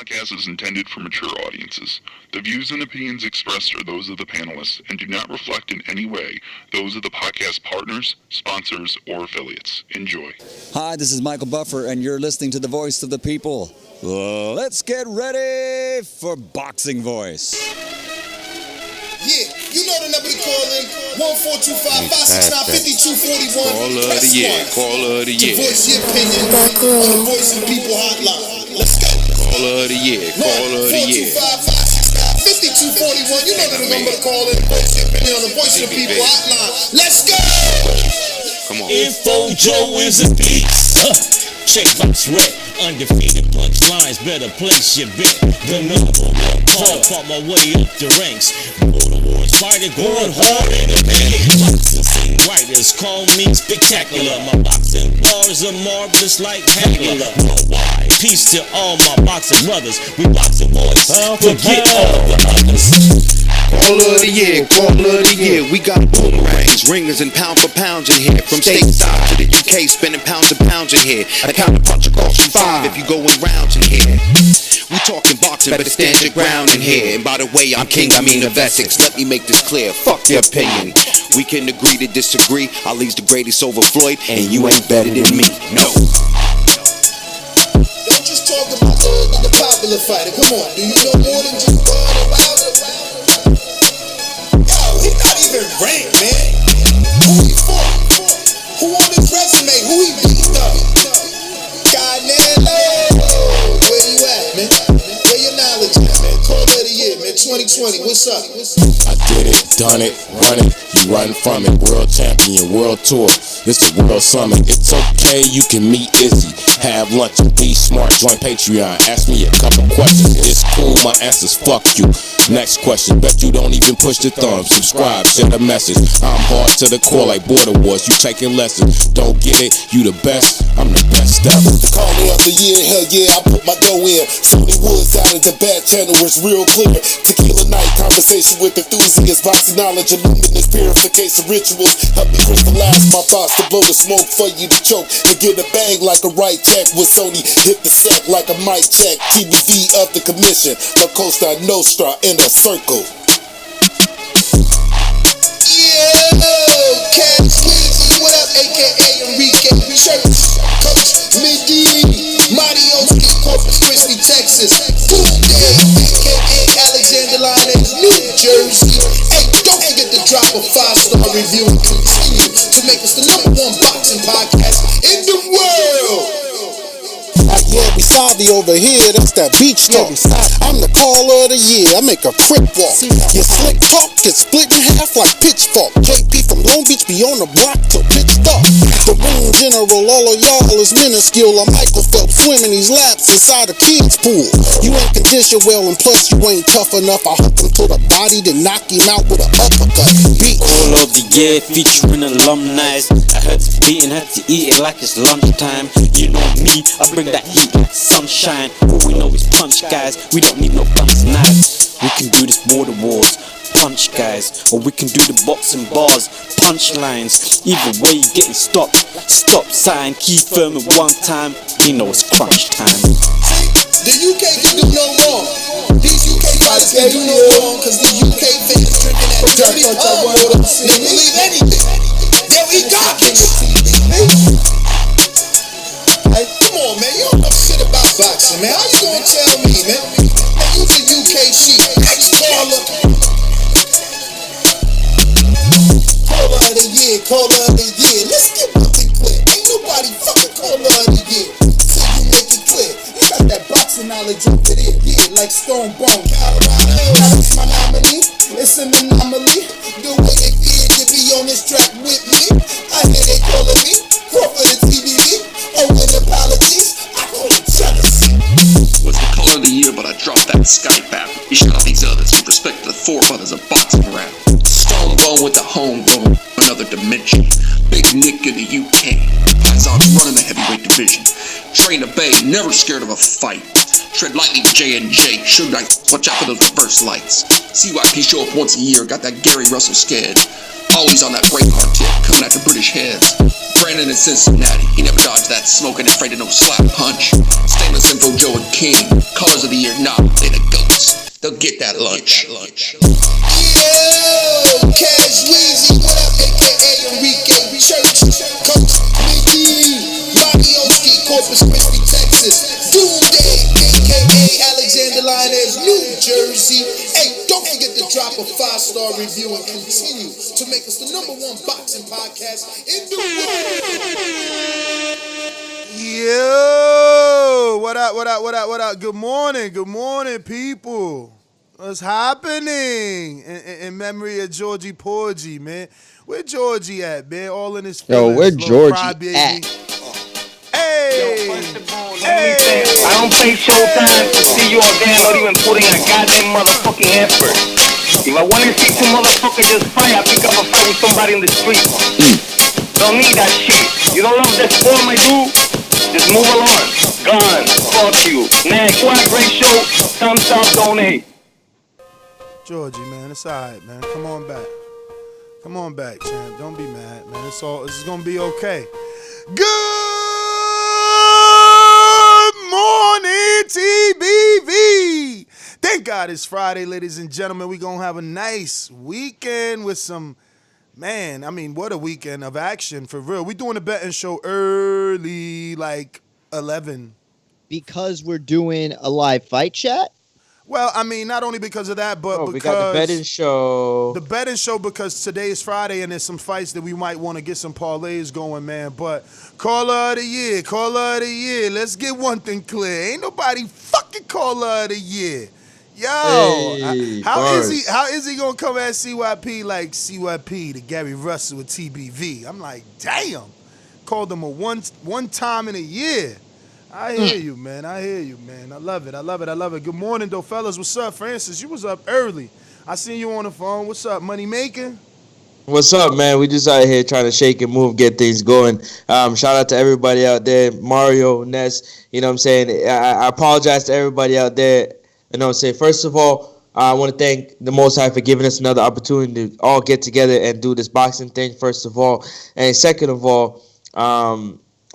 podcast is intended for mature audiences. The views and opinions expressed are those of the panelists and do not reflect in any way those of the podcast partners, sponsors, or affiliates. Enjoy. Hi, this is Michael Buffer, and you're listening to The Voice of the People. Let's get ready for Boxing Voice. Yeah, you know the number to call in, 1-425-569-5241. Call of the year, call of the year. To voice your opinion on the Voice of the People hotline. Let's go. Call of the year, call of the year. 1-425-569-5241. You know the number to call in, voice your opinion on the Voice of the People hotline. Let's go. Come on. Info Joe is a beast. Check box red, undefeated punchlines, better place your bet. The number one call, fought my way up the ranks. Border wars, fighter going hard in the belly. Boxing sing writers call me spectacular. My boxing bars are marvelous like Hagler. No why? Peace to all my boxing brothers. We boxing boys, forget all the others. Call of the year, call of the year. We got boomerangs, ringers, and pound for pounds in here. From stateside to the UK, spending pounds and pounds in here. A counter puncher costs you 5 if you going rounds in here. We talking boxing, better stand your ground in here. And by the way, I'm king, I mean of Essex. Let me make this clear, fuck your opinion. We can agree to disagree. Ali's the greatest over Floyd, and you ain't better than me, no. Don't just talk about the popular fighter. Come on, do you know more than just about it? Yo, he's not even ranked, man. Who he fought? Who on his resume? Who he beat up? Canelo. Where you at, man? Where your knowledge at, man? Call of the year, man. 2020. What's up? I did it, done it, run it. You run from it. World champion, world tour. It's the world summit. It's okay, you can meet Izzy. Have lunch and be smart. Join Patreon. Ask me a couple questions. It's cool, my answer's fuck you. Next question. Bet you don't even push the thumb. Subscribe, send a message. I'm hard to the core like Border Wars. You taking lessons. Don't get it, you the best. I'm the best ever. Caller of the year, hell yeah, I put my dough in. Sony Woods out of the back channel was real clear. Tequila night, conversation with enthusiasts. Boxing knowledge, illuminous purification rituals. Help me crystallize my thoughts to blow the smoke for you to choke. To get a bang like a right check with Sony. Hit the set like a mic check. TBV of the commission. La Costa Nostra in a circle. Yo, Cash Weezy, what up, a.k.a. Rican, Church, Coach, Mindy, Marioski, Corpus Christi, Texas, Tuesday, a.k.a. Alexander Lyons, New Jersey. Hey, don't forget to drop a 5-star review and continue to make us the #1 boxing podcast in the world. Yeah, beside me over here, that's that beach talk. I'm the caller of the year, I make a quick walk. Your slick talk gets split in half like pitchfork. JP from Long Beach be on the block till pitch dark. The ring general, all of y'all is minuscule. I'm Michael Phelps swimming these laps inside a kid's pool. You ain't conditioned well, and plus you ain't tough enough. I hook him to the body, then knock him out with an uppercut. Beat. All of the year featuring alumni. I heard it's beating, had to eat it like it's lunchtime. You know me, I bring that heat like sunshine. All we know is punch, guys. We don't need no guns, knives. We can do this border wars, punch, guys. Or we can do the boxing bars, punchlines. Either way, you're getting stopped. Stop sign, keep firm at one time. You know it's crunch time. The UK can do no wrong. These UK fighters can do no wrong, cause the UK fans drinking that dirty water. They believe anything. They'll eat garbage. Hey, come on, man. You don't know shit about boxing, man. How you gonna tell me, man? Hey, you the UK sheep. Next caller. Caller of the year, caller of the year. Let's get something clear. Ain't nobody fucking caller of the year. Till you make it clear. You got that boxing knowledge over there, yeah, like Stone Bone. Colorado, that's my nominee. It's an anomaly. The way they did to be on this track with me. I hear they calling me Crawford and TBD. Oh, and apologies. I call it jealousy. Was the caller of the year, but I dropped that Skype app. You shut out these others who respect the forefathers of boxing rap. Stone Bone with the homegrown, another dimension. Big Nick in the UK. Paisan's running the heavyweight division. Train to Bay, never scared of a fight. Tread lightly with J&J. Suge Knight, watch out for those reverse lights. CYP show up once a year, got that Gary Russell scared. Always on that radar tip, coming at the British heads. Brandon in Cincinnati, he never dodged that smoke and afraid of no slap punch. Stainless Info Joe and King, Colors of the Year, nah, they the goats. They'll get that lunch. Yo, Cash Weezy, what up, aka Rico, Church, Coach, Mickey, Marioski, Corpus Christi, Texas, Doomday, aka Alexander Lioness, New Jersey. Hey, don't forget to drop a 5-star review and continue to make us the #1 boxing podcast in the world. Yo, what up? Good morning, people. What's happening? In memory of Georgie Porgy, man. Where Georgie at, man? All in his feelings. Yo, where Georgie at? Hey! Hey! I don't pay showtime to see you all damn not even putting in a goddamn motherfucking effort. If I want to see two motherfuckers just fight, I pick up a fight with somebody in the street. Don't need that shit. You don't love that sport, my dude? Just move along. Gone. Fuck you. Next one, great show. Thumbs up, donate. Georgie, man, it's alright, man. Come on back. Come on back, champ. Don't be mad, man. This is gonna be okay. Good morning, TBV. Thank God it's Friday, ladies and gentlemen. We're gonna have a nice weekend with some, man, I mean, what a weekend of action, for real. We're doing a betting show early, like 11. Because we're doing a live fight chat? Well, I mean, not only because of that, but because... we got the betting show. The betting show, because today is Friday and there's some fights that we might want to get some parlays going, man. But caller of the year. Let's get one thing clear. Ain't nobody fucking caller of the year. Yo, hey, how is he gonna come at CYP like CYP to Gary Russell with TBV? I'm like, damn. Called him a one time in a year. I hear you, man. I love it. Good morning, though, fellas. What's up, Francis? You was up early. I seen you on the phone. What's up, money making? What's up, man? We just out here trying to shake and move, get things going. Shout out to everybody out there, Mario, Ness. You know what I'm saying? I apologize to everybody out there. You know what I'm saying? First of all, I want to thank the Most High for giving us another opportunity to all get together and do this boxing thing, first of all. And second of all,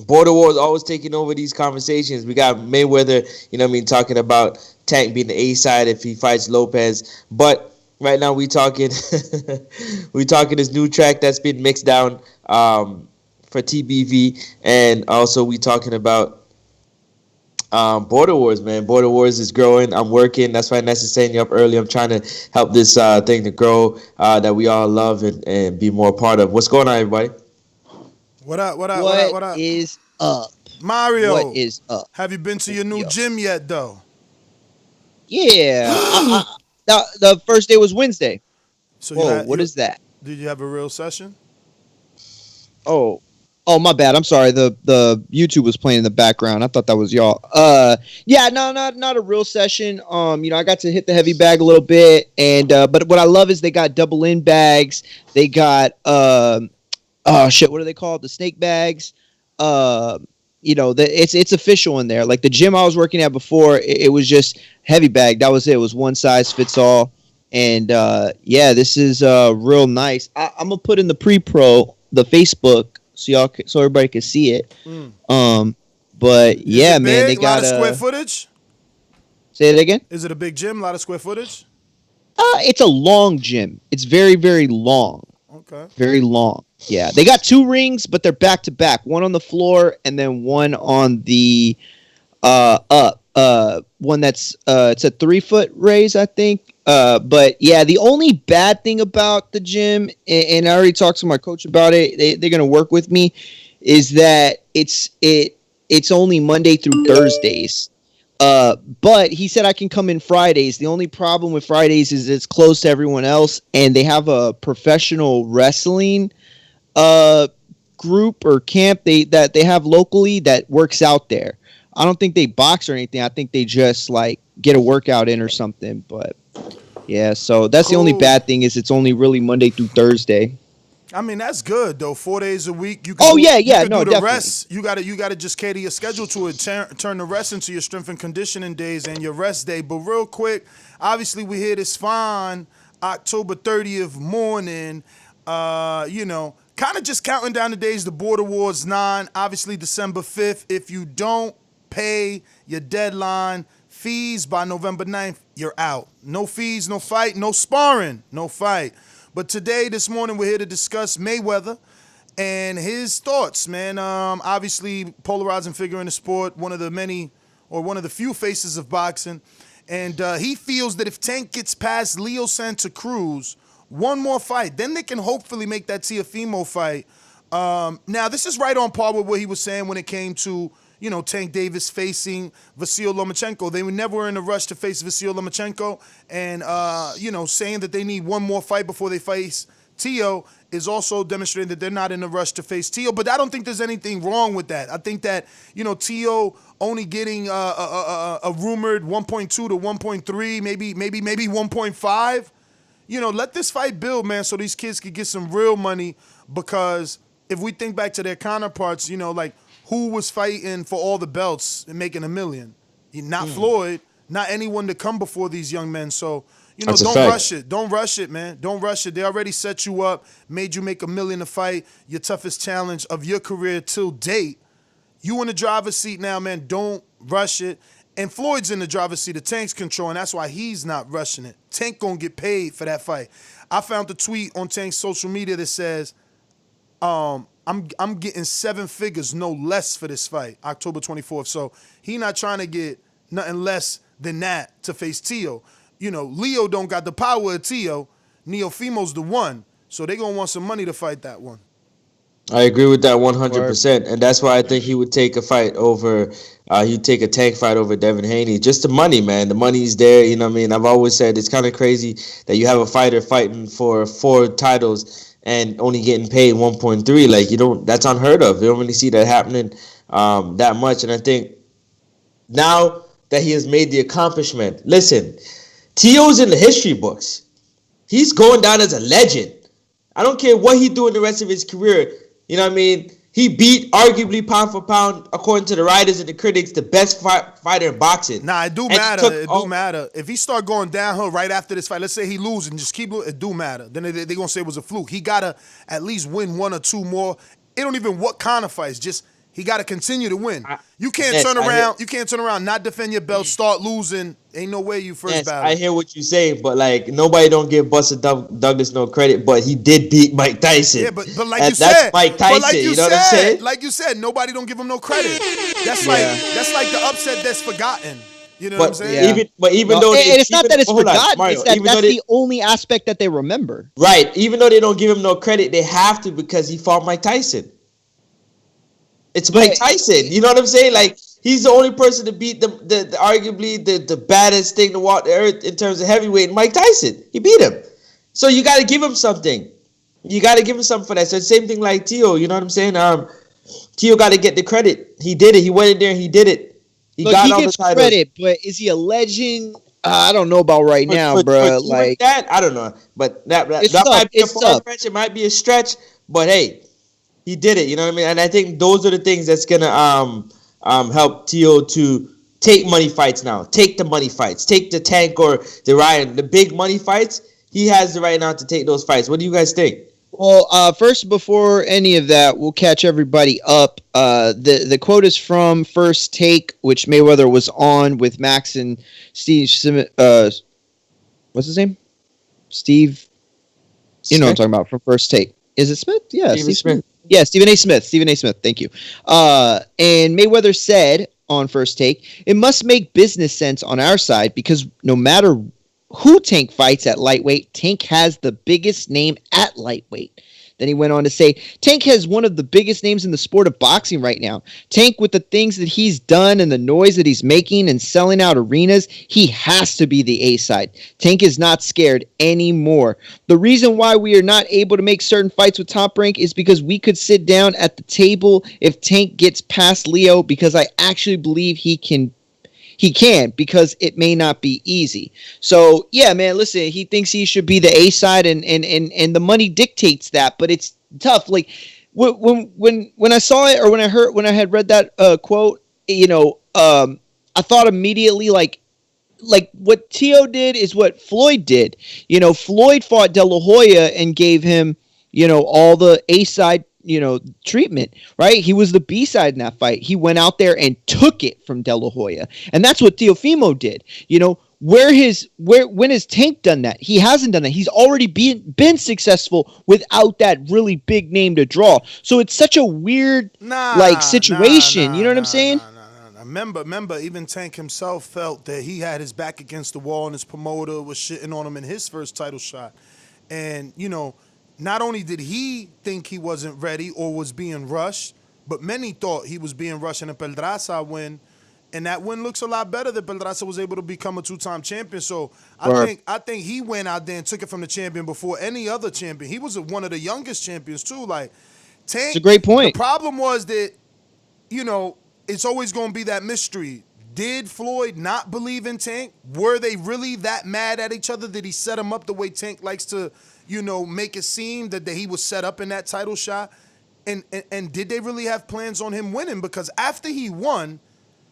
Border Wars always taking over these conversations. We got Mayweather, you know what I mean, talking about Tank being the A side if he fights Lopez. But right now we talking this new track that's been mixed down for TBV, and also we talking about Border Wars, man. Border Wars is growing. I'm working. That's why Ness is setting you up early. I'm trying to help this thing to grow that we all love and be more a part of. What's going on, everybody? What up? What is up? Mario. What is up? Have you been to your new gym yet, though? Yeah. The first day was Wednesday. So what is that? Did you have a real session? Oh, my bad. I'm sorry. The YouTube was playing in the background. I thought that was y'all. Yeah, no, not a real session. I got to hit the heavy bag a little bit, and but what I love is they got double in bags. They got what are they called? The snake bags. It's official in there. Like the gym I was working at before, it was just heavy bag. That was it. It was one size fits all. And this is real nice. I'm gonna put in the pre-pro, the Facebook, so everybody can see it. But yeah, man, they got a lot of square footage. Say it again. Is it a big gym? A lot of square footage? It's a long gym. It's very, very long. Okay. Very long. Yeah, they got 2 rings, but they're back to back. One on the floor and then one on the one that's it's a 3-foot raise, I think. But yeah, the only bad thing about the gym, and I already talked to my coach about it. They're gonna work with me, is that it's only Monday through Thursdays. But he said I can come in Fridays. The only problem with Fridays is it's closed to everyone else, and they have a professional wrestling group or camp that they have locally that works out there. I don't think they box or anything. I think they just like get a workout in or something. But yeah, so that's cool. The only bad thing is it's only really Monday through Thursday. I mean, that's good though. 4 days a week. You can do no, the definitely. rest. You gotta just cater your schedule to it. Turn the rest into your strength and conditioning days and your rest day. But real quick, obviously we hear this fine October 30th morning. Kind of just counting down the days. The Border Wars 9, obviously December 5th. If you don't pay your deadline fees by November 9th, you're out. No fees, no fight, no sparring, no fight. But today, this morning, we're here to discuss Mayweather and his thoughts, man. Obviously, polarizing figure in the sport, one of the few faces of boxing. And he feels that if Tank gets past Leo Santa Cruz, one more fight, then they can hopefully make that Teofimo fight. Now, this is right on par with what he was saying when it came to, Tank Davis facing Vasyl Lomachenko. They were never in a rush to face Vasyl Lomachenko. And, saying that they need one more fight before they face Teo is also demonstrating that they're not in a rush to face Teo. But I don't think there's anything wrong with that. I think that, Teo only getting a rumored 1.2 to 1.3, maybe 1.5. Let this fight build, man, so these kids could get some real money. Because if we think back to their counterparts, like who was fighting for all the belts and making $1 million? Not Floyd, not anyone to come before these young men. So, don't rush it. Don't rush it, man. Don't rush it. They already set you up, made you make $1 million a fight, your toughest challenge of your career till date. You in the driver's seat now, man. Don't rush it. And Floyd's in the driver's seat of Tank's control, and that's why he's not rushing it. Tank gonna get paid for that fight. I found the tweet on Tank's social media that says, I'm getting 7 figures, no less, for this fight, October 24th. So he not trying to get nothing less than that to face Teo. Leo don't got the power of Teo. Teofimo's the one. So they gonna want some money to fight that one. I agree with that 100%, and that's why I think he would take a fight over. He'd take a Tank fight over Devin Haney. Just the money, man. The money's there. You know what I mean? I've always said it's kind of crazy that you have a fighter fighting for 4 titles and only getting paid 1.3. Like, that's unheard of. You don't really see that happening that much. And I think now that he has made the accomplishment, listen, Teo's in the history books. He's going down as a legend. I don't care what he do in the rest of his career. You know what I mean? He beat, arguably, pound for pound, according to the writers and the critics, the best fighter in boxing. Nah, it do matter. It do matter. If he start going downhill right after this fight, let's say he loses and just keep losing, it do matter. Then they going to say it was a fluke. He got to at least win 1 or 2 more. It don't even what kind of fights. Just he got to continue to win. You can't turn around. You can't turn around, not defend your belt, start losing. Ain't no way you first battle. I hear what you're saying, but nobody don't give Buster Douglas no credit, but he did beat Mike Tyson. Yeah, but like you said, that's Mike Tyson. Like you know what I'm saying? Like you said, nobody don't give him no credit. That's like the upset that's forgotten. You know what I'm saying? Yeah. Even though it's not that it's forgotten, Mario, it's that's the only aspect that they remember. Right. Even though they don't give him no credit, they have to because he fought Mike Tyson. It's Mike Tyson. You know what I'm saying? Like, he's the only person to beat the arguably the baddest thing to walk the earth in terms of heavyweight, Mike Tyson. He beat him. So you got to give him something. You got to give him something for that. So same thing like Teo. You know what I'm saying? Teo got to get the credit. He did it. He went in there and he did it. He gets credit, but is he a legend? I don't know about right now, bro. Like that, I don't know. But that might be a far stretch. It might be a stretch. But hey, he did it. You know what I mean? And I think those are the things that's gonna help Teo to take money fights now. Take the money fights. Take the Tank or the Ryan. The big money fights. He has the right now to take those fights. What do you guys think? Well, first, before any of that, we'll catch everybody up. The quote is from First Take, which Mayweather was on with Max and Steve Smith. What's his name? Steve. You know what I'm talking about from First Take. Is it Smith? Yeah, Steve Smith. Yeah, Stephen A. Smith. Stephen A. Smith. Thank you. And Mayweather said on First Take, it must make business sense on our side because no matter who Tank fights at lightweight, Tank has the biggest name at lightweight. Then he went on to say, Tank has one of the biggest names in the sport of boxing right now. Tank, with the things that he's done and the noise that he's making and selling out arenas, he has to be the A-side. Tank is not scared anymore. The reason why we are not able to make certain fights with Top Rank is because we could sit down at the table if Tank gets past Leo, because I actually believe he can, because it may not be easy. So, yeah, man, listen, he thinks he should be the A-side, and the money dictates that, but it's tough. Like, when I saw it, or when I had read that quote, I thought immediately, like what Teo did is what Floyd did. Floyd fought De La Hoya and gave him, all the A side, treatment, right? He was the B side in that fight. He went out there and took it from De La Hoya. And that's what Teofimo did. When has Tank done that? He hasn't done that. He's already been successful without that really big name to draw. So it's such a weird situation. You know what I'm saying? Remember, even Tank himself felt that he had his back against the wall and his promoter was shitting on him in his first title shot. And, not only did he think he wasn't ready or was being rushed, but many thought he was being rushed in a Pedraza win. And that win looks a lot better that Pedraza was able to become a two-time champion. So I think he went out there and took it from the champion before any other champion. He was one of the youngest champions too. Like Tank, it's a great point. The problem was that, it's always going to be that mystery. Did Floyd not believe in Tank? Were they really that mad at each other? Did he set him up the way Tank likes to, make it seem that he was set up in that title shot? And did they really have plans on him winning? Because after he won,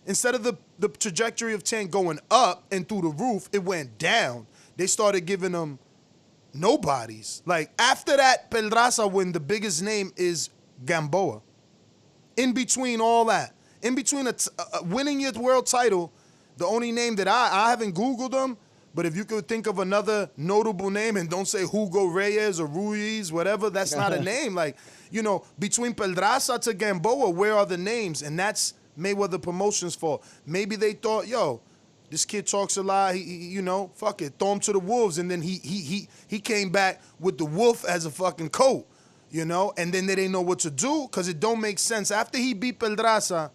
instead of the trajectory of Tank going up and through the roof, it went down. They started giving him nobodies. Like, after that Pedraza win, the biggest name is Gamboa. In between all that, in between winning your world title, the only name that I haven't Googled them, but if you could think of another notable name and don't say Hugo Reyes or Ruiz, whatever, that's not a name. Like, between Pedraza to Gamboa, where are the names? And that's Mayweather Promotions' fault. Maybe they thought, this kid talks a lot. He fuck it, throw him to the wolves. And then he came back with the wolf as a fucking coat, and then they didn't know what to do because it don't make sense. After he beat Pedraza,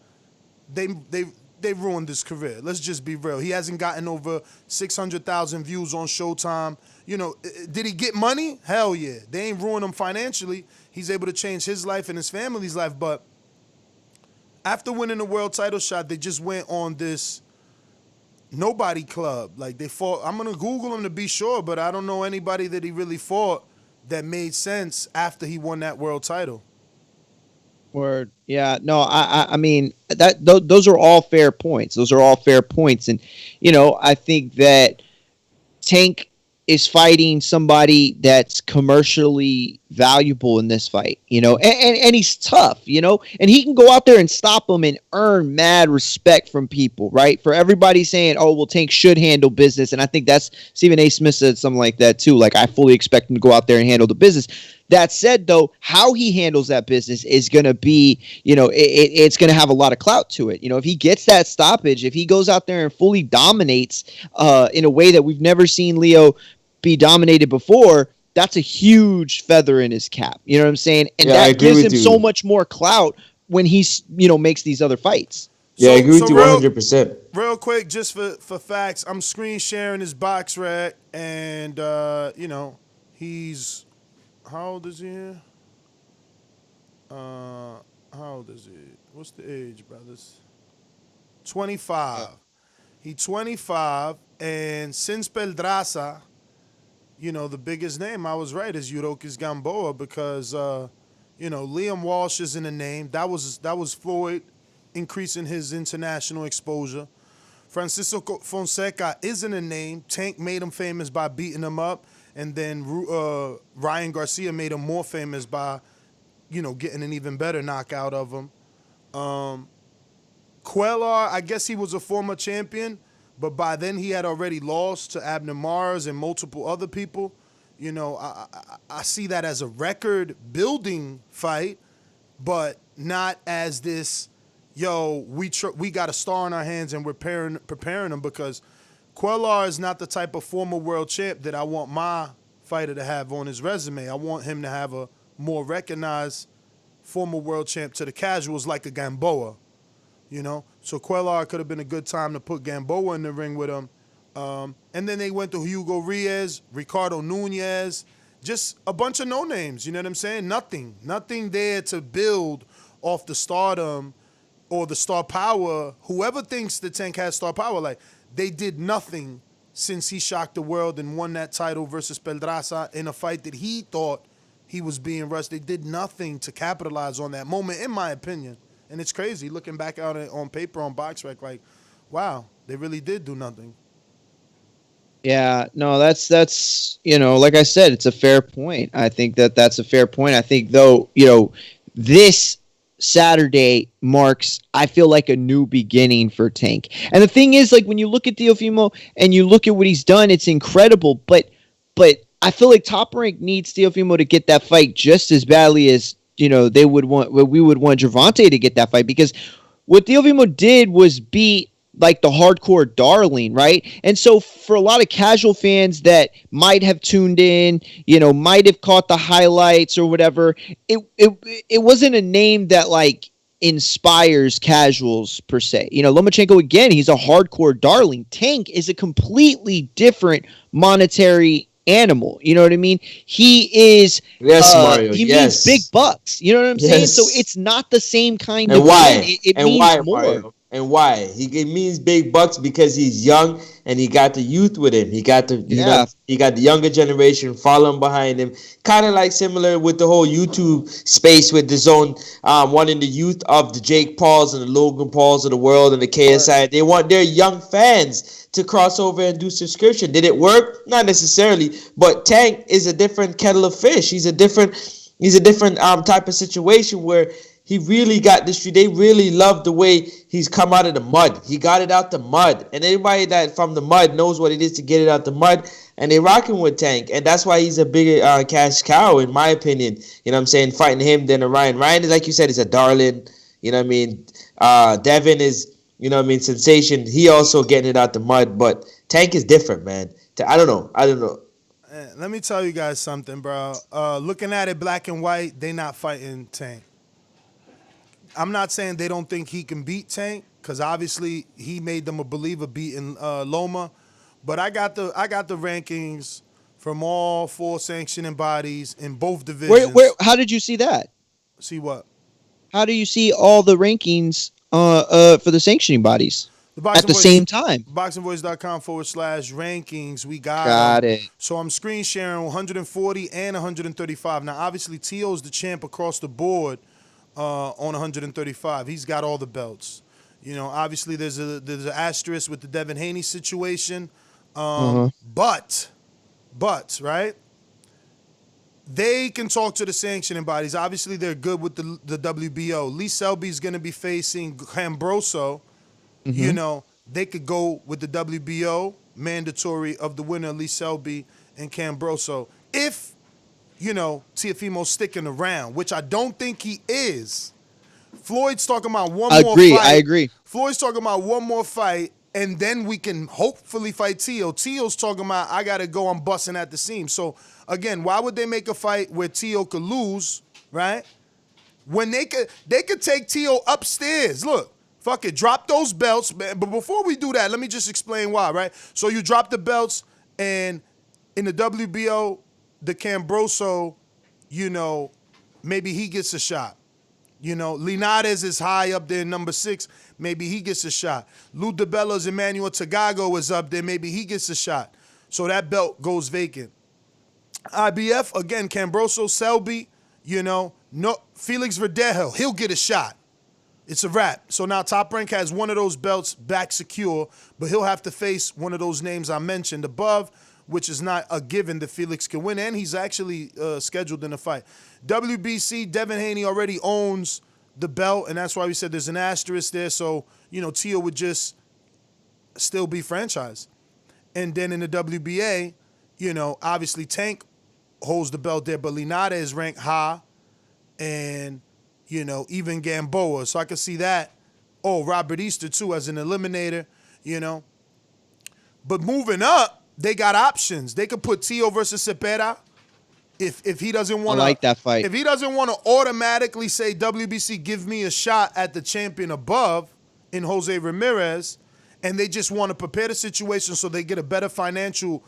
they ruined his career. Let's just be real. He hasn't gotten over 600,000 views on Showtime. Did he get money? Hell yeah. They ain't ruined him financially. He's able to change his life and his family's life, but after winning the world title shot, they just went on this nobody club. Like, they fought. I'm going to Google him to be sure, but I don't know anybody that he really fought that made sense after he won that world title. Word. Yeah. No, I mean, those are all fair points. And, I think that Tank is fighting somebody that's commercially valuable in this fight, and he's tough, and he can go out there and stop him and earn mad respect from people, right? For everybody saying, oh, well, Tank should handle business. And I think that's Stephen A. Smith said something like that too. Like, I fully expect him to go out there and handle the business. That said, though, how he handles that business is going to be, it's going to have a lot of clout to it. If he gets that stoppage, if he goes out there and fully dominates in a way that we've never seen Leo be dominated before, that's a huge feather in his cap. You know what I'm saying? And that gives him so much more clout when he's, makes these other fights. Yeah, I agree with you 100%. Real quick, just for facts, I'm screen sharing his box rack, and, he's... How old is he here? How old is he? What's the age, brothers? 25. He 25, and since Pedraza, the biggest name, I was right, is Yurokis Gamboa because, Liam Walsh is in the name. That was Floyd increasing his international exposure. Francisco Fonseca is in the name. Tank made him famous by beating him up. And then Ryan Garcia made him more famous by, getting an even better knockout of him. Quellar, I guess he was a former champion, but by then he had already lost to Abner Mars and multiple other people. I see that as a record-building fight, but not as this, we got a star in our hands and we're preparing them because Quellar is not the type of former world champ that I want my fighter to have on his resume. I want him to have a more recognized former world champ to the casuals like a Gamboa, So Quellar could have been a good time to put Gamboa in the ring with him. And then they went to Hugo Reyes, Ricardo Nunez, just a bunch of no-names, you know what I'm saying? Nothing there to build off the stardom or the star power. Whoever thinks the Tank has star power, like, they did nothing since he shocked the world and won that title versus Pedraza in a fight that he thought he was being rushed. They did nothing to capitalize on that moment, in my opinion. And it's crazy looking back on paper on BoxRec, like, wow, they really did do nothing. Yeah, no, that's like I said, it's a fair point. I think that's a fair point. I think though, this Saturday marks, I feel like, a new beginning for Tank. And the thing is, like, when you look at Teofimo and you look at what he's done, it's incredible. But I feel like Top Rank needs Teofimo to get that fight just as badly as they would want. We would want Gervonta to get that fight, because what Teofimo did was beat like the hardcore darling, right? And so for a lot of casual fans that might have tuned in, might have caught the highlights or whatever, it wasn't a name that like inspires casuals per se. Lomachenko, again, he's a hardcore darling. Tank is a completely different monetary animal. You know what I mean? He is Mario. He means big bucks. You know what I'm saying? So it's not the same kind of why? Win. It means why, more. Mario? And why? It means big bucks because he's young and he got the youth with him. He got he got the younger generation following behind him. Kind of like similar with the whole YouTube space with the zone, wanting the youth of the Jake Pauls and the Logan Pauls of the world and the KSI. They want their young fans to cross over and do subscription. Did it work? Not necessarily, but Tank is a different kettle of fish. He's a different type of situation where he really got this. They really love the way he's come out of the mud. He got it out the mud. And anybody that from the mud knows what it is to get it out the mud. And they're rocking with Tank. And that's why he's a bigger cash cow, in my opinion. You know what I'm saying? Fighting him than a Ryan. Ryan, is like you said, is a darling. You know what I mean? Devin is, sensation. He also getting it out the mud. But Tank is different, man. I don't know. Let me tell you guys something, bro. Looking at it black and white, they not fighting Tank. I'm not saying they don't think he can beat Tank, because obviously he made them a believer beating Loma. But I got the rankings from all 4 sanctioning bodies in both divisions. How did you see that? See what? How do you see all the rankings for the sanctioning bodies at the same time? BoxingVoice.com/rankings. We got it. So I'm screen sharing 140 and 135. Now, obviously, Teo's the champ across the board. On 135, he's got all the belts. Obviously there's an asterisk with the Devin Haney situation, but right, they can talk to the sanctioning bodies. Obviously they're good with the WBO. Lee Selby's going to be facing Cambroso. They could go with the WBO mandatory of the winner, Lee Selby and Cambroso, if Teofimo's sticking around, which I don't think he is. Floyd's talking about one more fight. I agree. Floyd's talking about one more fight, and then we can hopefully fight Teo. Teo's talking about, I got to go, I'm busting at the seams. So, again, why would they make a fight where Teo could lose, right? When they could take Teo upstairs. Look, fuck it, drop those belts. But before we do that, let me just explain why, right? So you drop the belts, and in the WBO, the Cambroso, maybe he gets a shot. Linares is high up there, number 6. Maybe he gets a shot. Lou DiBella's Emmanuel Tagago is up there. Maybe he gets a shot. So that belt goes vacant. IBF, again, Cambroso, Selby, no Felix Verdejo, he'll get a shot. It's a wrap. So now Top Rank has one of those belts back secure, but he'll have to face one of those names I mentioned above, which is not a given that Felix can win, and he's actually scheduled in a fight. WBC, Devin Haney already owns the belt, and that's why we said there's an asterisk there, so, Teo would just still be franchised. And then in the WBA, obviously Tank holds the belt there, but Linares is ranked high, and, even Gamboa. So I can see that. Oh, Robert Easter, too, as an eliminator, But moving up, they got options. They could put Teo versus Cepeda if he doesn't want to. I like that fight. If he doesn't want to automatically say, WBC, give me a shot at the champion above in Jose Ramirez, and they just want to prepare the situation so they get a better financial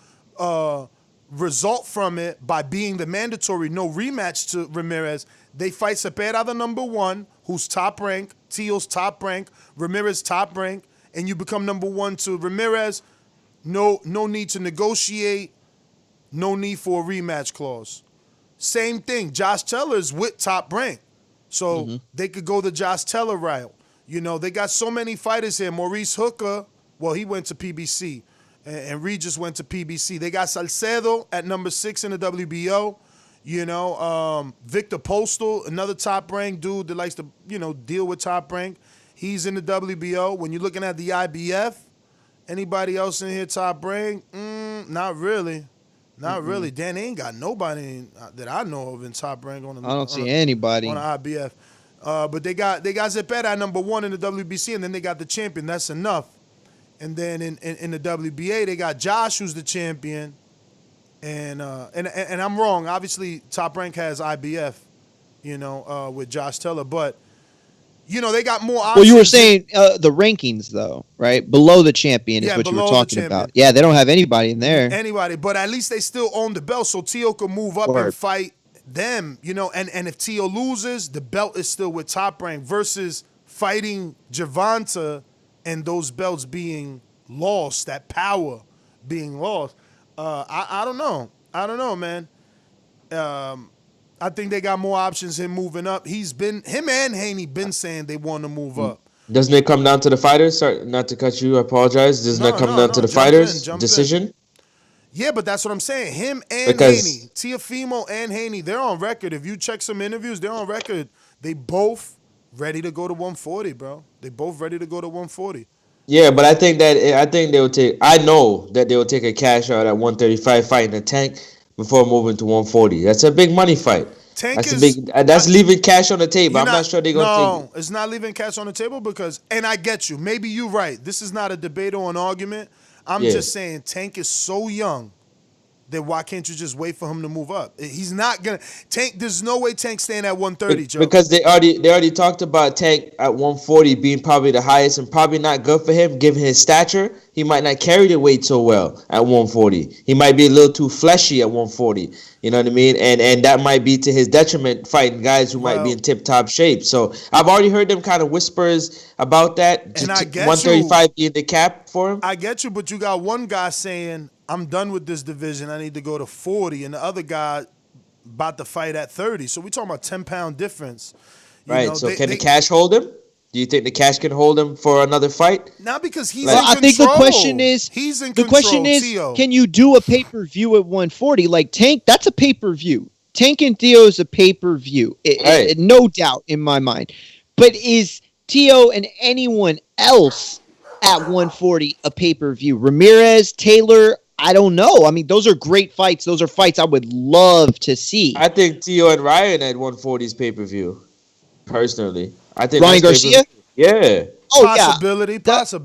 result from it by being the mandatory no rematch to Ramirez, they fight Cepeda, the number 1, who's top rank, Teo's top rank, Ramirez top rank, and you become number 1 to Ramirez. No need to negotiate. No need for a rematch clause. Same thing. Josh Teller's with Top Rank. So they could go the Josh Teller route. They got so many fighters here. Maurice Hooker, well, he went to PBC. and Reed just went to PBC. They got Salcedo at number 6 in the WBO. Victor Postal, another top-ranked dude that likes to, deal with top-rank. He's in the WBO. When you're looking at the IBF, anybody else in here top-ranked? Not really. Not really. Dan, they ain't got nobody that I know of in top-rank on the. I don't see anybody on the IBF. But they got Zepeda at number 1 in the WBC, and then they got the champion. That's enough. And then in the WBA, they got Josh, who's the champion. And I'm wrong. Obviously, Top Rank has IBF, with Josh Taylor. But, they got more options. Well, you were saying the rankings, though, right? Below the champion is what you were talking about. Yeah, they don't have anybody in there. Anybody. But at least they still own the belt, so Teo can move up and fight them, And if Teo loses, the belt is still with Top Rank versus fighting Gervonta and those belts being lost, that power being lost. I don't know. I don't know, man. I think they got more options him moving up. Him and Haney been saying they want to move up. Doesn't it come down to the fighters? Sorry, not to cut you. I apologize. Doesn't it come down to the fighters' decision? Yeah, but that's what I'm saying. Him and Haney, Teofimo and Haney, they're on record. If you check some interviews, they're on record. They both ready to go to 140, bro. They both ready to go to 140. Yeah, but I think they will take. I know that they will take a cash out at 135 fighting a Tank before moving to 140. That's a big money fight. That's leaving cash on the table. I'm not sure they're gonna take it. No, it's not leaving cash on the table because, and I get you. Maybe you're right. This is not a debate or an argument. I'm just saying Tank is so young that why can't you just wait for him to move up? He's not gonna Tank. There's no way Tank's staying at 130, Joe. Because they already talked about Tank at 140 being probably the highest and probably not good for him given his stature. He might not carry the weight so well at 140. He might be a little too fleshy at 140. You know what I mean? And that might be to his detriment fighting guys who might be in tip-top shape. So I've already heard them kind of whispers about that. And I get 135 being the cap for him. I get you, but you got one guy saying, I'm done with this division. I need to go to 40. And the other guy about to fight at 30. So we're talking about 10-pound difference. Can the cash hold him? Do you think the cash can hold him for another fight? Not because he's in control. I think the question is, Teo. Can you do a pay-per-view at 140? Like Tank, that's a pay-per-view. Tank and Theo is a pay-per-view. No doubt in my mind. But is Teo and anyone else at 140 a pay-per-view? Ramirez, Taylor, I don't know. I mean, those are great fights. Those are fights I would love to see. I think Teo and Ryan at 140 is pay-per-view, personally. I think Ryan Garcia? Yeah. Oh, possibility. That's a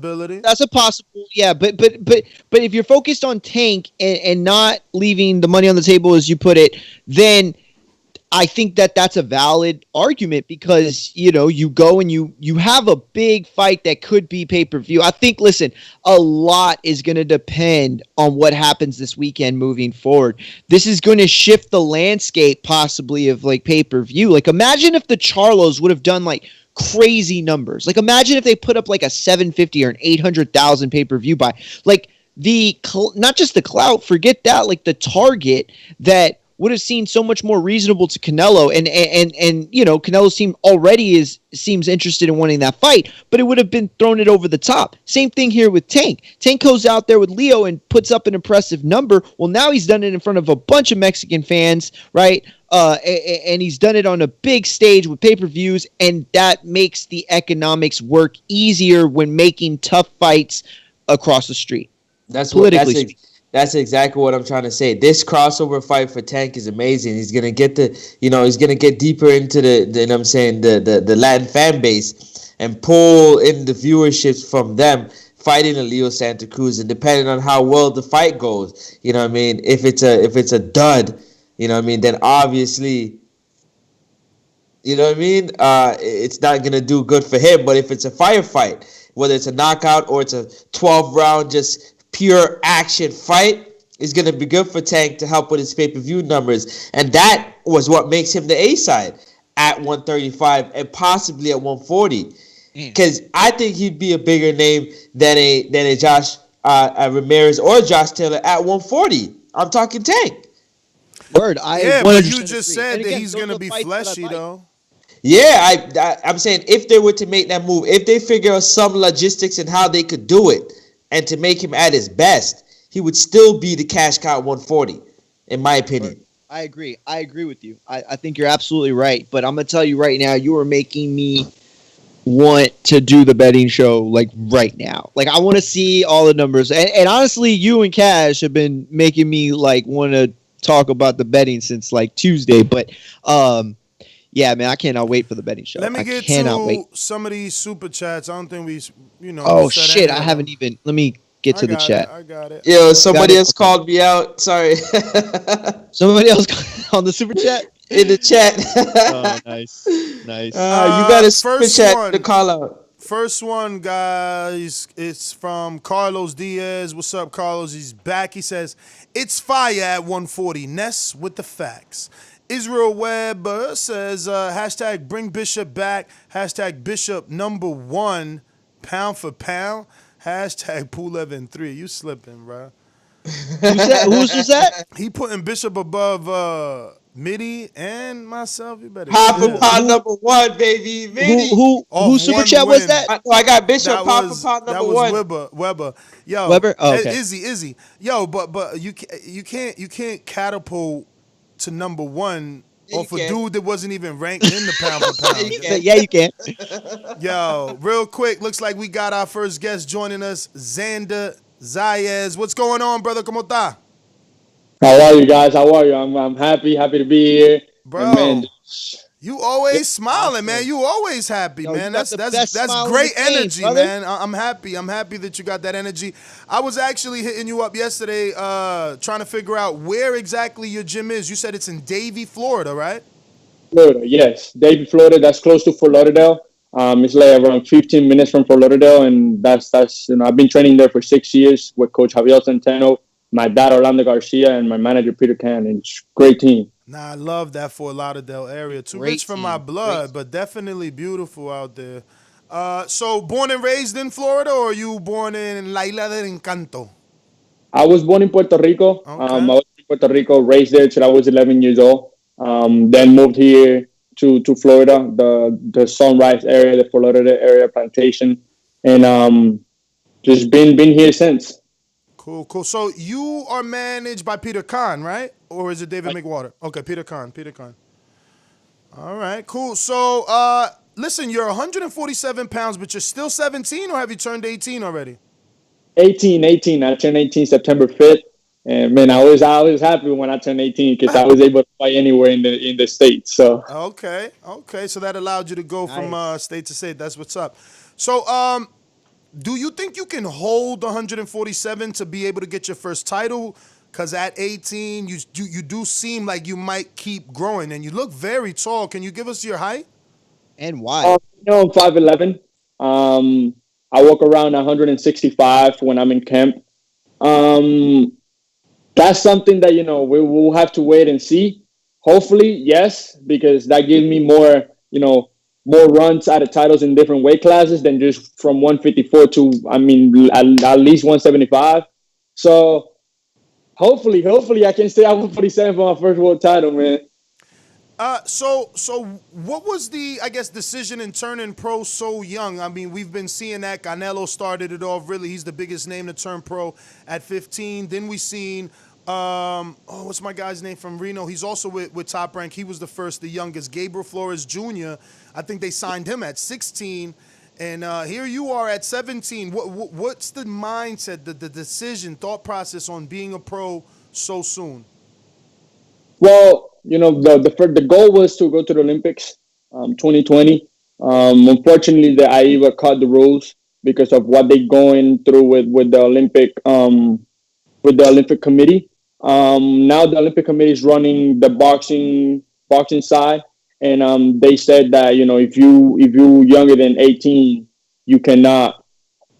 possible. Yeah, but if you're focused on Tank and not leaving the money on the table, as you put it, then I think that's a valid argument because, you go and you have a big fight that could be pay-per-view. I think, listen, a lot is going to depend on what happens this weekend moving forward. This is going to shift the landscape possibly of like pay-per-view. Like imagine if the Charlos would have done like crazy numbers. Like imagine if they put up like a 750 or an 800,000 pay-per-view buy. Like not just the clout, forget that, like the target that would have seemed so much more reasonable to Canelo, and Canelo's team already seems interested in winning that fight, but it would have been thrown it over the top. Same thing here with Tank. Tank goes out there with Leo and puts up an impressive number. Well, now he's done it in front of a bunch of Mexican fans, right? And he's done it on a big stage with pay-per-views, and that makes the economics work easier when making tough fights across the street. That's exactly what I'm trying to say. This crossover fight for Tank is amazing. He's gonna get he's gonna get deeper into the Latin fan base and pull in the viewerships from them fighting a Leo Santa Cruz. And depending on how well the fight goes, you know what I mean. If it's a dud, you know what I mean, then obviously, you know what I mean. It's not gonna do good for him. But if it's a firefight, whether it's a knockout or it's a 12-round just pure action fight, is going to be good for Tank to help with his pay-per-view numbers. And that was what makes him the A-side at 135 and possibly at 140. Because I think he'd be a bigger name than a Josh Ramirez or Josh Taylor at 140. I'm talking Tank. Word. But you just said that he's going to be fleshy, though. Yeah, I'm saying if they were to make that move, if they figure out some logistics and how they could do it, and to make him at his best, he would still be the cash cow at 140, in my opinion. I agree. I agree with you. I think you're absolutely right. But I'm gonna tell you right now, you are making me want to do the betting show like right now. Like I want to see all the numbers. And honestly, you and Cash have been making me like want to talk about the betting since like Tuesday. But yeah, man, I cannot wait for the betting show. Let me get to some of these super chats. I don't think we. Oh shit! I haven't even. Let me get to the chat. I got it. Yo, somebody else called me out. Sorry. Somebody else on the super chat? In the chat. Oh, nice. You got a super chat to call out. First one, guys, it's from Carlos Diaz. What's up, Carlos? He's back. He says, it's fire at 140. Ness with the facts. Israel Webb says, hashtag bring Bishop back. Hashtag Bishop #1, pound for pound. Hashtag Pulev3. You slipping, bro. Who's that? He putting Bishop above Mitty and myself. You better Pop and Pop #1, baby. Mitty. Who super chat was that? I got Bishop Pop and Pop #1. That was Weber. Yo, Weber. Oh, okay. Izzy. Yo, but you can't catapult to #1 off a dude that wasn't even ranked in the pound for pound. Yeah, you can. Yo, real quick, looks like we got our first guest joining us, Xander Zayas. What's going on, brother? ¿Cómo está? How are you guys? How are you? I'm happy to be here. Bro, man, you always smiling, man. You always happy, man. That's great energy, man. I'm happy. I'm happy that you got that energy. I was actually hitting you up yesterday trying to figure out where exactly your gym is. You said it's in Davie, Florida, right? Florida, yes. Davie, Florida. That's close to Fort Lauderdale. It's like around 15 minutes from Fort Lauderdale, and that's I've been training there for 6 years with Coach Javier Centeno, my dad Orlando Garcia, and my manager Peter Can. And it's a great team. Nah, I love that Fort Lauderdale area. Too rich for my blood, but definitely beautiful out there. So born and raised in Florida, or are you born in La Isla del Encanto? I was born in Puerto Rico. Okay. I was in Puerto Rico, raised there till I was 11 years old. Then moved here to Florida, the Sunrise area, the Fort Lauderdale area, Plantation, and just been here since. Cool. So you are managed by Peter Kahn, right? Or is it David McWater? Okay, Peter Kahn. All right, cool. So, listen, you're 147 pounds, but you're still 17, or have you turned 18 already? 18. I turned 18 September 5th. And, man, I was happy when I turned 18 because I was able to fight anywhere in the States. So Okay. So that allowed you to go from state to state. That's what's up. So, do you think you can hold 147 to be able to get your first title? Because at 18, you do seem like you might keep growing, and you look very tall. Can you give us your height? And why? I'm 5'11". I walk around 165 when I'm in camp. That's something that, we will have to wait and see. Hopefully, yes, because that gives me more runs out of titles in different weight classes than just from 154 to, at least 175. So hopefully I can stay at 147 for my first world title, man. So what was the, decision in turning pro so young? I mean, we've been seeing that. Canelo started it off, really. He's the biggest name to turn pro at 15. Then we seen, what's my guy's name from Reno? He's also with Top Rank. He was the youngest. Gabriel Flores Jr., I think they signed him at 16. And here you are at 17. What's the mindset, the decision, thought process on being a pro so soon? Well, the goal was to go to the Olympics 2020. Unfortunately, the AIBA cut the rules because of what they're going through with the Olympic committee. Now the Olympic committee is running the boxing side, and they said that if you younger than 18, you cannot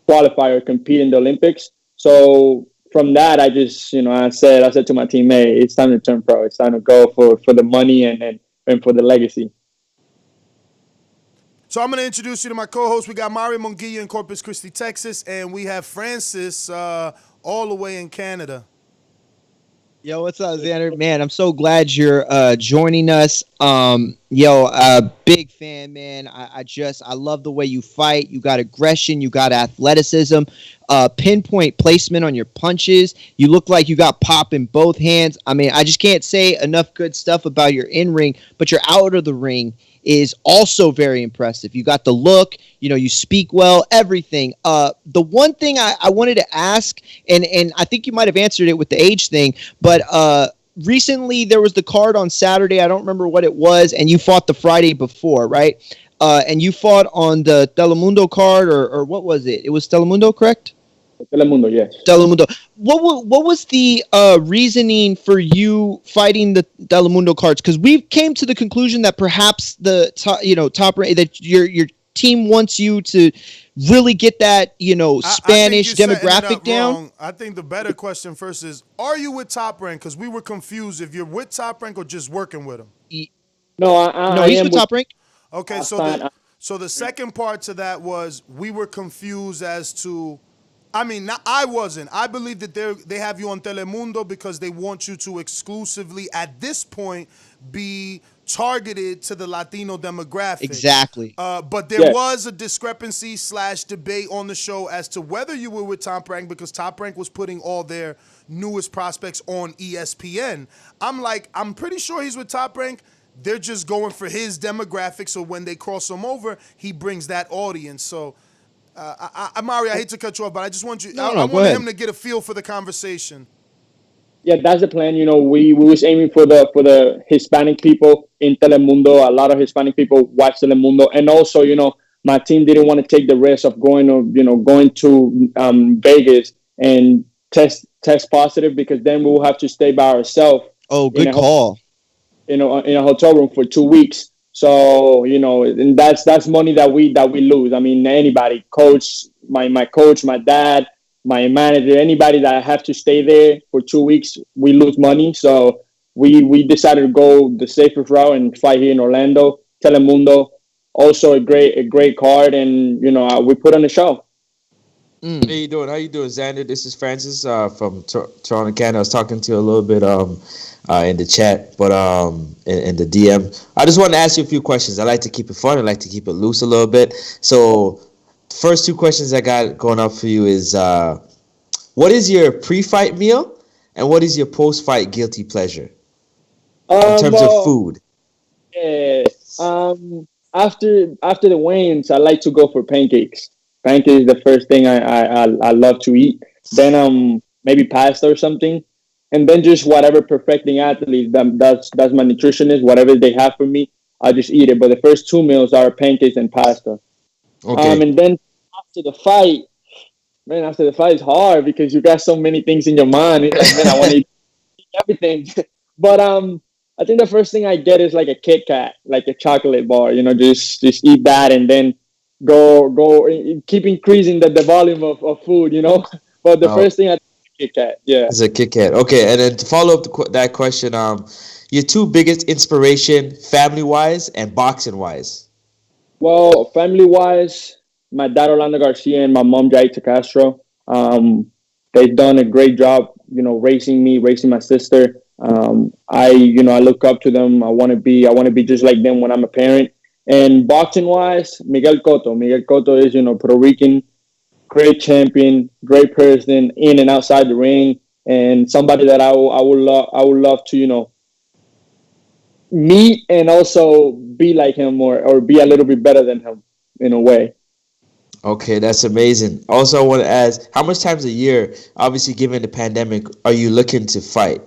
qualify or compete in the Olympics. So from that, I just I said to my team, hey, it's time to turn pro. It's time to go for the money and for the legacy. So I'm going to introduce you to my co-host. We got Mario Monguilla in Corpus Christi, Texas, and we have Francis all the way in Canada. Yo, what's up, Xander? Man, I'm so glad you're joining us. Big fan, man. I love the way you fight. You got aggression, you got athleticism, pinpoint placement on your punches. You look like you got pop in both hands. I mean, I just can't say enough good stuff about your in ring, but your out of the ring is also very impressive. You got the look, you speak well, everything. The one thing I wanted to ask, and I think you might have answered it with the age thing, but recently there was the card on Saturday. I don't remember what it was, and you fought the Friday before, right? And you fought on the Telemundo card, or what was it? It was Telemundo, correct? Telemundo, yes. Telemundo. What was the reasoning for you fighting the Telemundo cards? Because we came to the conclusion that perhaps the top that your team wants you to really get that Spanish demographic down. Wrong. I think the better question first is: are you with Top Rank? Because we were confused if you're with Top Rank or just working with him. No, he's with Top Rank. Okay, so the second part to that was we were confused as to. I mean, I wasn't. I believe that they have you on Telemundo because they want you to exclusively, at this point, be targeted to the Latino demographic. Exactly. But there was a discrepancy / debate on the show as to whether you were with Top Rank because Top Rank was putting all their newest prospects on ESPN. I'm pretty sure he's with Top Rank. They're just going for his demographic, so when they cross him over, he brings that audience. So... Mario, I hate to cut you off, but I just want you. I want him to get a feel for the conversation. Yeah, that's the plan. We was aiming for the Hispanic people in Telemundo. A lot of Hispanic people watch Telemundo, and also, my team didn't want to take the risk of going to Vegas and test positive because then we will have to stay by ourselves. Oh, good call. In a hotel room for 2 weeks. So, and that's money that we lose. I mean, anybody, coach, my coach, my dad, my manager, anybody that I have to stay there for 2 weeks, we lose money. So we decided to go the safest route and fight here in Orlando. Telemundo, also a great card, and we put on the show. How you doing? How you doing, Xander? This is Francis from Toronto, Canada. I was talking to you a little bit in the chat, but in the DM. I just wanted to ask you a few questions. I like to keep it fun. I like to keep it loose a little bit. So, first two questions I got going up for you is, what is your pre-fight meal, and what is your post-fight guilty pleasure in terms of food? Yeah. After the weigh-ins, I like to go for pancakes. Pancakes is the first thing I love to eat. Then maybe pasta or something, and then just whatever perfecting athlete that's my nutritionist. Whatever they have for me, I just eat it. But the first 2 meals are pancakes and pasta. Okay. And then after the fight, it's hard because you got so many things in your mind. It's like, man, I want to eat everything. But I think the first thing I get is like a Kit Kat, like a chocolate bar. Just eat that and then go keep increasing the volume of food, but the first thing I Kit Kat, yeah, it's a Kit Kat. Okay, and then to follow up that question, your two biggest inspiration, family wise and boxing wise. Well, family wise, my dad Orlando Garcia and my mom Jaita Castro, they've done a great job, raising me, raising my sister. I look up to them. I want to be just like them when I'm a parent. And boxing wise, Miguel Cotto. Miguel Cotto is, Puerto Rican, great champion, great person in and outside the ring, and somebody that I would love to, meet and also be like him or be a little bit better than him in a way. Okay, that's amazing. Also, I want to ask, how much times a year, obviously given the pandemic, are you looking to fight?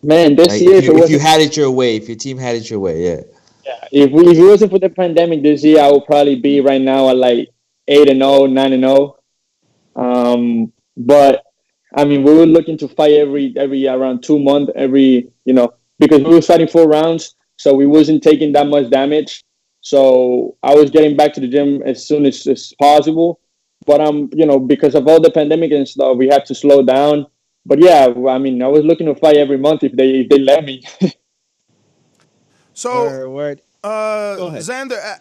Man, this year, if you had it your way, if your team had it your way, yeah. Yeah, if it wasn't for the pandemic this year, I would probably be right now at like 8-0, 9-0. But I mean, we were looking to fight every around 2 months, because we were fighting 4 rounds, so we wasn't taking that much damage. So I was getting back to the gym as soon as possible. But because of all the pandemic and stuff, we had to slow down. But yeah, I mean, I was looking to fight every month if they let me. So, Word. Xander,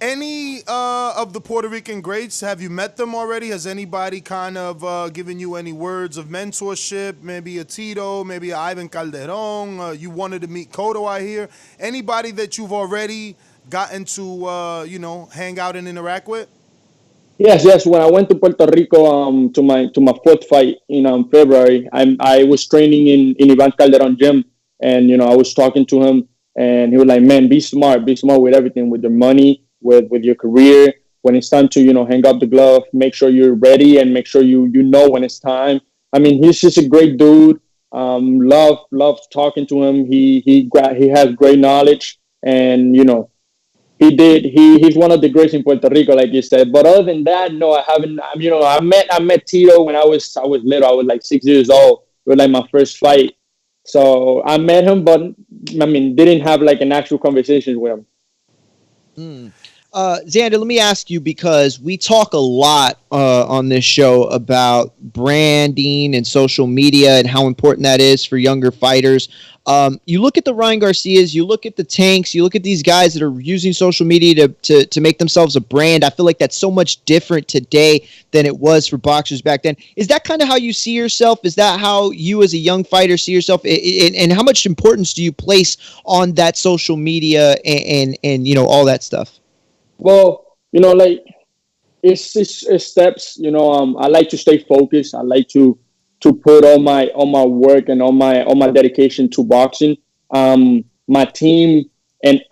Any of the Puerto Rican greats, have you met them already? Has anybody kind of given you any words of mentorship? Maybe a Tito, maybe a Ivan Calderon. You wanted to meet Cotto, I hear. Anybody that you've already gotten to, hang out and interact with? Yes, yes. When I went to Puerto Rico, to my fourth fight in February, I was training in Ivan Calderon gym, and I was talking to him, and he was like, "Man, be smart with everything, with your money, with your career. When it's time to hang up the glove, make sure you're ready, and make sure you know when it's time." I mean, he's just a great dude. Love talking to him. He has great knowledge, and he's one of the greats in Puerto Rico, like you said. But other than that, no, I haven't. I met Tito when I was little. I was like 6 years old. It was like my first fight. So I met him, but I mean, didn't have like an actual conversation with him. Xander, let me ask you, because we talk a lot on this show about branding and social media and how important that is for younger fighters. You look at the Ryan Garcias, you look at the Tanks, you look at these guys that are using social media to make themselves a brand. I feel like that's so much different today than it was for boxers back then. Is that kind of how you see yourself? Is that how you as a young fighter see yourself? And how much importance do you place on that social media and all that stuff? Well, like it's steps. I like to stay focused. I like to put all my work and all my dedication to boxing. My team and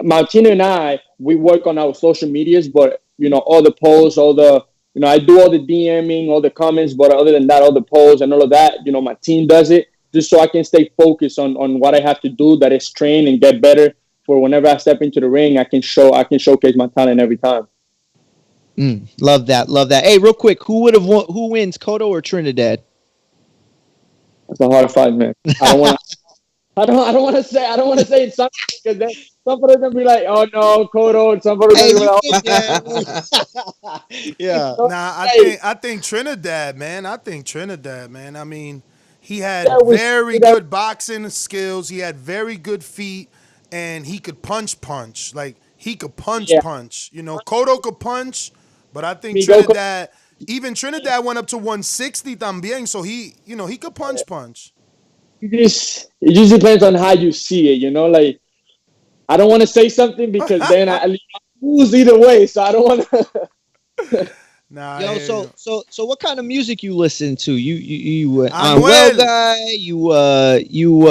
I, we work on our social medias, but all the posts, all the I do all the DMing, all the comments, but other than that, all the posts and all of that, my team does it just so I can stay focused on what I have to do, that is train and get better for whenever I step into the ring. I can showcase my talent every time. Love that. Hey, real quick, who wins, Cotto or Trinidad? That's a hard fight, man. I don't want to. I don't want to say it's something, because then somebody gonna be like, "Oh no, Cotto," and somebody gonna be like, Yeah. Nah, I think Trinidad, man. I mean, he had That was very that, good boxing skills. He had very good feet, and he could punch. Like he could punch yeah. punch. Cotto could punch, but I think Me go. Trinidad went up to 160 también, so he could punch. It just depends on how you see it. Like, I don't want to say something because then I lose either way. So I don't want to. Nah, Yo, I hear you. so what kind of music you listen to? You Anuel. guy? You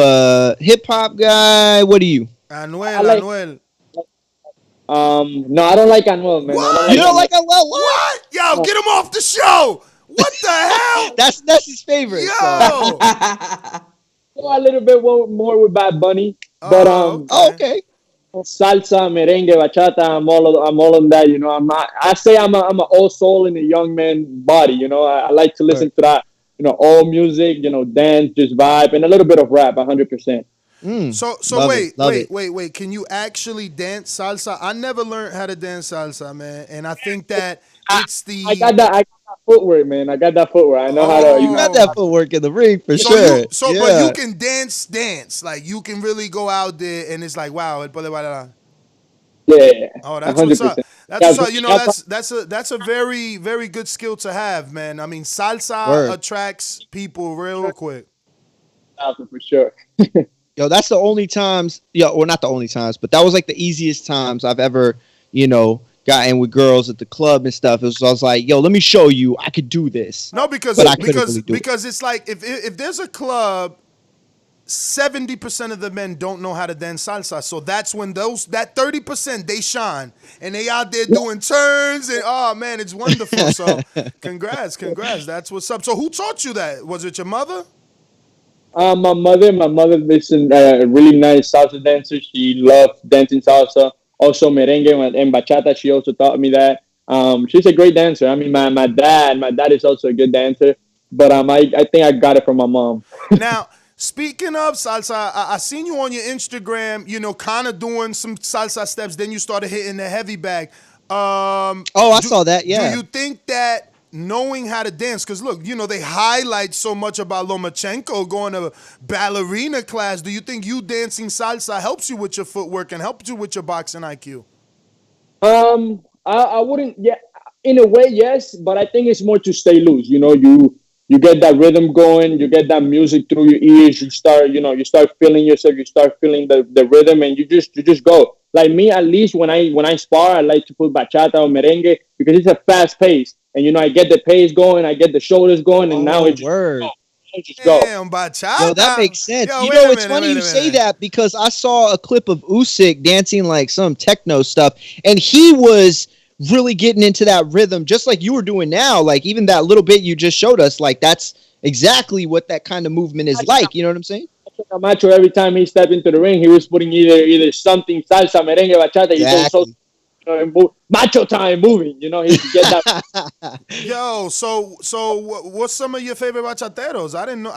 hip hop guy? What are you? Anuel. No, I don't like Anuel, man. What? You don't like Anuel? What? Yo, get him off the show. What the hell? That's his favorite. Yo. Go a little bit more with Bad Bunny, but Okay. salsa, merengue, bachata. I'm all on that. I say I'm an old soul in a young man body. I like to listen to that. All music. Dance, just vibe, and a little bit of rap. 100%. So wait. Can you actually dance salsa? I never learned how to dance salsa, man. And I think that it's the. I got that footwork, man. I got that footwork. I know how to. You got that footwork in the ring for So sure. but you can dance. Like you can really go out there and it's like, wow. Yeah. Oh, that's what's up. 100%. That's what's up. That's a very, very good skill to have, man. I mean, salsa attracts people real quick. For sure. Yo, that's the only times. Well, not the only times, but that was like the easiest times I've ever, gotten with girls at the club and stuff. I was like, yo, let me show you, I could do this. No, because it's like if there's a club, 70% of the men don't know how to dance salsa. So that's when that 30% they shine and they out there doing turns and oh man, it's wonderful. So congrats. That's what's up. So who taught you that? Was it your mother? My mother is a really nice salsa dancer. She loves dancing salsa. Also merengue and bachata. She also taught me that. She's a great dancer. I mean, my dad is also a good dancer. But I think I got it from my mom. Now, speaking of salsa, I seen you on your Instagram. Kind of doing some salsa steps. Then you started hitting the heavy bag. I saw that. Yeah. Do you think that knowing how to dance, because look, they highlight so much about Lomachenko going to ballerina class. Do you think you dancing salsa helps you with your footwork and helps you with your boxing IQ? I wouldn't. Yeah, in a way, yes, but I think it's more to stay loose. You get that rhythm going, you get that music through your ears. You start feeling yourself. You start feeling the rhythm, and you just go. Like me, at least when I spar, I like to put bachata or merengue because it's a fast pace, and I get the pace going, I get the shoulders going, and now Oh, it just word. just go. Damn, Yo, that bachata. makes sense. Yo, wait a It's minute, funny wait you a say minute. that because I saw a clip of Usyk dancing like some techno stuff, and he was really getting into that rhythm, just like you were doing now. Like even that little bit you just showed us, like that's exactly what that kind of movement is like. You know what I'm saying? Camacho, every time he stepped into the ring, he was putting either something salsa, merengue, bachata. He's so Exactly. macho time moving. He could get that. Yo, so what's some of your favorite bachateros? I didn't know.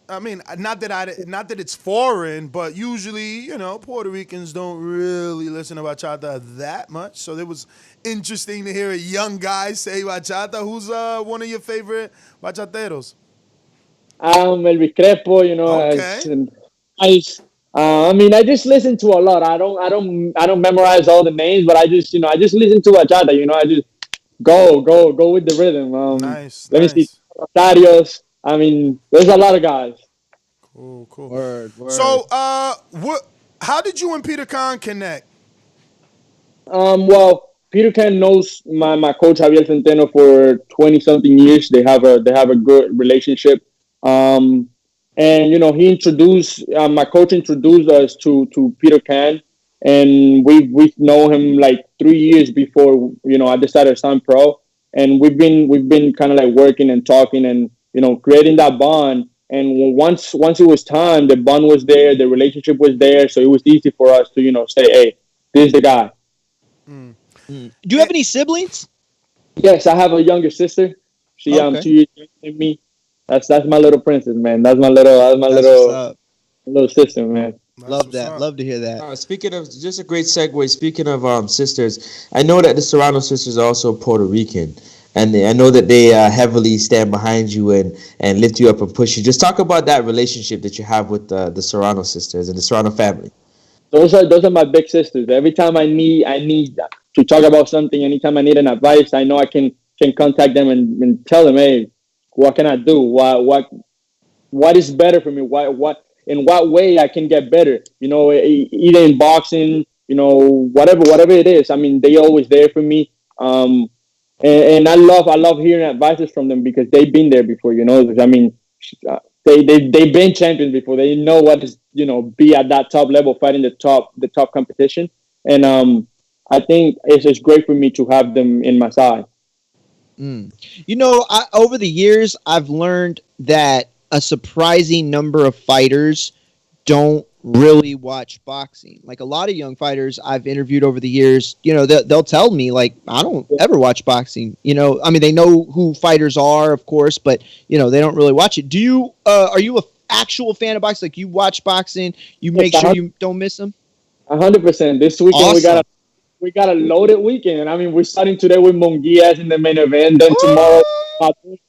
I mean, not that it's foreign, but usually, Puerto Ricans don't really listen to bachata that much. So it was interesting to hear a young guy say bachata. Who's one of your favorite bachateros? Elvis Crespo, Okay. nice. I mean, I just listen to a lot. I don't memorize all the names, but I just listen to bachata. I just go with the rhythm. Nice, Let me see, nice. Rosarios. I mean, there's a lot of guys. Cool, cool. Word. So, what? How did you and Peter Khan connect? Well, Peter Can knows my coach Javier Centeno for 20 something years. They have a good relationship. Um, and he introduced my coach introduced us to Peter Can, and we know him like 3 years before I decided to sign pro, and we've been kind of like working and talking and creating that bond. And once it was time, the bond was there, the relationship was there, so it was easy for us to say, hey, this is the guy. Do you have any siblings? Yes, I have a younger sister. She Okay, 2 years younger than me. That's my little princess, man. That's my that's what's little up. little sister, man. That's Love what's that. up. Love to hear that. Speaking of, just a great segue. Speaking of sisters, I know that the Serrano sisters are also Puerto Rican, and I know that they heavily stand behind you and lift you up and push you. Just talk about that relationship that you have with the Serrano sisters and the Serrano family. Those are my big sisters. Every time I need to talk about something, anytime I need an advice, I know I can contact them and tell them, hey, what can I do? What is better for me? What in what way I can get better? Either in boxing, whatever it is. I mean, they always there for me. And I love hearing advices from them because they've been there before. I mean, they've been champions before. They know what is be at that top level, fighting the top competition. And I think it's just great for me to have them in my side. Over the years, I've learned that a surprising number of fighters don't really watch boxing. Like a lot of young fighters I've interviewed over the years, they'll tell me like, I don't ever watch boxing. I mean, they know who fighters are, of course, but they don't really watch it. Are you a actual fan of boxing? Like you watch boxing, you make Yes, sure you don't miss them? 100%. This weekend Awesome. we got a loaded weekend. I mean, we're starting today with Mongias in the main event. Then tomorrow,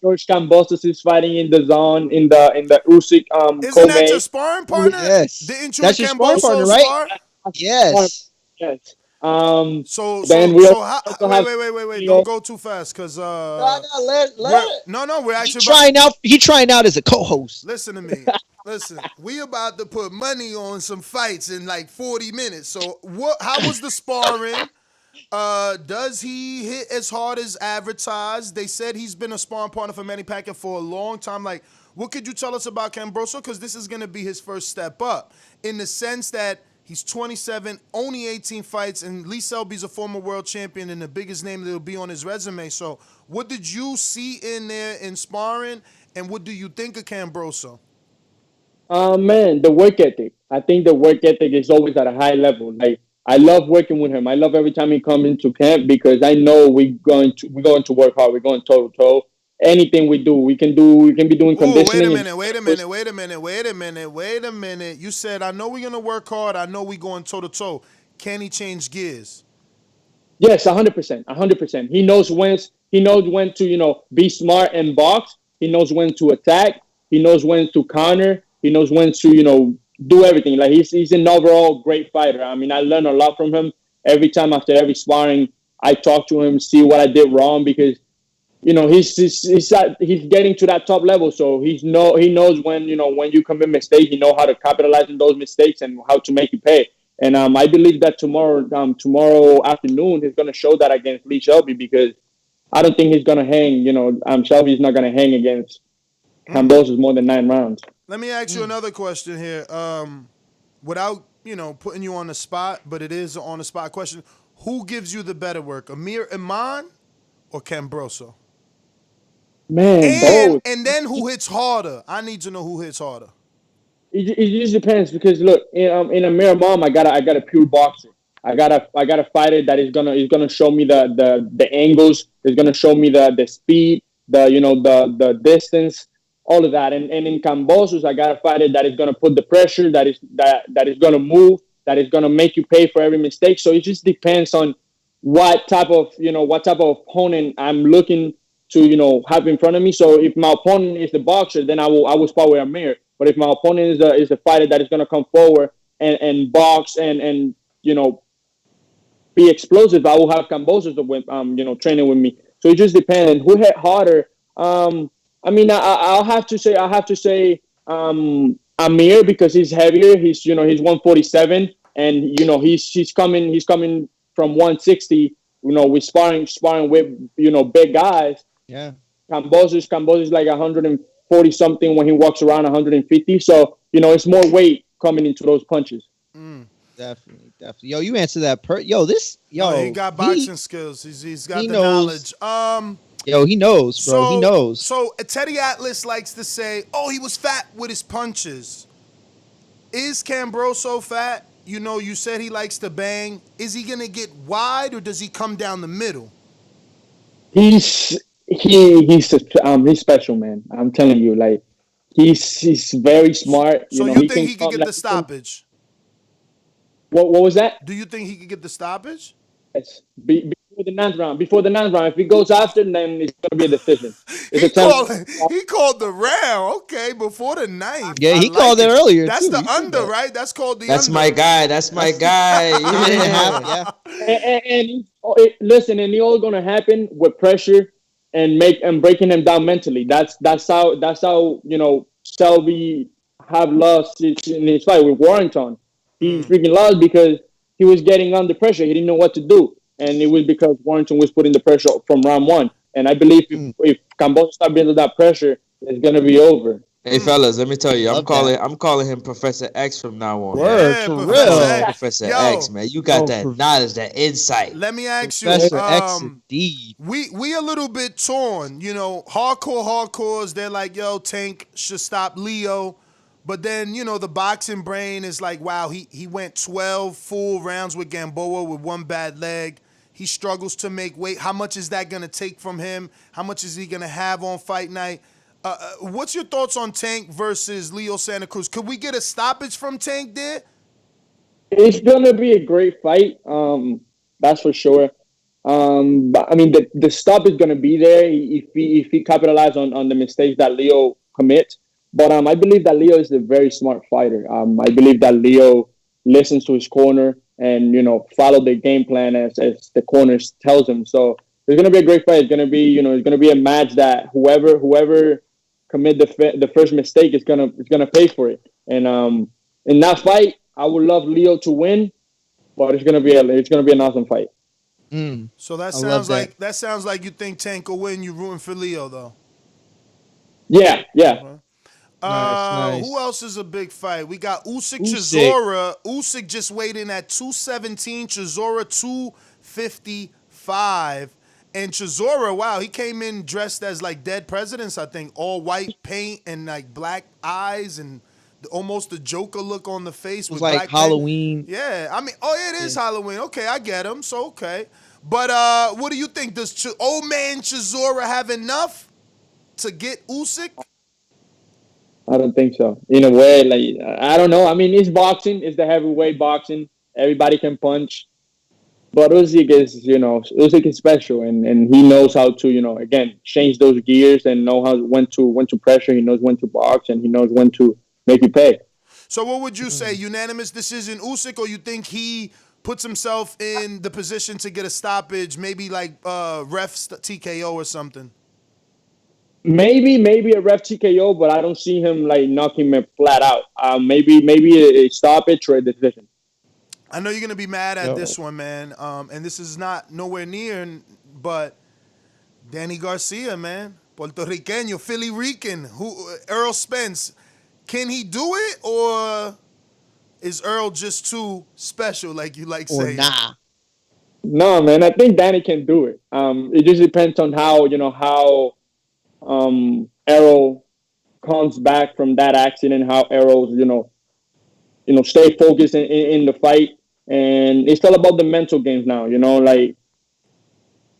George Cambosos is fighting in the zone in the Usyk Isn't that your co-main. sparring partner? Yes. Didn't you and That's your sparring partner, Camboso right? spar? Yes. Yes. So Then so we so how, also wait have wait wait wait wait! Don't Theo. go too fast, cause No, let it. we're He actually about. trying out. He trying out as a co-host. Listen to me. Listen, we about to put money on some fights in like 40 minutes. So what? How was the sparring? Does he hit as hard as advertised? They said he's been a sparring partner for Manny Pacquiao for a long time. Like, what could you tell us about Cambroso? Because this is going to be his first step up in the sense that he's 27, only 18 fights, and Lee Selby's a former world champion and the biggest name that will be on his resume. So, what did you see in there in sparring, and what do you think of Cambroso? Man, the work ethic. I think the work ethic is always at a high level. Like I love working with him. I love every time he comes into camp because I know we're going to work hard. We're going toe to toe. Anything we do, we can do. We can be doing Ooh, wait a conditioning. minute, wait a minute, wait a minute, wait a minute, wait a minute. You said, I know we're going to work hard. I know we going toe to toe. Can he change gears? Yes, 100%, 100%. He knows when to be smart and box. He knows when to attack. He knows when to counter. He knows when to do everything. Like he's an overall great fighter. I mean, I learn a lot from him every time after every sparring. I talk to him, see what I did wrong, because he's getting to that top level, so he knows when you commit mistakes, he know how to capitalize on those mistakes and how to make you pay. And I believe that tomorrow afternoon he's gonna show that against Lee Shelby, because I don't think he's gonna hang. Shelby's not gonna hang against Kambosos more than 9 rounds. Let me ask you another question here. Without putting you on the spot, but it is an on the spot question. Who gives you the better work, Amir Iman or Cambroso? Man, both. And then who hits harder? I need to know who hits harder. It just depends, because look, in a Amir Imam, I got a pure boxer. I got a fighter that is gonna show me the angles. Is gonna show me the speed, the distance, all of that. And in Kambosos, I got a fighter that is gonna put the pressure, that is gonna move, that is gonna make you pay for every mistake. So it just depends on what type of opponent I'm looking to have in front of me. So if my opponent is the boxer, then I will spar with Amir. But if my opponent is a fighter that is going to come forward and box and be explosive, I will have Kambosos training with me. So it just depends who hit harder. I'll have to say Amir, because he's heavier. He's 147, and he's coming from 160. We're sparring with big guys. Yeah. Kambosos like 140 something when he walks around 150. So it's more weight coming into those punches. Definitely. Yo, you answer that. He got boxing skills. He's got the knows. knowledge. Yo, he knows, bro. He knows. So Teddy Atlas likes to say, "Oh, he was fat with his punches." Is Cambroso fat? You said he likes to bang. Is he gonna get wide, or does he come down the middle? He's special, man. I'm telling you, like he's very smart. So you think he could get the stoppage? What was that? Do you think he could get the stoppage? Yes. Before the 9th round. If he goes after, then it's gonna be a decision. He called the round. Okay, before the 9th. Yeah, he called it earlier. That's the under, right? That's called the under. That's my guy. That's my guy. Yeah. And listen, and it's all gonna happen with pressure and breaking him down mentally. That's how Shelby have lost in his fight with Warrington. He freaking lost because he was getting under pressure. He didn't know what to do, and it was because Warrington was putting the pressure from round 1. And I believe if Kambosos start building that pressure, it's gonna be over. Hey fellas, let me tell you, I'm calling him Professor X from now on. Word, for real. Professor X, man. You got that knowledge, that insight. Let me ask you, Professor X indeed. We a little bit torn, hardcores, they're like, yo, Tank should stop Leo. But then, the boxing brain is like, wow, he went 12 full rounds with Gamboa with one bad leg. He struggles to make weight. How much is that going to take from him? How much is he going to have on fight night? What's your thoughts on Tank versus Leo Santa Cruz? Could we get a stoppage from Tank there? It's going to be a great fight. That's for sure. But I mean, the stop is going to be there if he capitalizes on the mistakes that Leo commits. But I believe that Leo is a very smart fighter. I believe that Leo listens to his corner and follow the game plan as the corners tells him. So it's gonna be a great fight. It's gonna be a match that whoever commit the first mistake is gonna pay for it. And in that fight, I would love Leo to win, but it's gonna be an awesome fight. So that sounds like you think Tank will win. You rooting for Leo though? Yeah. Nice. Who else is a big fight? We got Usyk Chisora. Usyk just weighed in at 217. Chisora 255. And Chisora, wow, he came in dressed as like dead presidents, I think. All white paint and like black eyes and almost the Joker look on the face. It was with like black Halloween. Paint. Yeah, I mean, it is Halloween. Okay, I get him. So, okay. But what do you think? Does old man Chisora have enough to get Usyk? I don't think so. In a way, like, I don't know. I mean, it's boxing. It's the heavyweight boxing. Everybody can punch. But Usyk is special, and he knows how to, again, change those gears and know when to pressure. He knows when to box, and he knows when to make you pay. So what would you say? Unanimous decision Usyk, or you think he puts himself in the position to get a stoppage, maybe like ref TKO or something. Maybe a ref TKO, but I don't see him like knocking him flat out. Maybe a stoppage or a decision. I know you're gonna be mad at this one, man. And this is not nowhere near, but Danny Garcia, man, Puerto Rican, Philly Rican, Earl Spence. Can he do it, or is Earl just too special, like you like Or saying? nah. No, man, I think Danny can do it. It just depends on how Errol comes back from that accident, how Errol's stay focused in the fight, and it's all about the mental games now. Like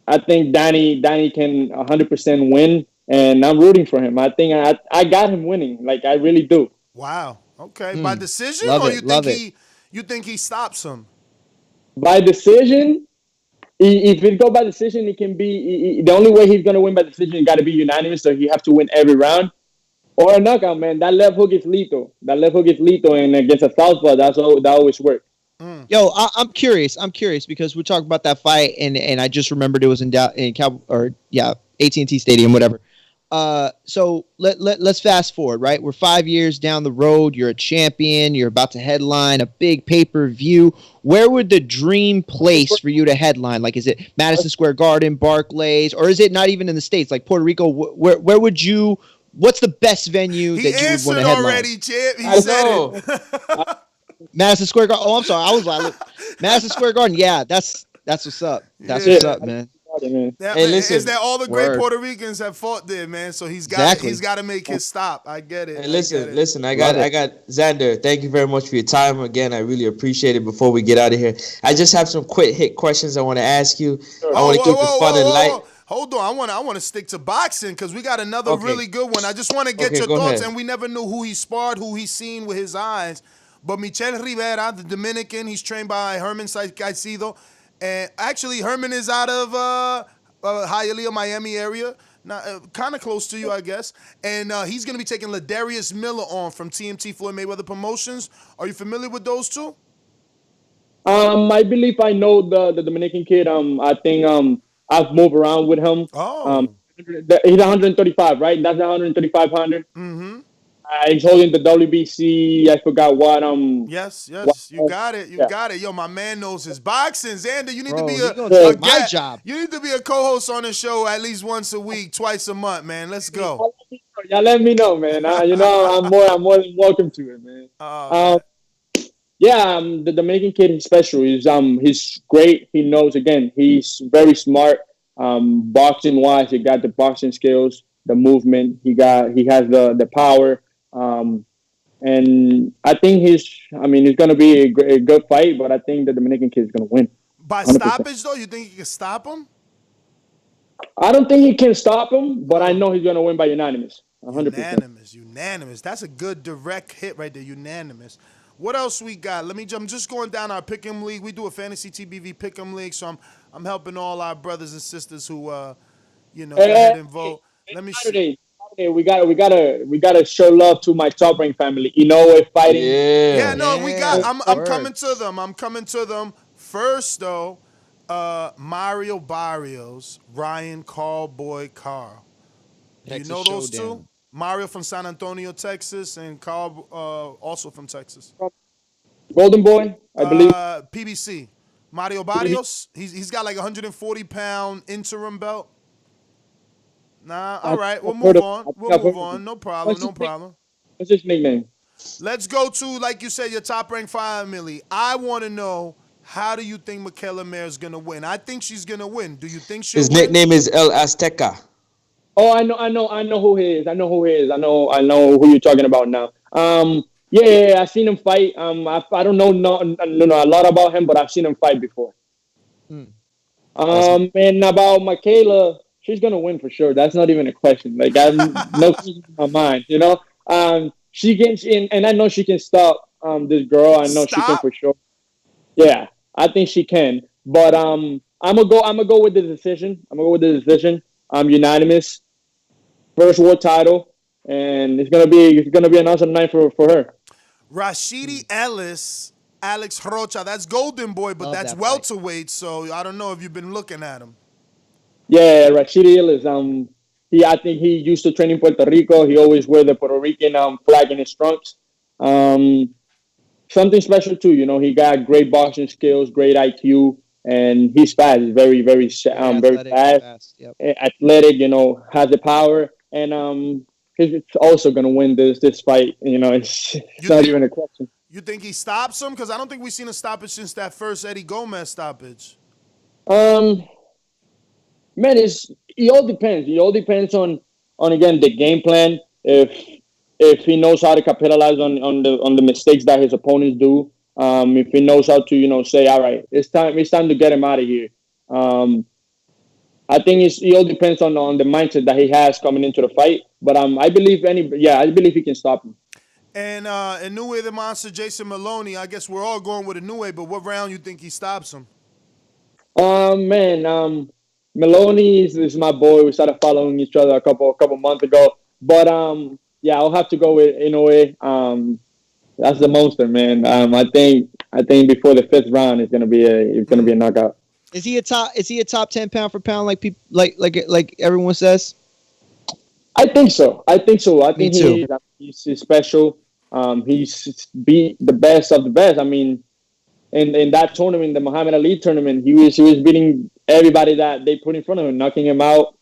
I think Danny can 100% win, and I'm rooting for him. I think I got him winning. Like I really do. Wow. Okay. By decision, Love or it, you think he stops him? By decision. If it go by decision, it can be the only way he's gonna win by decision. Got to be unanimous, so he have to win every round, or a knockout. Man, that left hook is lethal. And against a southpaw, that always works. Yo, I'm curious. Because we talked about that fight, and I just remembered it was in AT&T Stadium, whatever. So let's fast forward, right? We're 5 years down the road. You're a champion. You're about to headline a big pay-per-view. Where would the dream place for you to headline? Like, is it Madison Square Garden, Barclays, or is it not even in the States, like Puerto Rico? Where would you? What's the best venue that you would want to headline? Already, Chip. He said it. Madison Square Garden. Oh, I'm sorry. I was like, Madison Square Garden. Yeah, that's what's up. That's what's up, man. Hey, listen, is that all the great Puerto Ricans have fought there, man? So he's got to make his stop. I get it. Hey, listen. I got Xander. Thank you very much for your time again. I really appreciate it. Before we get out of here, I just have some quick hit questions I want to ask you. I want to keep it fun and light. Hold on, I want to stick to boxing because we got another really good one. I just want to get your thoughts, and we never knew who he sparred, who he's seen with his eyes. But Michel Rivera, the Dominican, he's trained by Herman Caicedo. And actually, Herman is out of Hialeah, Miami area, kind of close to you, I guess. And he's going to be taking Ladarius Miller on from TMT Floyd Mayweather Promotions. Are you familiar with those two? I believe I know the Dominican kid. I think I've moved around with him. Oh. He's 135, right? That's 135 100. Mm-hmm. He's holding the WBC. I forgot what. Yes, you got it. You got it. Yo, my man knows his boxing. Xander, you need to be my job. You need to be a co-host on the show at least once a week, twice a month, man. Let's go. Y'all let me know, man. I'm more than welcome to it, man. The Dominican kid is special. He's great. He knows. Again, he's very smart. Boxing wise, he got the boxing skills, the movement. He has the power. And I think it's going to be a good fight, but I think the Dominican kid is going to win. By 100%. Stoppage, though? You think he can stop him? I don't think he can stop him, but I know he's going to win by unanimous. 100%. Unanimous. That's a good direct hit right there, unanimous. What else we got? I'm just going down our Pick'em League. We do a Fantasy TBV Pick'em League, so I'm helping all our brothers and sisters who, go ahead and vote. Let me see. We gotta show love to my Top Rank family. We're fighting. I'm coming to them. First though, Mario Barrios, Ryan Cowboy Carl. Do you know those two? Mario from San Antonio, Texas, and Carl also from Texas. Golden Boy, I believe. PBC. Mario Barrios. He's got like 140-pound interim belt. Nah, all right. We'll move on. No problem. What's his nickname? Let's go to, like you said, your Top Rank family. I want to know, how do you think Michaela Mayer is going to win? I think she's going to win. Do you think she'll win? His nickname is El Azteca. Oh, I know who he is. I know who you're talking about now. I seen him fight. I don't know a lot about him, but I've seen him fight before. And about Michaela, she's gonna win for sure. That's not even a question. Like, I have no question in my mind. She gets in, and I know she can stop this girl. I know she can for sure. Yeah, I think she can. But I'm gonna go with the decision. Unanimous. First world title, and it's gonna be an awesome night for her. Rashidi Ellis Alex Rocha. That's Golden Boy, but Love that's that fight. welterweight. So I don't know if you've been looking at him. Yeah, Rashid Hill is I think he used to train in Puerto Rico. He always wear the Puerto Rican flag in his trunks. Um, Something special too. You know, he got great boxing skills, great IQ, and he's fast. He's very fast, Yep. athletic. You know, has the power, and he's also gonna win this fight. You know, it's not even a question. You think he stops him? Because I don't think we've seen a stoppage since that first Eddie Gomez stoppage. Um, Man, it all depends. It all depends on again the game plan. If he knows how to capitalize on the mistakes that his opponents do. If he knows how to say, all right, it's time to get him out of here. Um, I think it all depends on the mindset that he has coming into the fight. But I believe I believe he can stop him. And Inoue the Monster, Jason Maloney. I guess we're all going with Inoue, but what round you think he stops him? Man, Maloney is my boy. We started following each other a couple months ago. But yeah, I'll have to go with Inoue. That's the monster, man. I think before the fifth round, it's gonna be a knockout. Is he a top 10 pound for pound like people like everyone says? I think so. I think Me too. he's special. He's beat the best of the best. I mean, in that tournament, the Muhammad Ali tournament, he was beating everybody that they put in front of him, knocking him out,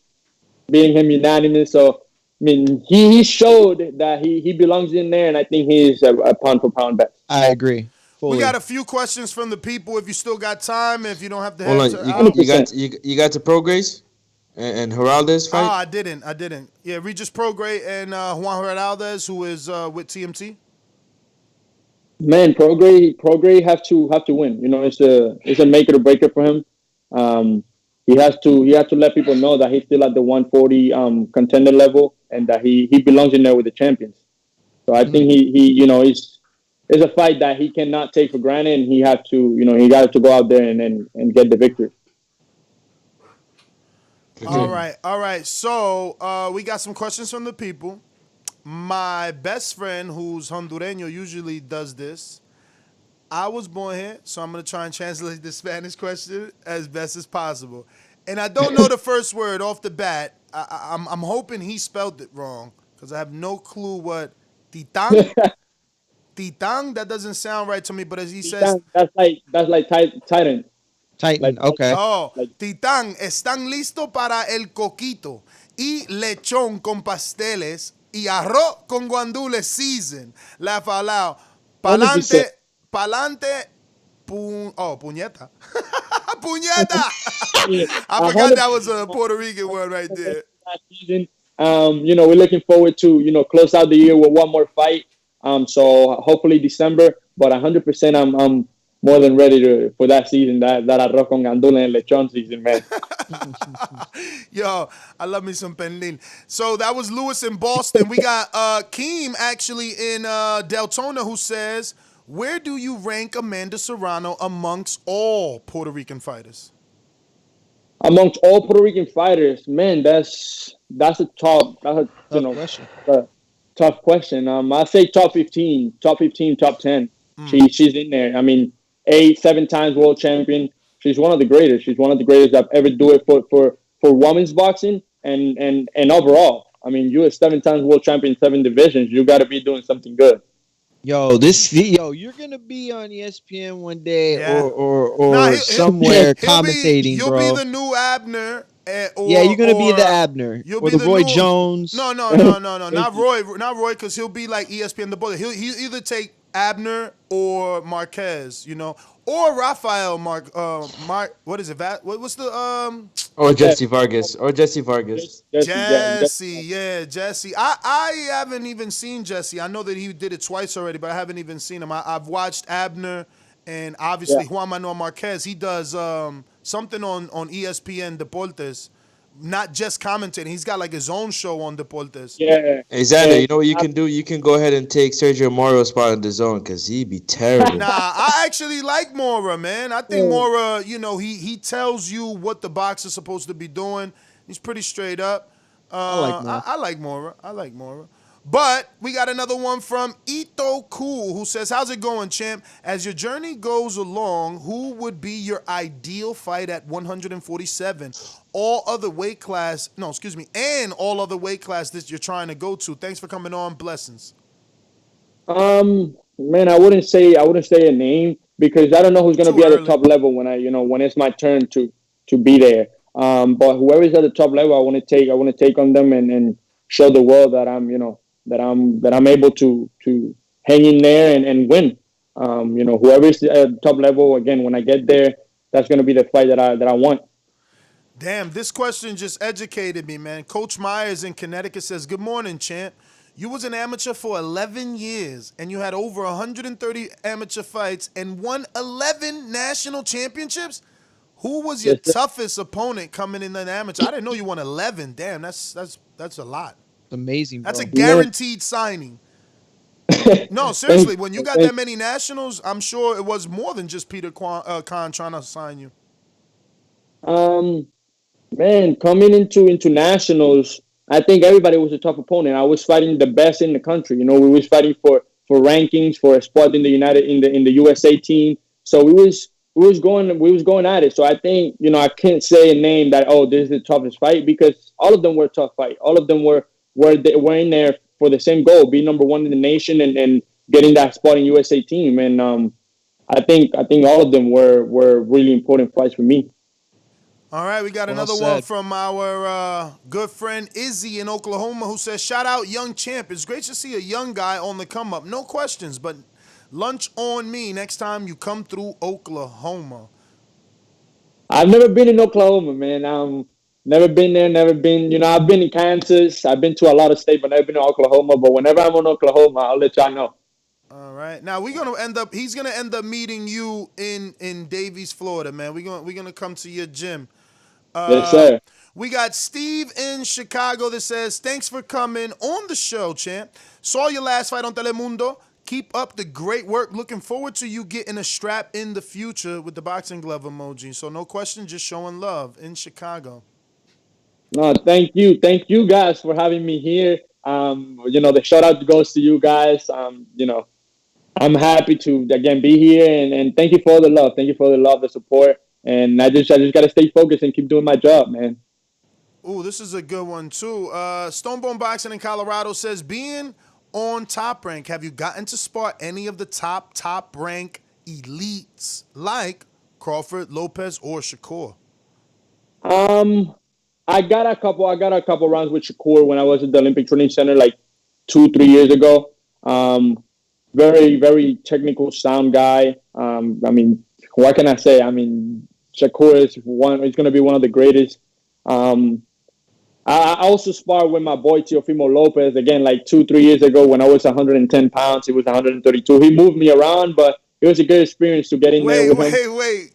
beating him unanimous. So I mean, he showed that he belongs in there, and I think he's a pound for pound best. I agree. Fully. We got a few questions from the people. If you still got time, if you don't have to Hold head on, to out. you got to Prograis and Geraldes fight. I didn't. Yeah, Regis Prograis and Juan Heraldez, who is with TMT. Man, Prograis have to win. You know, it's a make it or break it for him. He has to let people know that he's still at the 140 contender level, and that he belongs in there with the champions. So I think it's a fight that he cannot take for granted, and he got to go out there and get the victory. All right. So we got some questions from the people. My best friend, who's Hondureño, usually does this. I was born here, so I'm going to try and translate the Spanish question as best as possible. And I don't know the first word off the bat. I'm hoping he spelled it wrong, because I have no clue what Titan. Titan, that doesn't sound right to me, but as he says... That's like Titan. Titan, okay. Oh, Titan, ¿están listos para el coquito y lechón con pasteles y arroz con guandules season? Laugh out loud. Pa'lante, puñeta. Puñeta! I forgot that was a Puerto Rican word right there. We're looking forward to, close out the year with one more fight. So hopefully December, but 100% I'm more than ready for that season, that arroz con gandula and lechon season, man. Yo, I love me some penlin. So that was Lewis in Boston. We got Keem actually in Deltona, who says, where do you rank Amanda Serrano amongst all Puerto Rican fighters? Amongst all Puerto Rican fighters, man, that's a tough question. Tough question. I say top 15, top 10. She's in there. I mean, 7 times world champion. She's one of the greatest. She's one of the greatest that ever do it for women's boxing and overall. I mean, you are 7 times world champion, 7 divisions. You got to be doing something good. You're gonna be on ESPN one day, or somewhere commentating, you'll bro. You'll be the new Abner. You're gonna be the Abner or the Roy Jones. No, not Roy, because he'll be like ESPN the bullet. He'll either take Abner or Marquez, or Rafael what is it? What's the Or Jesse Vargas. Jesse. I haven't even seen Jesse. I know that he did it twice already, but I haven't even seen him. I've watched Abner and obviously Juan Manuel Marquez. He does something on ESPN Deportes, not just commentating. He's got like his own show on Deportes. Yeah. Exactly. You know what you can do? You can go ahead and take Sergio Morio's spot in the zone, because he'd be terrible. Nah, I actually like Mora, man. I think Mora, he tells you what the box is supposed to be doing. He's pretty straight up. I like Mora. But we got another one from Ito Cool, who says, how's it going, champ? As your journey goes along, who would be your ideal fight at 147? All other weight class, and all other weight class that you're trying to go to. Thanks for coming on. Blessings. Man, I wouldn't say a name because I don't know who's gonna Too be at the early. top level when when it's my turn to be there. But whoever's at the top level, I want to take on them and show the world that I'm able to hang in there and win. Whoever's at the top level again, when I get there, that's gonna be the fight that I want. Damn, this question just educated me, man. Coach Myers in Connecticut says, good morning, champ. You was an amateur for 11 years, and you had over 130 amateur fights and won 11 national championships? Who was your Yes, sir. toughest opponent coming in an amateur? I didn't know you won 11. Damn, that's a lot. Amazing, bro. That's a guaranteed signing. No, seriously, when you got that many nationals, I'm sure it was more than just Peter Khan trying to sign you. Man, coming into nationals, I think everybody was a tough opponent. I was fighting the best in the country. We was fighting for rankings, for a spot in the USA team. So we was going at it. So I think I can't say a name that this is the toughest fight because all of them were a tough fight. All of them were in there for the same goal, be number one in the nation and getting that spot in USA team. And I think all of them were really important fights for me. All right, we got another one from our good friend Izzy in Oklahoma who says, shout out young champ. It's great to see a young guy on the come up. No questions, but lunch on me next time you come through Oklahoma. I've never been in Oklahoma, man. Never been there, never been, I've been in Kansas. I've been to a lot of states, but never been to Oklahoma. But whenever I'm in Oklahoma, I'll let y'all know. All right. Now he's gonna end up meeting you in Davies, Florida, man. We're gonna come to your gym. Yes, sir. We got Steve in Chicago that says, thanks for coming on the show, champ. Saw your last fight on Telemundo. Keep up the great work. Looking forward to you getting a strap in the future with the boxing glove emoji. So no question, just showing love in Chicago. No, thank you. Thank you guys for having me here. The shout out goes to you guys. I'm happy to again be here and thank you for all the love. Thank you for all the love, the support. And I just gotta stay focused and keep doing my job, man. Ooh, this is a good one too. Stonebone Boxing in Colorado says, being on Top Rank, have you gotten to spar any of the top rank elites like Crawford, Lopez, or Shakur? I got a couple rounds with Shakur when I was at the Olympic Training Center like 2-3 years ago. Very, very technical, sound guy. What can I say? Shakur is going to be one of the greatest. I also sparred with my boy Teofimo Lopez again, like 2-3 years ago when I was 110 pounds. He was 132. He moved me around, but it was a good experience to get in there with him. Wait.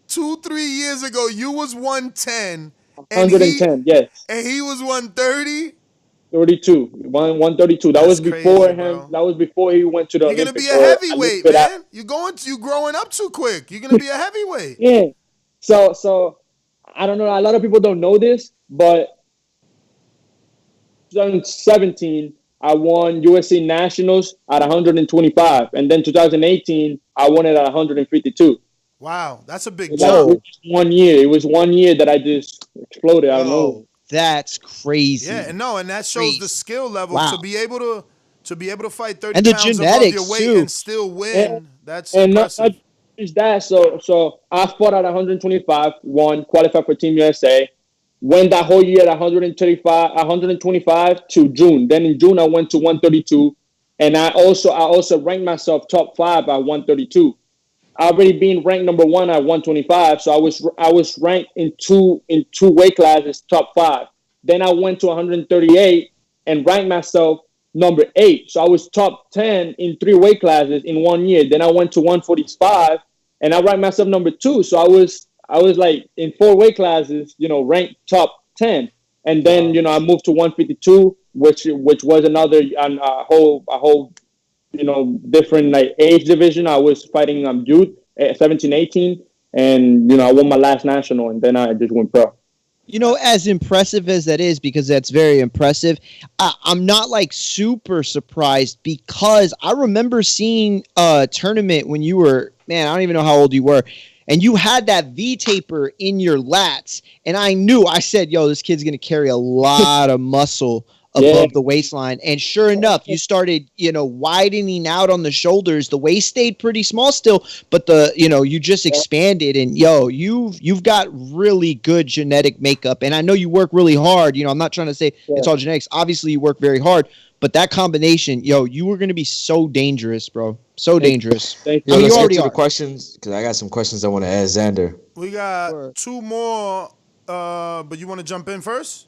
2-3 years ago, you was 110. 110, yes. And he was 130? 32. 132. That was before him. Bro. That was before he went to the You're Olympics. You're going to be a heavyweight, man. You growing up too quick. You're going to be a heavyweight. Yeah. So I don't know. A lot of people don't know this, but 2017, I won USA Nationals at 125. And then 2018, I won it at 152. Wow. That's a big jump. It was 1 year that I just exploded. I don't know. That's crazy. Yeah, and that shows the skill level to be able to fight 30 and the pounds genetics above your weight too. And still win. That's and impressive. Not just that. So I fought at 125, won, qualified for Team USA, went that whole year at 125 to June. Then in June I went to 132, and I also ranked myself top 5 at 132. I already been ranked number 1 at 125, so I was ranked in two weight classes top 5. Then I went to 138 and ranked myself number 8. So I was top 10 in 3 weight classes in 1 year. Then I went to 145 and I ranked myself number 2. So I was like in 4 weight classes, ranked top 10. And then I moved to 152, which was another a whole different like age division. I was fighting youth at 17, 18, and I won my last national, and then I just went pro. You know, as impressive as that is, because that's very impressive, I'm not like super surprised because I remember seeing a tournament when you were, man, I don't even know how old you were, and you had that V taper in your lats, and I said, yo, this kid's gonna carry a lot of muscle Yeah. above the waistline. And sure enough, you started, widening out on the shoulders. The waist stayed pretty small still, but you just expanded. And you've got really good genetic makeup. And I know you work really hard. I'm not trying to say it's all genetics. Obviously, you work very hard. But that combination, you were going to be so dangerous, bro. So dangerous. Thank Yo, I mean, let's you get already to the are. questions because I got some questions I want to ask Xander. We got two more, but you want to jump in first?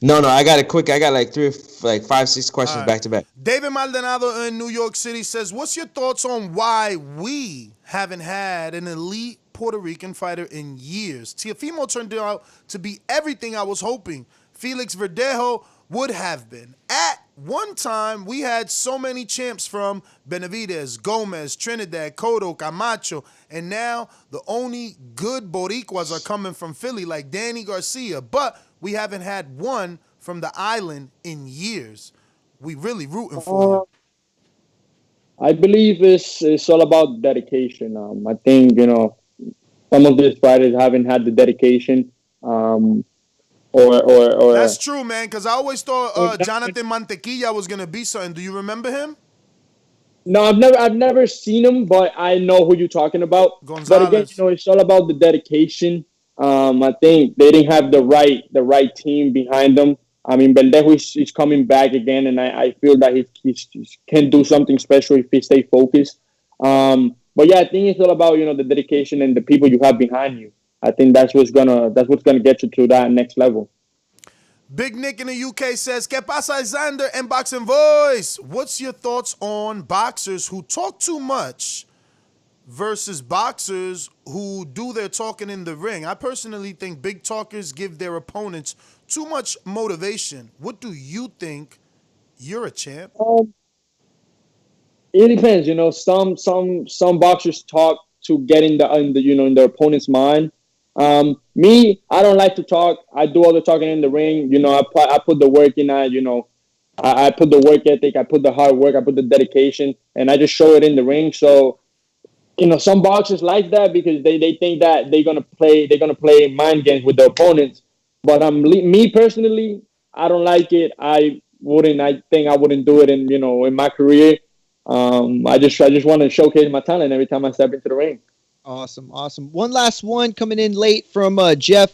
No, I got it quick. I got like 5, 6 questions All right. back to back. David Maldonado in New York City says, what's your thoughts on why we haven't had an elite Puerto Rican fighter in years? Teofimo turned out to be everything I was hoping Felix Verdejo would have been. At one time, we had so many champs from Benavidez, Gomez, Trinidad, Cotto, Camacho, and now the only good Boricuas are coming from Philly like Danny Garcia, but we haven't had one from the island in years. We really rooting for you. I believe it's all about dedication. I think some of these fighters haven't had the dedication, or That's true, man. Because I always thought Jonathan Mantequilla was gonna be something. Do you remember him? No, I've never seen him, but I know who you're talking about. But again, Gonzalez. it's all about the dedication. I think they didn't have the right team behind them. I mean, Bendejo is coming back again, and I feel that he can do something special if he stay focused. But yeah, I think it's all about the dedication and the people you have behind you. I think that's what's gonna get you to that next level. Big Nick in the UK says, "¿Qué pasa, Xander and Boxing Voice? What's your thoughts on boxers who talk too much versus boxers who do their talking in the ring? I personally think big talkers give their opponents too much motivation. What do you think? You're a champ." It depends. Some boxers talk to get in their opponent's mind. Me, I don't like to talk. I do all the talking in the ring. I put the work in. I put the work ethic. I put the hard work. I put the dedication, and I just show it in the ring. So, some boxers like that because they think that they're gonna play mind games with their opponents. But me personally, I don't like it. I wouldn't. I think I wouldn't do it in my career. I just want to showcase my talent every time I step into the ring. Awesome. One last one coming in late from Jeff.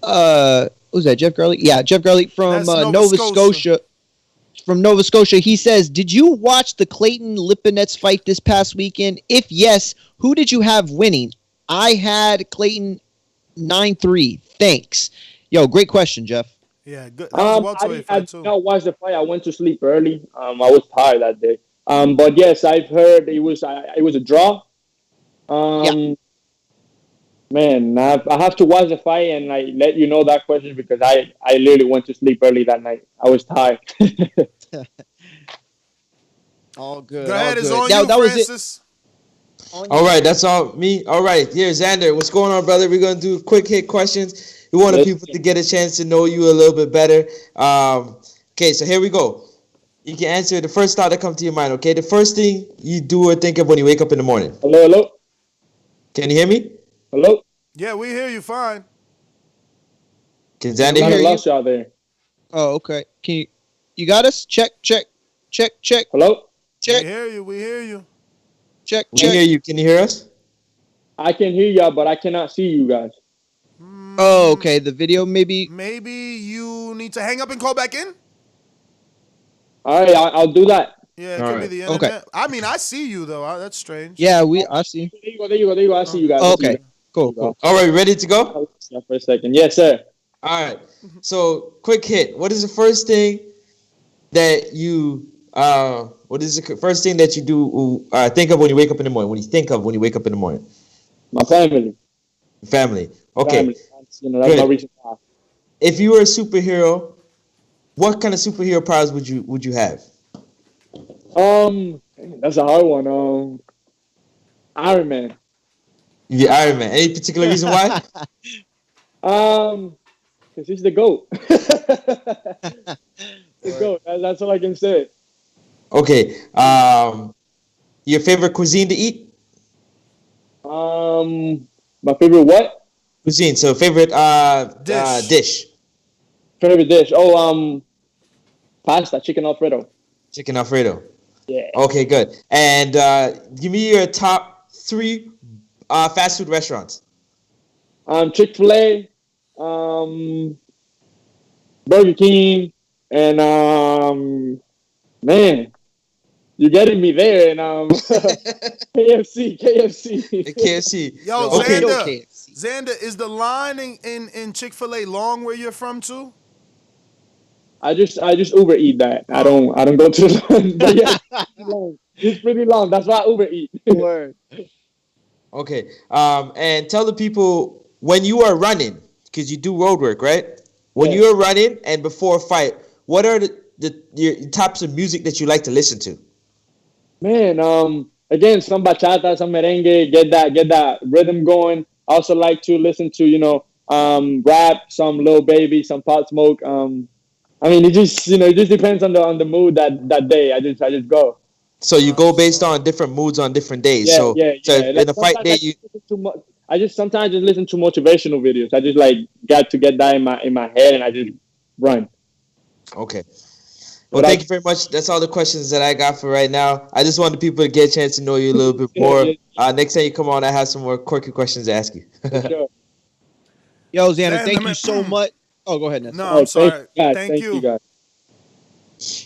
Who's that? Jeff Garlic? Yeah, Jeff Garlic from Nova Scotia. From Nova Scotia. He says, did you watch the Clayton Lipinets fight this past weekend? If yes, who did you have winning? I had Clayton 9-3. Thanks. Yo, great question, Jeff. Yeah, good. That was I did not watch the fight. I went to sleep early. I was tired that day. But yes, I've heard it was a draw. Man, I have to watch the fight and I let you know that question because I literally went to sleep early that night. I was tired. All good. Go ahead, it's on that, you, that Francis. All right, that's all me. All right, here, Xander, what's going on, brother? We're gonna do quick hit questions. We want people to get a chance to know you a little bit better. Okay, so here we go. You can answer the first thought that comes to your mind. Okay, the first thing you do or think of when you wake up in the morning. Hello. Can you hear me? Hello. Yeah, we hear you fine. Can Xander hear you? Out there. Oh, okay. Can you got us? Check. Hello. Check. We hear you. Check. We hear you. Can you hear us? I can hear y'all, but I cannot see you guys. Oh, okay. The video maybe. Maybe you need to hang up and call back in. All right, I'll do that. Yeah, it could be the internet. Okay. I mean, I see you though. That's strange. Yeah, I see. There you go. I see you guys. Okay. Cool. All right, ready to go? For a second. Yes, sir. All right. So, quick hit. What is the first thing that you do think of when you wake up in the morning? When you think of when you wake up in the morning? My family. Family. Okay. Family. That's my reason why. If you were a superhero, what kind of superhero powers would you have? That's a hard one. Iron Man. Yeah, Iron Man. Any particular reason why? Because he's the GOAT. The GOAT. That's all I can say. Okay. Your favorite cuisine to eat? My favorite what? Cuisine. So favorite dish. Favorite dish. Oh, pasta, chicken Alfredo. Chicken Alfredo. Yeah. Okay, good. And give me your top 3 fast food restaurants. Chick-fil-A, Burger King, and man, you're getting me there. And KFC. KFC. Yo, Okay. Xander, is the line in Chick-fil-A long where you're from too? I just Uber eat that. I don't go to the line. But yeah, it's pretty long. That's why I Uber eat. Word. Okay. And tell the people when you are running, because you do road work, right? When you are running and before a fight, what are your types of music that you like to listen to? Man, again, some bachata, some merengue, get that rhythm going. I also like to listen to, rap, some Lil Baby, some Pop Smoke. I mean, it just depends on the mood that day. I just go. So you go based on different moods on different days. Yeah, so Like, in a fight day, I sometimes just listen to motivational videos. I just got to get that in my head, and I just run. Okay. Well, thank you very much. That's all the questions that I got for right now. I just wanted people to get a chance to know you a little bit more. Next time you come on, I have some more quirky questions to ask you. Sure. Yo, Xander, thank you so much. Oh, go ahead, Ness. No, I'm sorry. Thank you. Guys.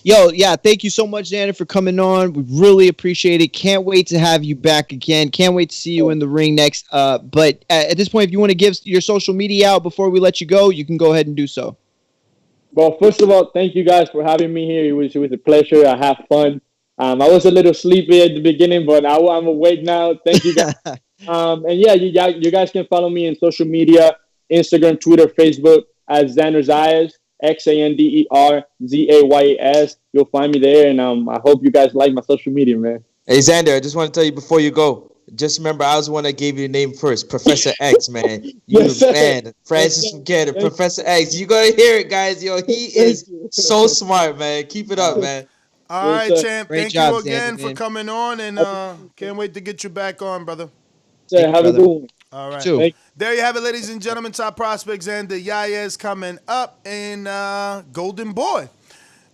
Yo, yeah, thank you so much, Xander, for coming on. We really appreciate it. Can't wait to have you back again. Can't wait to see you in the ring next. But at this point, if you want to give your social media out before we let you go, you can go ahead and do so. Well, first of all, thank you guys for having me here. It was a pleasure. I had fun. I was a little sleepy at the beginning, but I'm awake now. Thank you guys. And yeah, you guys can follow me in social media, Instagram, Twitter, Facebook at Xander Zayas, XanderZayas. You'll find me there, and I hope you guys like my social media, man. Hey, Xander, I just want to tell you before you go, just remember I was the one that gave you the name first, Professor X, man. Man, Francis from Canada, Professor X. You gotta hear it, guys. Yo, he is so smart, man. Keep it up, man. All right, champ. Great Thank job, you again Xander, for man. coming on, and can't wait to get you back on, brother. Have a good one. All right. Too. There you have it, ladies and gentlemen. Top prospect Xander Zayas coming up in Golden Boy.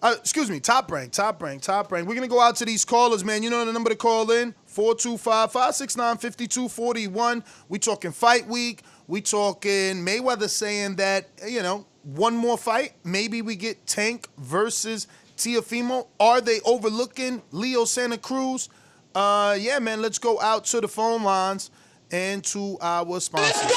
Excuse me, Top Rank. We're going to go out to these callers, man. You know the number to call in, 425-569-5241. We talking fight week. We talking Mayweather saying that, one more fight. Maybe we get Tank versus Teofimo. Are they overlooking Leo Santa Cruz? Yeah, man, let's go out to the phone lines and to our sponsors. Let's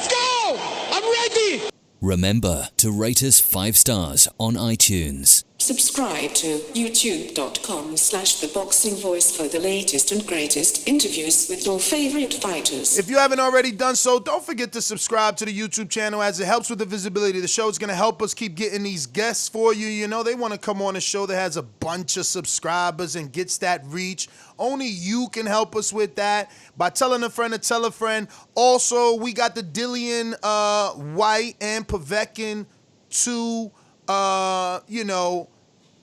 go! I'm ready! Remember to rate us 5 stars on iTunes. Subscribe to youtube.com/theboxingvoice for the latest and greatest interviews with your favorite fighters. If you haven't already done so, don't forget to subscribe to the YouTube channel as it helps with the visibility of the show. It's going to help us keep getting these guests for you. They want to come on a show that has a bunch of subscribers and gets that reach. Only you can help us with that by telling a friend to tell a friend. Also, we got the Dillian White and Povetkin 2,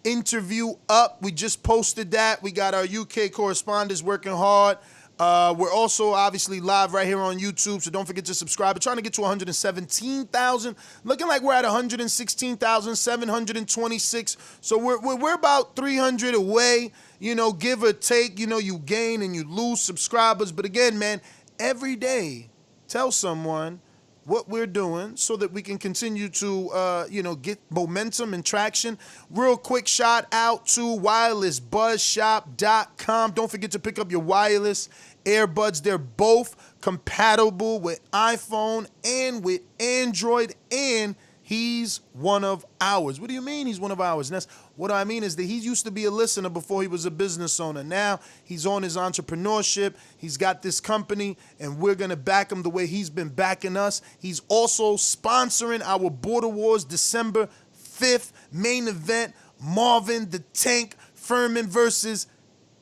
interview up. We just posted that. We got our UK correspondents working hard. We're also obviously live right here on YouTube, so don't forget to subscribe. We're trying to get to 117,000. Looking like we're at 116,726. So we're about 300 away. Give or take. You gain and you lose subscribers. But again, man, every day, tell someone what we're doing so that we can continue to, get momentum and traction. Real quick shout out to wirelessbuzzshop.com. Don't forget to pick up your wireless earbuds. They're both compatible with iPhone and with Android, and he's one of ours. What do you mean he's one of ours? And that's what I mean is that he used to be a listener before he was a business owner. Now he's on his entrepreneurship. He's got this company, and we're going to back him the way he's been backing us. He's also sponsoring our Border Wars December 5th main event, Marvin the Tank Furman versus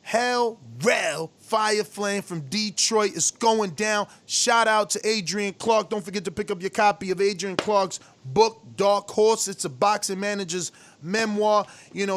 Hell Rel Fire Flame from Detroit is going down. Shout out to Adrian Clark. Don't forget to pick up your copy of Adrian Clark's book, Dark Horse. It's a boxing manager's memoir.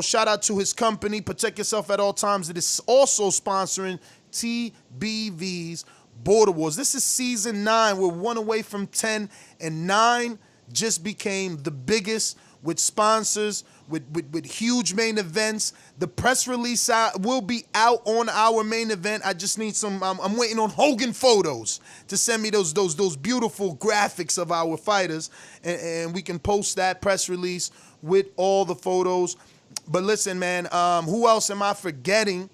Shout out to his company, Protect Yourself at All Times. It is also sponsoring TBV's Border Wars. This is season 9. We're 1 away from 10, and 9 just became the biggest, with sponsors, with huge main events. The press release will be out on our main event. I just need some. I'm waiting on Hogan Photos to send me those beautiful graphics of our fighters, and we can post that press release with all the photos. But listen, man, who else am I forgetting?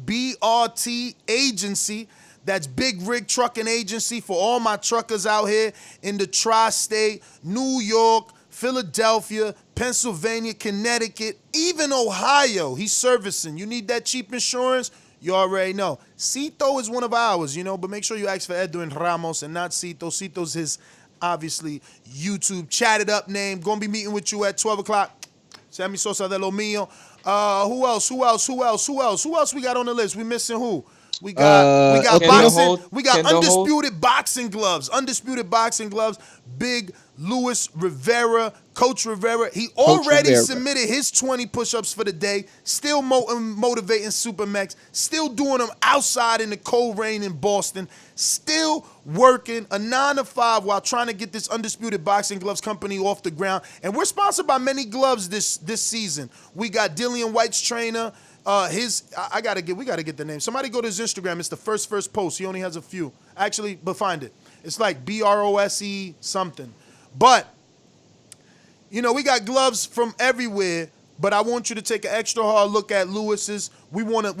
BRT Agency. That's Big Rig Trucking Agency for all my truckers out here in the tri-state, New York, Philadelphia, Pennsylvania, Connecticut, even Ohio. He's servicing. You need that cheap insurance? You already know. Cito is one of ours, but make sure you ask for Edwin Ramos and not Cito. Cito's his, obviously, YouTube chatted up name. Gonna be meeting with you at 12 o'clock. Sammy Sosa de lo mío. Who else we got on the list? We missing who? We got boxing. We got undisputed boxing gloves. Undisputed boxing gloves. Big Luis Rivera, Coach Rivera. He already submitted his 20 push-ups for the day. Still motivating Supermax. Still doing them outside in the cold rain in Boston. Still working a 9 to 5 while trying to get this Undisputed Boxing Gloves company off the ground. And we're sponsored by many gloves this season. We got Dillian White's trainer. We gotta get the name. Somebody go to his Instagram. It's the first post. He only has a few. Actually, but find it. It's like BROSE something. But we got gloves from everywhere. But I want you to take an extra hard look at Lewis's. We wanna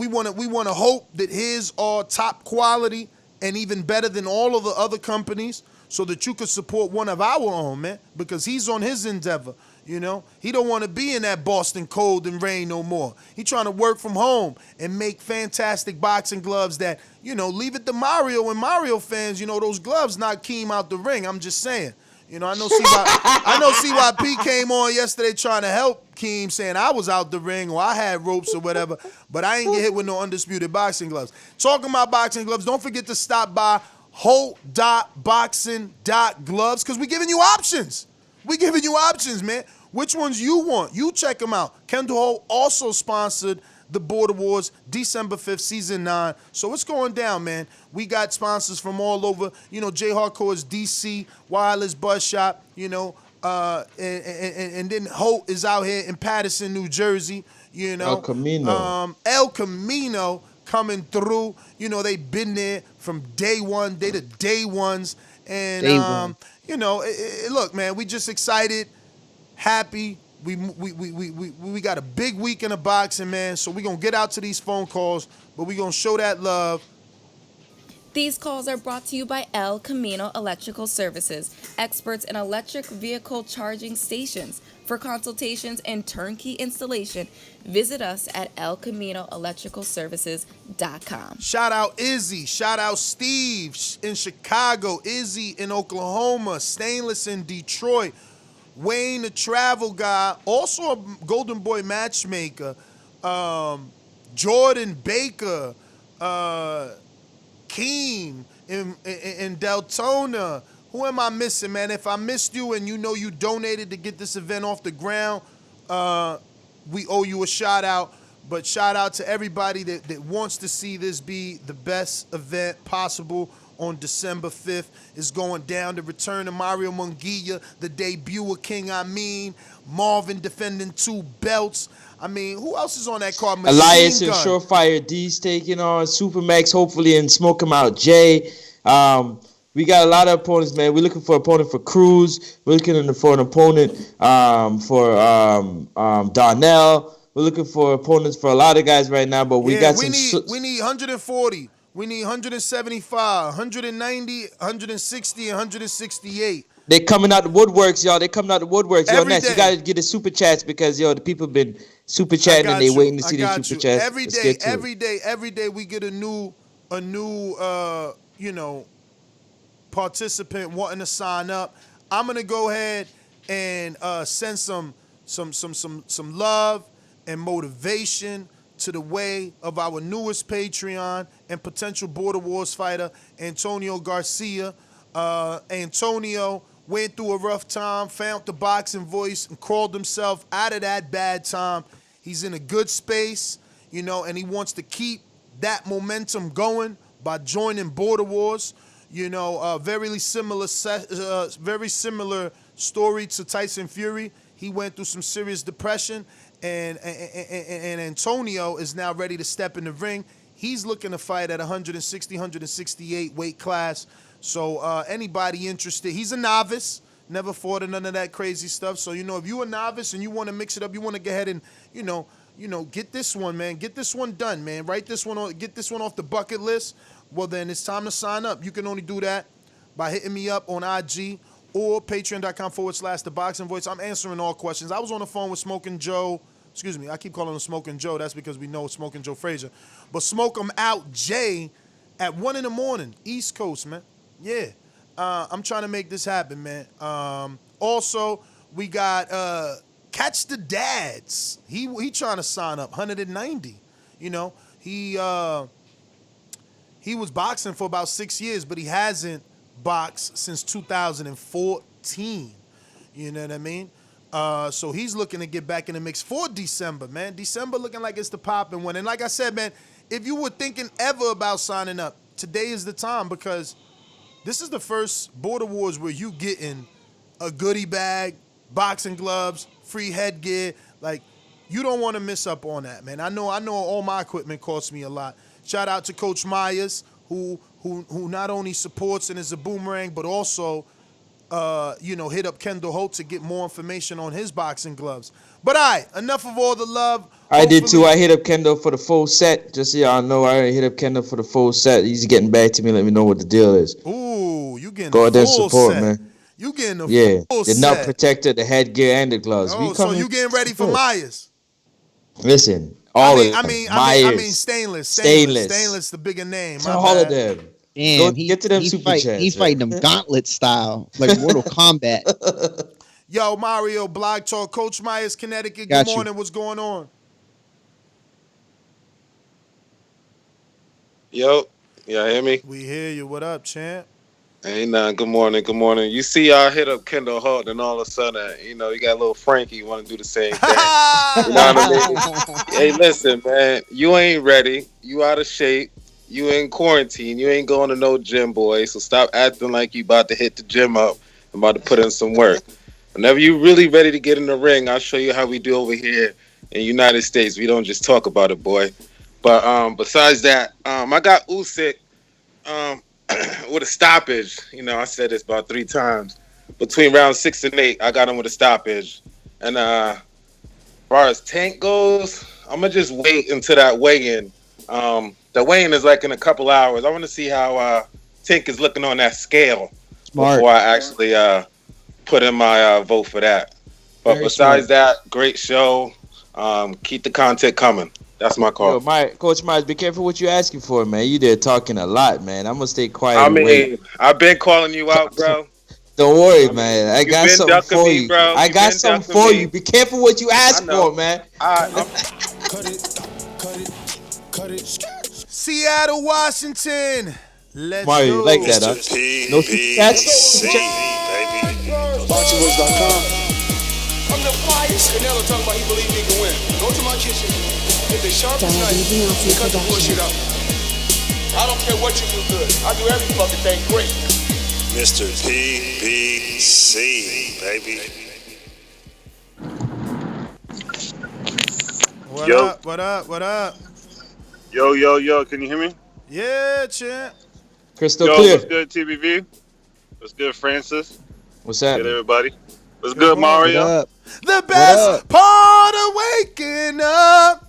hope that his are top quality and even better than all of the other companies, so that you could support one of our own, man. Because he's on his endeavor. He don't want to be in that Boston cold and rain no more. He trying to work from home and make fantastic boxing gloves that, leave it to Mario and Mario fans. Those gloves knock Keem out the ring. I'm just saying. I know CYP came on yesterday trying to help Keem, saying I was out the ring or I had ropes or whatever, but I ain't get hit with no Undisputed Boxing Gloves. Talking about boxing gloves, don't forget to stop by Holt.boxing.gloves, because we're giving you options. We're giving you options, man. Which ones you want? You check them out. Kendall Holt also sponsored the Border Wars, December 5th, Season 9. So it's going down, man. We got sponsors from all over. J Hardcore's DC, Wireless Buzz Shop, and then Holt is out here in Patterson, New Jersey, El Camino. El Camino coming through. They've been there from day one. They the day ones. And, look, man, we just excited. Happy. We got a big weekend of boxing, man. So we're going to get out to these phone calls, but we're going to show that love. These calls are brought to you by El Camino Electrical Services, experts in electric vehicle charging stations. For consultations and turnkey installation, visit us at elcaminoelectricalservices.com. Shout out Izzy. Shout out Steve in Chicago. Izzy in Oklahoma. Stainless in Detroit. Wayne, the travel guy, also a Golden Boy matchmaker. Jordan Baker, Keem in Deltona. Who am I missing, man? If I missed you and you donated to get this event off the ground, we owe you a shout out. But shout out to everybody that wants to see this be the best event possible. On December 5th is going down. The return of Mario Munguia, the debut of King Amin, Marvin defending 2 belts. I mean, who else is on that card? Elias and Surefire D's taking on Supermax, hopefully, and Smoke him out Jay. We got a lot of opponents, man. We're looking for an opponent for Cruz. We're looking for an opponent for Darnell. We're looking for opponents for a lot of guys right now, but we need 140. We need 175, 190, 160, and 168. They coming out the woodworks, y'all. Yo, Ness, you got to get the super chats because, the people been super chatting and they waiting to see the super chats. Every day we get a new participant wanting to sign up. I'm going to go ahead and send some love and motivation to the way of our newest Patreon and potential Border Wars fighter, Antonio Garcia. Antonio went through a rough time, found the boxing voice, and crawled himself out of that bad time. He's in a good space, you know, and he wants to keep that momentum going by joining Border Wars. You know, very similar story to Tyson Fury. He went through some serious depression, and Antonio is now ready to step in the ring. He's looking to fight at 160, 168 weight class. So anybody interested, he's a novice, never fought in none of that crazy stuff. So, you know, if you're a novice and you want to mix it up, you want to go ahead and, you know, get this one, man. Get this one done, man. Write this one on, get this one off the bucket list. Well, then it's time to sign up. You can only do that by hitting me up on IG or patreon.com/The Boxing Voice. I'm answering all questions. I was on the phone with Smoking Joe. Excuse me, I keep calling him Smoking Joe. That's because we know Smoking Joe Frazier. But Smoke 'em Out Jay at 1 in the morning, East Coast, man. Yeah. I'm trying to make this happen, man. Also, we got Catch the Dads. He trying to sign up, 190. You know, he was boxing for about 6 years, but he hasn't boxed since 2014. You know what I mean? So he's looking to get back in the mix for December, man. December looking like it's the popping one. And like I said, man, if you were thinking ever about signing up, today is the time, because this is the first Border Wars where you getting a goodie bag, boxing gloves, free headgear. Like, you don't want to miss up on that, man. I know all my equipment costs me a lot. Shout out to Coach Myers, who not only supports and is a boomerang, but also hit up Kendall Holt to get more information on his boxing gloves. But all right, enough of all the love. I did too. I hit up Kendall for the full set. Just so y'all know, I hit up Kendall for the full set. He's getting back to me, let me know what the deal is. Ooh, you getting go out there full support, set. man. You getting the full the set. nut protector, the headgear, and the gloves. Oh, so you getting ready for Myers? Listen, all of them. I mean, stainless, the bigger name. All of them. Damn, get to them super chats. He fighting them gauntlet style, like Mortal Kombat. Yo, Mario, Blog Talk, Coach Myers, Connecticut. Got Good you. morning. What's going on? Yo, y'all hear me? We hear you. What up, champ? Ain't nothing. Good morning. Good morning. You see, y'all hit up Kendall Holt, and all of a sudden, you got little Frankie want to do the same thing. You know what I mean? Hey, listen, man. You ain't ready. You out of shape. You in quarantine. You ain't going to no gym, boy. So stop acting like you about to hit the gym up and about to put in some work. Whenever you really ready to get in the ring, I'll show you how we do over here in the United States. We don't just talk about it, boy. But besides that, I got Usyk with a stoppage. I said this about 3 times. Between rounds 6 and 8, I got him with a stoppage. And as far as Tank goes, I'm going to just wait until that weigh-in. The weigh-in is like in a couple hours. I want to see how Tank is looking on that scale before I actually put in my vote for that. But Very besides that, great show. Keep the content coming. That's my call. Yo, Coach Myers, be careful what you're asking for, man. You there talking a lot, man. I'm gonna stay quiet. I mean, I've been calling you out, bro. Don't worry, man. I got something for you. Bro. I got something for you. Be careful what you ask for, man. Cut it. Seattle, Washington. Let's Mario, go. you like that, huh? No chats? BoxingVoice.com. I'm the flyest. Canelo talking about he believe he can win. Go to my kitchen. Get the sharpest knife. And cut the bullshit out. I don't care what you do good. I do every fucking thing great. Mr. PBC, baby. What up? Yo. Can you hear me? Yeah, champ. Crystal clear. What's good, TBV? What's good, Francis? What's that? Good, everybody. What's good, Mario? The best part of waking up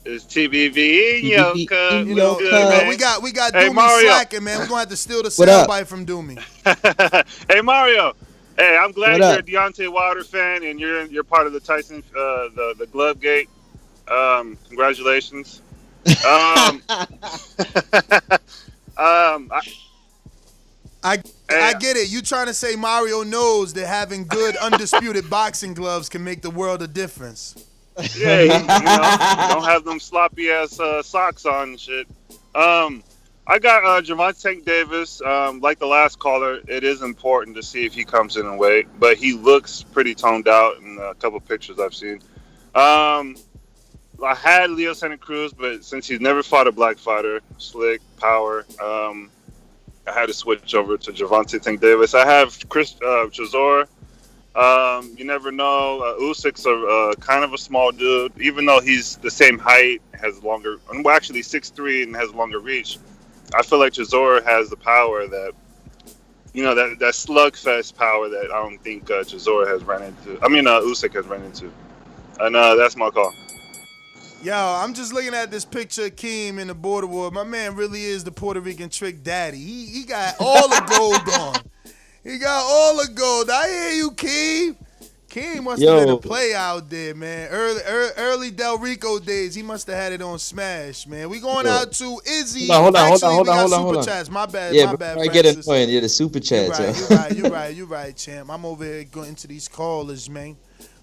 is TBV in your cup. What's good, man? We got Hey, Doomy Mario. slacking, man. We're gonna have to steal the soundbite from Doomy. Hey, Mario. Hey, I'm glad What you're up? a Deontay Wilder fan and you're part of the Tyson the Glove Gate. Congratulations. I get it. You trying to say Mario knows that having good undisputed boxing gloves can make the world a difference. Yeah, don't have them sloppy ass socks on and shit. I got Javante Tank Davis. Like the last caller, it is important to see if he comes in weight, but he looks pretty toned out in a couple pictures I've seen. Um, I had Leo Santa Cruz, but since he's never fought a black fighter, slick power, I had to switch over to Javante Tank Davis. I have Chris Chisora. You never know. Usyk's a kind of a small dude, even though he's the same height, has longer, well, actually 6'3" and has longer reach. I feel like Chisora has the power that, that slugfest power that I don't think Chisora has run into. I mean, Usyk has run into. And that's my call. Yo, I'm just looking at this picture of Keem in the border war. My man really is the Puerto Rican trick daddy. He got all the gold on. He got all the gold. I hear you, Keem. Keem must have been a play out there, man. Early Del Rico days, he must have had it on Smash, man. We going out to Izzy. Hold on. Super chats. My bad, yeah, my bad, I get Francis. it point. Yeah, the super chats. You're right, champ. I'm over here going into these callers, man.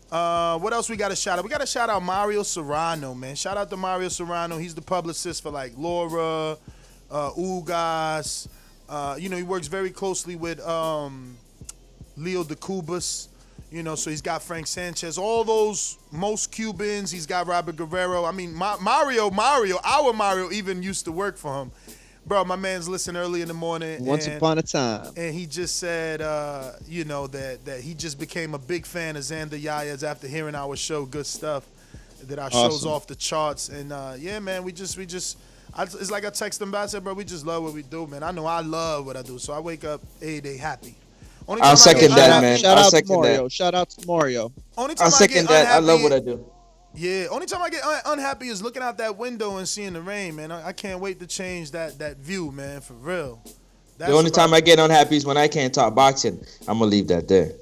What else we got to shout out? We got to shout out Mario Serrano, man. Shout out to Mario Serrano. He's the publicist for like Laura, Ugas. He works very closely with Leo de Cubas. So he's got Frank Sanchez. All those, most Cubans. He's got Robert Guerrero. I mean, our Mario even used to work for him. Bro, my man's listening early in the morning. Once upon a time. And he just said, that he just became a big fan of Xander Yayas after hearing our show, Good Stuff, that our show's off the charts. And, man, it's like I text him back, I said, bro, we just love what we do, man. I know I love what I do, so I wake up every day happy. I'll second that, man. Shout out to Mario. Shout out to Mario. I'll second that. I love what I do. Yeah, only time I get unhappy is looking out that window and seeing the rain, man. I can't wait to change that view, man, for real. The only time I get unhappy is when I can't talk boxing. I'm going to leave that there.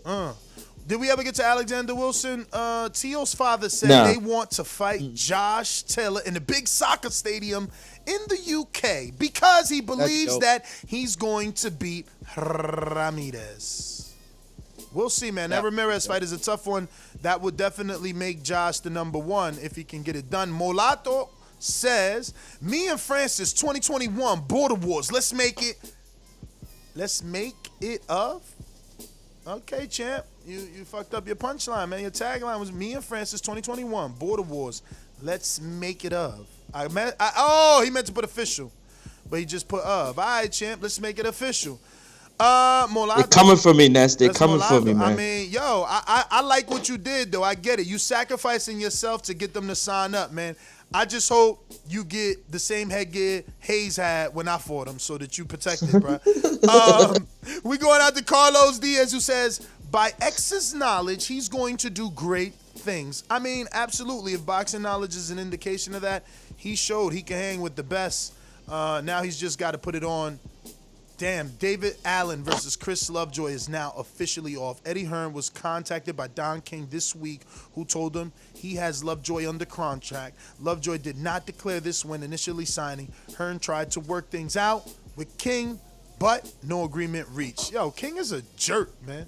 Did we ever get to Alexander Wilson? Teo's father said they want to fight Josh Taylor in the big soccer stadium in the UK because he believes that he's going to beat Ramirez. We'll see, man. That Ramirez fight is a tough one. That would definitely make Josh the number one if he can get it done. Molato says, me and Francis, 2021, Border Wars. Let's make it of. Okay, champ. You fucked up your punchline, man. Your tagline was me and Francis 2021 Border Wars. Let's make it of. He meant to put official, but he just put of. All right, champ. Let's make it official. Molato. They're coming for me, Ness. They're coming for me, man. I mean, I like what you did, though. I get it. You sacrificing yourself to get them to sign up, man. I just hope you get the same headgear Hayes had when I fought him so that you protected, bro. We going out to Carlos Diaz, who says, by X's knowledge, he's going to do great things. I mean, absolutely. If boxing knowledge is an indication of that, he showed he can hang with the best. Now he's just got to put it on. Damn, David Allen versus Chris Lovejoy is now officially off. Eddie Hearn was contacted by Don King this week, who told him he has Lovejoy under contract. Lovejoy did not declare this when initially signing. Hearn tried to work things out with King, but no agreement reached. Yo, King is a jerk, man.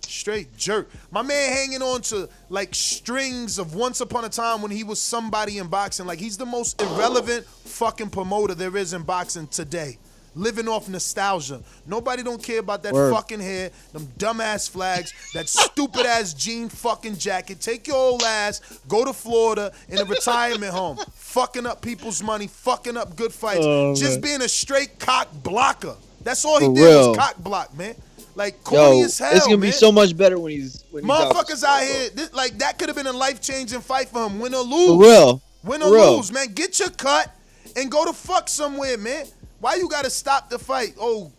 Straight jerk. My man hanging on to like strings of once upon a time when he was somebody in boxing. Like, he's the most irrelevant fucking promoter there is in boxing today. Living off nostalgia. Nobody don't care about that fucking hair, them dumbass flags, that stupid ass jean fucking jacket. Take your old ass, go to Florida in a retirement home, fucking up people's money, fucking up good fights, just being a straight cock blocker. That's all he did was cock block, man. Like, corny as hell, it's gonna be so much better when he's motherfuckers out here. Like, that could have been a life-changing fight for him. Win or lose. For real. Win or lose, man. Get your cut and go to fuck somewhere, man. Why you gotta stop the fight? Oh,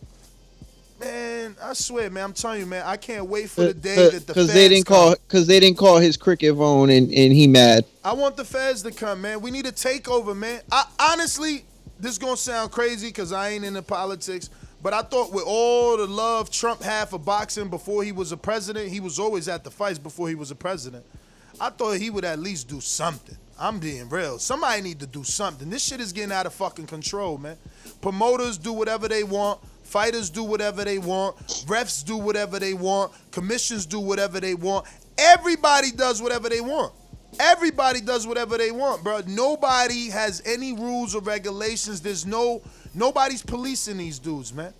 man, I swear, man. I'm telling you, man. I can't wait for the day that the feds because they didn't call his cricket phone and he mad. I want the feds to come, man. We need a takeover, man. Honestly, this is gonna sound crazy because I ain't into politics, but I thought with all the love Trump had for boxing before he was a president, he was always at the fights before he was a president. I thought he would at least do something. I'm being real. Somebody need to do something. This shit is getting out of fucking control, man. Promoters do whatever they want. Fighters do whatever they want. Refs do whatever they want. Commissions do whatever they want. Everybody does whatever they want. Everybody does whatever they want, bro. Nobody has any rules or regulations. Nobody's policing these dudes, man.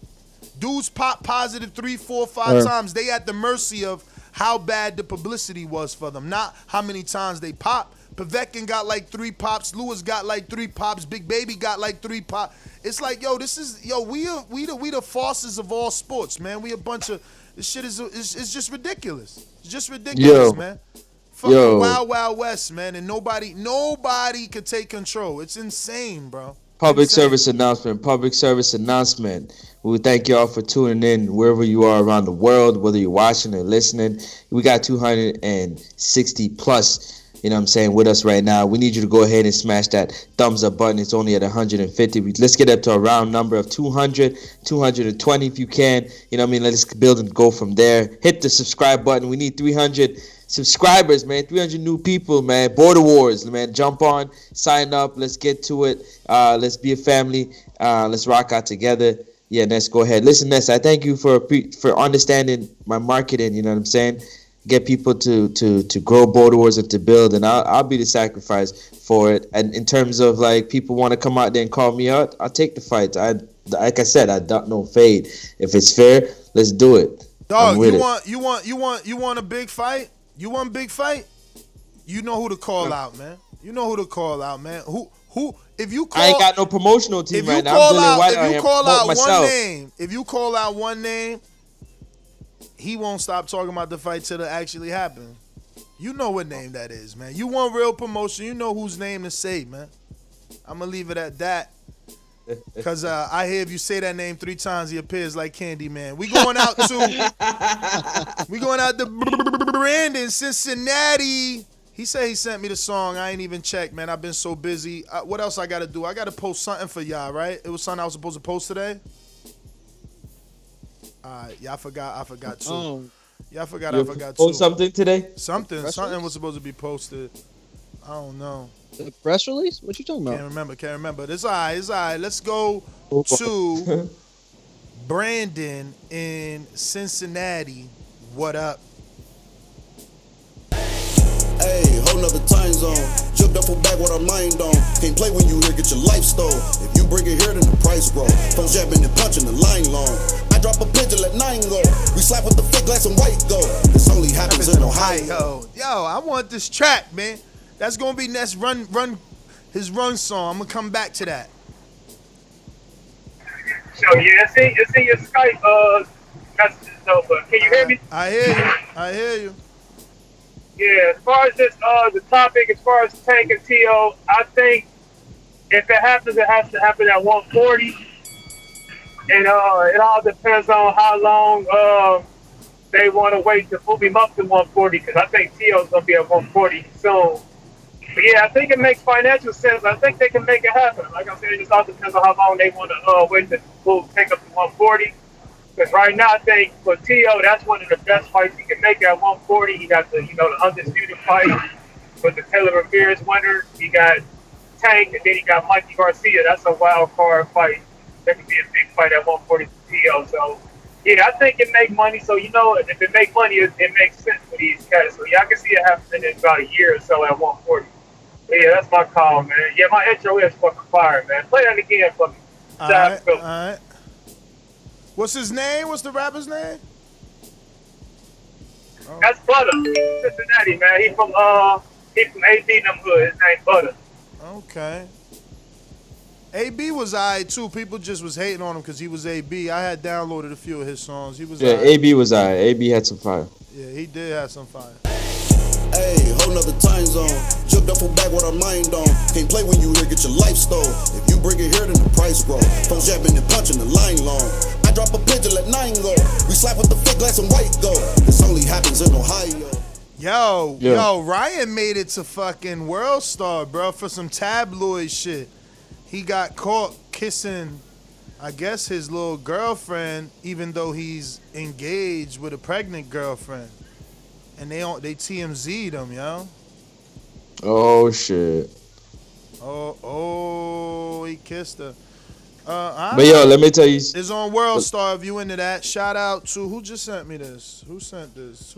Dudes pop positive 3, 4, 5 times. They at the mercy of how bad the publicity was for them, not how many times they pop. Povetkin got like 3 pops. Lewis got like 3 pops. Big Baby got like 3 pops. It's like, yo, we the forces of all sports, man. We a bunch of this shit it's just ridiculous. It's just ridiculous, man. Fucking Wild Wild West, man, and nobody could take control. It's insane, bro. Public service announcement. We thank y'all for tuning in wherever you are around the world, whether you're watching or listening. We got 260 plus, you know what I'm saying, with us right now. We need you to go ahead and smash that thumbs up button. It's only at 150. Let's get up to a round number of 200, 220 if you can. You know what I mean? Let's build and go from there. Hit the subscribe button. We need 300 subscribers, man. 300 new people, man. Border Wars, man. Jump on, sign up. Let's get to it. Let's be a family. Let's rock out together. Yeah, Ness, go ahead. Listen, Ness, I thank you for understanding my marketing. You know what I'm saying? Get people to grow Border Wars and to build, and I'll be the sacrifice for it. And in terms of like people want to come out there and call me out, I'll take the fight. Like I said, I don't know fade. If it's fair, let's do it. Dog, you want a big fight? You want a big fight? You know who to call out, man. Who if you call, I ain't got no promotional team right now. If you call out one name, he won't stop talking about the fight till it actually happens. You know what name that is, man. You want real promotion, you know whose name to say, man. I'm gonna leave it at that. Cause I hear if you say that name 3 times, he appears like Candyman. We going out to Brandon, Cincinnati. He said he sent me the song. I ain't even checked, man. I've been so busy. What else I gotta do? I gotta post something for y'all, right? It was something I was supposed to post today. Yeah, I forgot too. I forgot too. Post something today? Something was supposed to be posted. I don't know. The press release? What you talking about? Can't remember. It's all right. Let's go to Brandon in Cincinnati. What up? Hey, whole nother time zone. Jumped up for back with our mind on. Can't play when you here, get your life stole. If you bring it here, then the price grow. Phone jabbing and punching the line long. I drop a pigeon, let 9 go. We slap with the fake glass and white go. This only happens in Ohio. Yo, I want this track, man. That's gonna be Ness his run song. I'm gonna come back to that. So yeah, it's in your Skype messages though, but can you hear me? I hear you. Yeah, as far as this the topic, as far as Tank and T.O., I think if it happens, it has to happen at 140. And it all depends on how long they want to wait to move him up to 140, because I think T.O.'s going to be at 140 soon. But yeah, I think it makes financial sense. I think they can make it happen. Like I said, it just all depends on how long they want to wait to move Tank up to 140. Because right now, I think for T.O., that's one of the best fights he can make at 140. He got the undisputed fight with the Taylor Ramirez winner. He got Tank, and then he got Mikey Garcia. That's a wild card fight. That could be a big fight at 140 for T.O. So, yeah, I think it make money. So, if it make money, it makes sense for these guys. So, yeah, I can see it happening in about a year or so at 140. But yeah, that's my call, man. Yeah, my intro is fucking fire, man. Play that again for me. All right. What's his name? What's the rapper's name? Oh. That's Butter. He's from Cincinnati, man. He's from AB them hood. His name Butter. Okay. AB was alright too. People just was hating on him because he was AB. I had downloaded a few of his songs. He was AB was alright. AB had some fire. Yeah, he did have some fire. Hey, whole nother time zone. Jumped up for back with our mind on. Can't play when you here, get your life stole. If you bring it here, then the price grow. Phone jabbing and punching the line long. I drop a pigeon, let 9 go. We slap with the fake glass and white go. This only happens in Ohio. Yo, Ryan made it to fucking World Star, bro, for some tabloid shit. He got caught kissing, I guess, his little girlfriend, even though he's engaged with a pregnant girlfriend. And they TMZ'd him, yo. Oh shit. Oh, he kissed her. But yo, let me tell you. It's on World Star if you into that. Shout out to who just sent me this? Who sent this?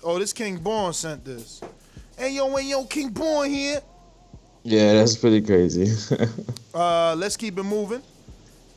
Oh, this King Born sent this. And yo, King Born here. Yeah, that's pretty crazy. Let's keep it moving.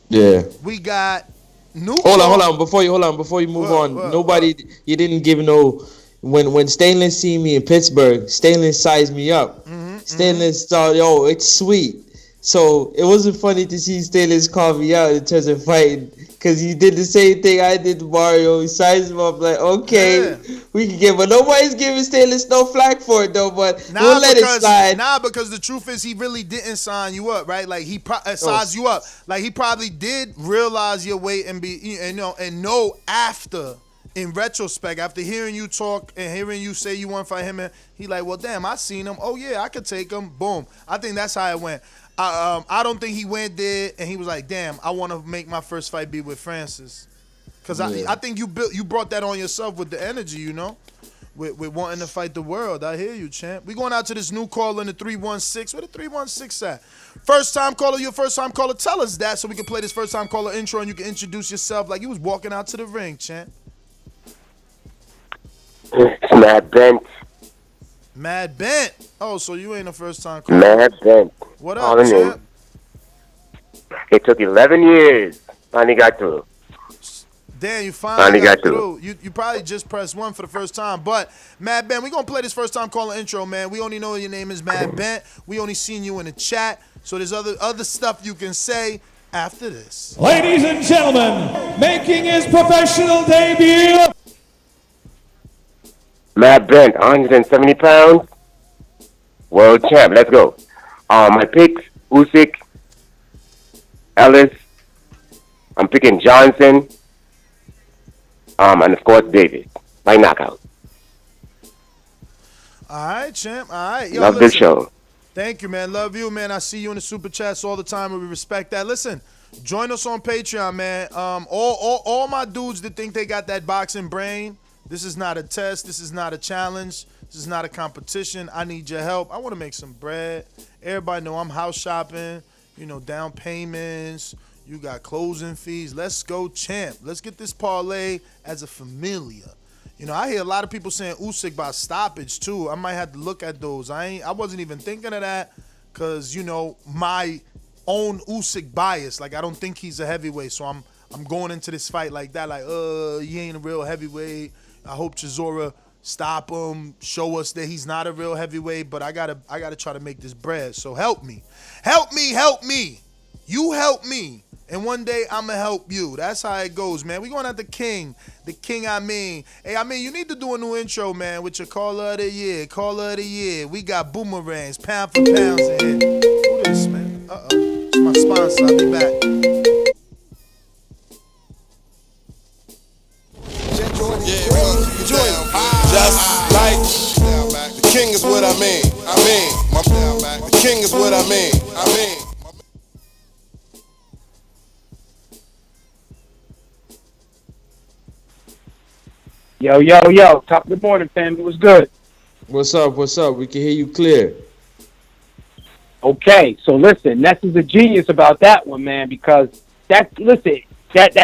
Yeah. We got new. Hold on. Before you move on, nobody. You didn't give no. When Stainless see me in Pittsburgh, Stainless sized me up. Stainless thought, yo, it's sweet. So it wasn't funny to see Stainless call me out in terms of fighting, because he did the same thing I did to Mario. He sized him up like, okay, we can get, but nobody's giving Stainless no flack for it though. But we'll let it slide. Because the truth is, he really didn't sign you up, right? Like he sized you up. Like he probably did realize your weight and know after. In retrospect, after hearing you talk and hearing you say you want to fight him, he like, well, damn, I seen him. Oh yeah, I could take him. Boom. I think that's how it went. I don't think he went there and he was like, damn, I want to make my first fight be with Francis, because I think you brought that on yourself with the energy, you know, with wanting to fight the world. I hear you, champ. We going out to this new caller in the 316. Where the 316 at? First time caller, your first time caller. Tell us that so we can play this first time caller intro and you can introduce yourself like you was walking out to the ring, champ. It's Mad Bent. Mad Bent. Oh, so you ain't a first time caller. Mad Bent. What up, champ? It took 11 years. Finally got through. Damn, you finally got through. You probably just pressed 1 for the first time. But, Mad Bent, we going to play this first time caller intro, man. We only know your name is Mad Bent. We only seen you in the chat. So there's other stuff you can say after this. Ladies and gentlemen, making his professional debut. Mad Bent, 170 pounds. World champ. Let's go. My picks, Usyk, Ellis. I'm picking Johnson. And of course, Davis. By knockout. All right, champ. All right. Yo, love this show. Thank you, man. Love you, man. I see you in the super chats all the time, and we respect that. Listen, join us on Patreon, man. All my dudes that think they got that boxing brain, this is not a test. This is not a challenge. This is not a competition. I need your help. I want to make some bread. Everybody know I'm house shopping, down payments. You got closing fees. Let's go, champ. Let's get this parlay as a familia. I hear a lot of people saying Usyk by stoppage, too. I might have to look at those. I wasn't even thinking of that because, my own Usyk bias. Like, I don't think he's a heavyweight, so I'm going into this fight like that. Like, he ain't a real heavyweight. I hope Chisora stop him, show us that he's not a real heavyweight, but I gotta try to make this bread. So help me. Help me. You help me. And one day I'ma help you. That's how it goes, man. We going at the king. The king, I mean. Hey, you need to do a new intro, man, with your caller of the year. Caller of the year. We got boomerangs, pound for pounds in here. Who this, man? It's my sponsor. I'll be back. Just like the king is what I mean. The king is what I mean. Yo. Top of the morning, family. What's good? What's up? We can hear you clear. Okay, so listen, Ness is a genius about that one, man, because that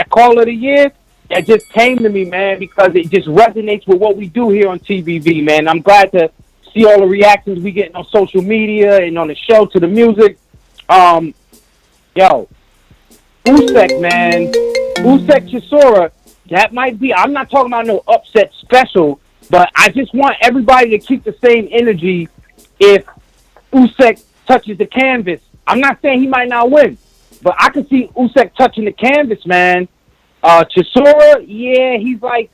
call of the year, that just came to me, man, because it just resonates with what we do here on TBV, man. I'm glad to see all the reactions we get on social media and on the show to the music. Usyk, man. Usyk Chisora, that might be, I'm not talking about no upset special, but I just want everybody to keep the same energy if Usyk touches the canvas. I'm not saying he might not win, but I can see Usyk touching the canvas, man. Chisora, yeah, he's like,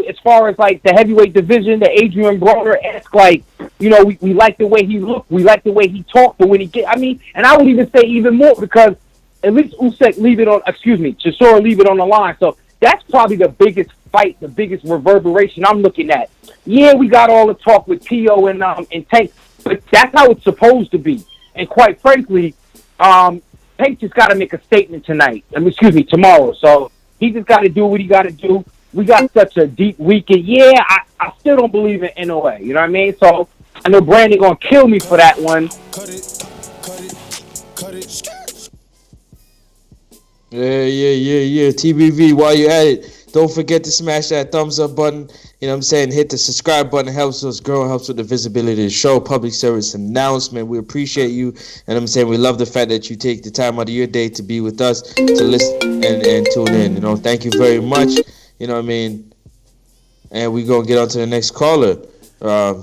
as far as like the heavyweight division, the Adrian Broner-esque, like, we like the way he looked, we like the way he talked, but when and I would even say even more because at least Usyk Chisora leave it on the line. So that's probably the biggest fight, the biggest reverberation I'm looking at. Yeah, we got all the talk with Tio and Tank, but that's how it's supposed to be. And quite frankly, Tank just got to make a statement tomorrow. So he just got to do what he got to do. We got such a deep weekend. Yeah, I still don't believe in NOA. You know what I mean? So I know Brandon going to kill me for that one. Yeah. TBV, while you at it, Don't forget to smash that thumbs up button. You know what I'm saying? Hit the subscribe button. It helps us grow. It helps with the visibility of the show. Public service announcement. We appreciate you. And I'm saying we love the fact that you take the time out of your day to be with us, to listen and tune in. You know, thank you very much. You know what I mean? And we're going to get on to the next caller. Yeah,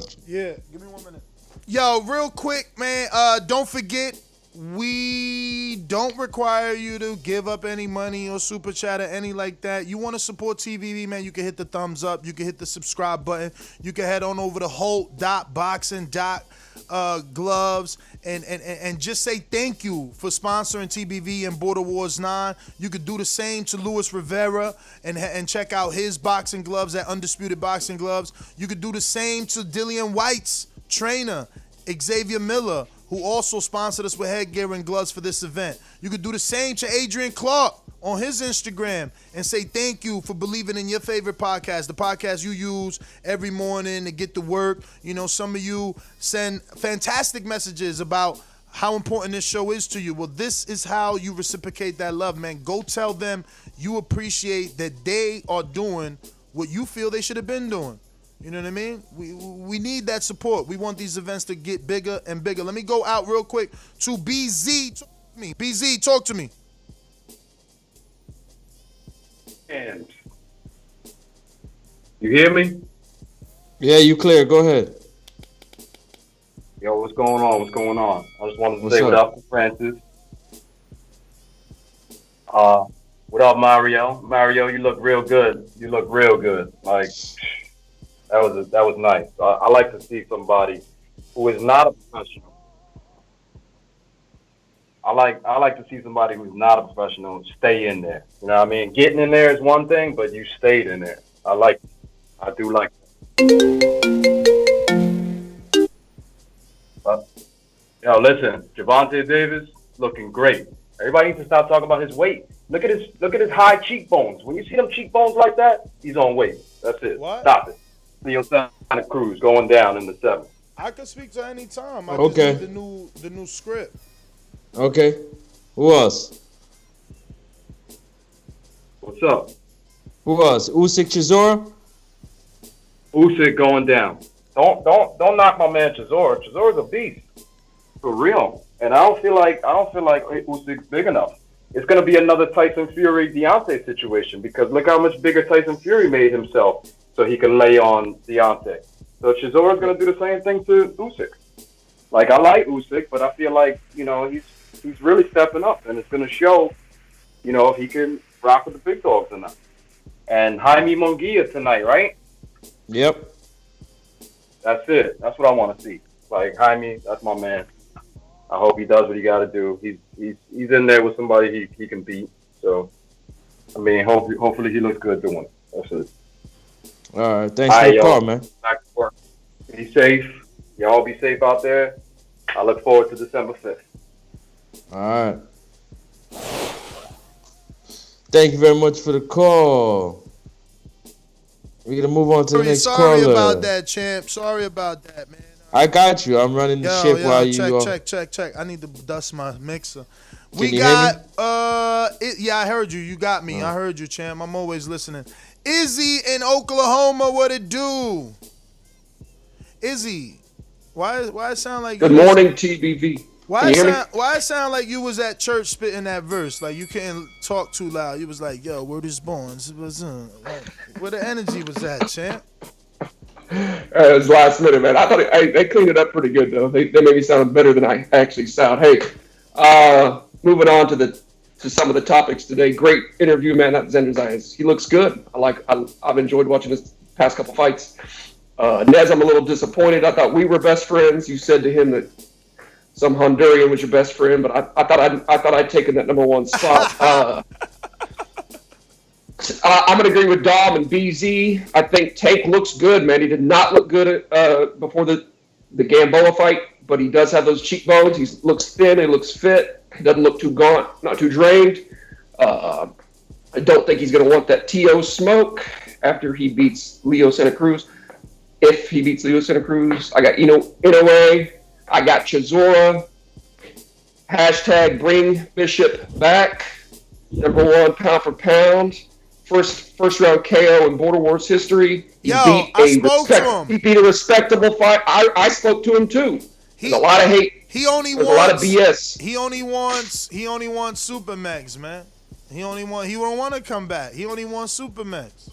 give me 1 minute. Yo, real quick, man. Don't forget, we don't require you to give up any money or super chat or any like that. You want to support TVV, man, you can hit the thumbs up. You can hit the subscribe button. You can head on over to Holt.boxing.gloves and just say thank you for sponsoring TBV and Border Wars 9. You could do the same to Luis Rivera and check out his boxing gloves at Undisputed Boxing Gloves. You could do the same to Dillian White's trainer, Xavier Miller, who also sponsored us with headgear and gloves for this event. You could do the same to Adrian Clark on his Instagram and say thank you for believing in your favorite podcast, the podcast you use every morning to get to work. You know, some of you send fantastic messages about how important this show is to you. Well, this is how you reciprocate that love, man. Go tell them you appreciate that they are doing what you feel they should have been doing. You know what I mean? We need that support. We want these events to get bigger and bigger. Let me go out real quick to BZ. Talk to me. BZ, talk to me. And you hear me? Yeah, you clear. Go ahead. Yo, what's going on? What's going on? I just wanted to say up? what up to Francis. What up, Mario? Mario, you look real good. You look real good. Like, that was nice. I like to see somebody who is not a professional. I like to see somebody who's not a professional stay in there. You know what I mean? Getting in there is one thing, but you stayed in there. I do like that. Yo, listen, Gervonta Davis looking great. Everybody needs to stop talking about his weight. Look at his high cheekbones. When you see them cheekbones like that, he's on weight. That's it. What? Stop it. Leo Santa Cruz going down in the 7th. I could speak to any time. I Okay. just need the new script. Okay. Who else? What's up? Who else? Usyk Chisora? Usyk going down. Don't knock my man Chisora. Chisora's a beast. For real. And I don't feel like Usyk's big enough. It's gonna be another Tyson Fury Deontay situation because look how much bigger Tyson Fury made himself so he can lay on Deontay. So Chisora's gonna do the same thing to Usyk. Like I like Usyk, but I feel like, you know, he's really stepping up and it's gonna show, you know, if he can rock with the big dogs tonight. And Jaime Munguia tonight, right? Yep. That's it. That's what I want to see. Like Jaime, that's my man. I hope he does what he got to do. He's in there with somebody he can beat. So, I mean, hopefully he looks good doing it. That's it. All right. Thanks for the call, man. Back to work. Be safe. Y'all be safe out there. I look forward to December 5th. All right. Thank you very much for the call. We're going to move on to the next caller. Sorry about that, champ. Sorry about that, man. I got you. I'm running the ship while you... Check. I need to dust my mixer. Can you hear me? Yeah, I heard you. You got me. I heard you, champ. I'm always listening. Izzy in Oklahoma, what it do? Izzy, why it sound like... Good morning, TBV. Why it sound like you was at church spitting that verse? Like you couldn't talk too loud. You was like, yo, word is born. Where the energy was at, champ? It was last minute, man. I thought they cleaned it up pretty good, though. They made me sound better than I actually sound. Hey, moving on to some of the topics today. Great interview, man. That Zenderzai, he looks good. I've enjoyed watching his past couple fights. Nez, I'm a little disappointed. I thought we were best friends. You said to him that some Honduran was your best friend, but I thought I'd taken that number one spot. I'm going to agree with Dom and BZ. I think Tank looks good, man. He did not look good before the Gamboa fight, but he does have those cheekbones. He looks thin. He looks fit. He doesn't look too gaunt, not too drained. I don't think he's going to want that TO smoke after he beats Leo Santa Cruz. If he beats Leo Santa Cruz, I got Inoue. I got Chisora. # bring Bishop back. Number one pound for pound. first round KO in Border Wars history. He beat I spoke to him. He beat a respectable fight. I spoke to him too. There's a lot of hate. He only There's wants a lot of BS. He only wants Supermax, man. He don't want to come back. He only wants Supermax.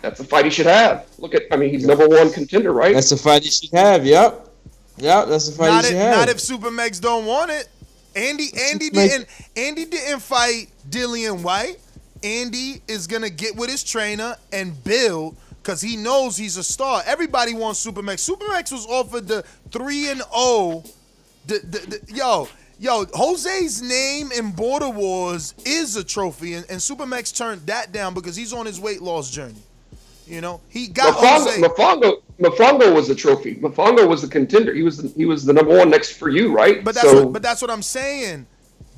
That's the fight he should have. He's number one contender, right? That's the fight he should have. Yep. That's the fight he should have. Not if Supermax don't want it. Andy didn't fight Dillian White. Andy is gonna get with his trainer and build because he knows he's a star. Everybody wants Supermax. Supermax was offered the 3-0. Yo, Jose's name in Border Wars is a trophy, and Supermax turned that down because he's on his weight loss journey. You know, he got Jose. Mofongo was the trophy. Mofongo was the contender. He was the number one next for you, right? But that's what I'm saying.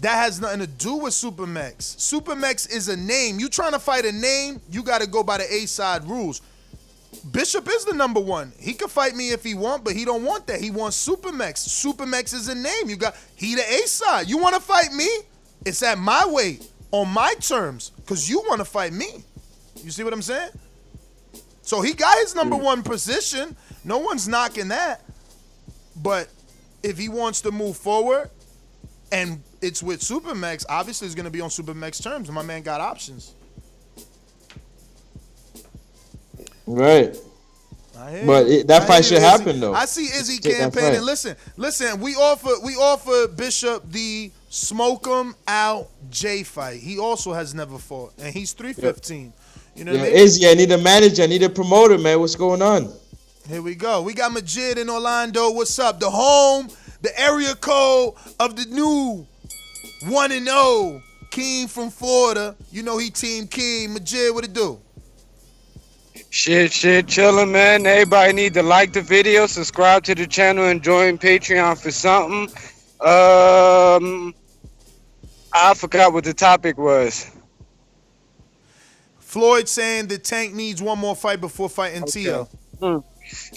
That has nothing to do with Supermax. Supermax is a name. You trying to fight a name, you got to go by the A-side rules. Bishop is the number one. He can fight me if he want, but he don't want that. He wants Supermax. Supermax is a name. He the A-side. You want to fight me? It's at my weight, on my terms, because you want to fight me. You see what I'm saying? So he got his number one position. No one's knocking that. But if he wants to move forward and it's with Supermax, obviously it's going to be on Supermax terms. My man got options. Right. But that fight should happen, though. I see Izzy campaigning. Listen, we offer Bishop the smoke him out J fight. He also has never fought, and he's 315. Yep. You know what I mean? Izzy, I need a manager. I need a promoter, man. What's going on? Here we go. We got Majid in Orlando. What's up? The home, the area code of the new 1-0 King from Florida. You know he Team King. Majid, what it do? Shit, chillin', man. Everybody need to like the video, subscribe to the channel, and join Patreon for something. I forgot what the topic was. Floyd saying the Tank needs one more fight before fighting Tio.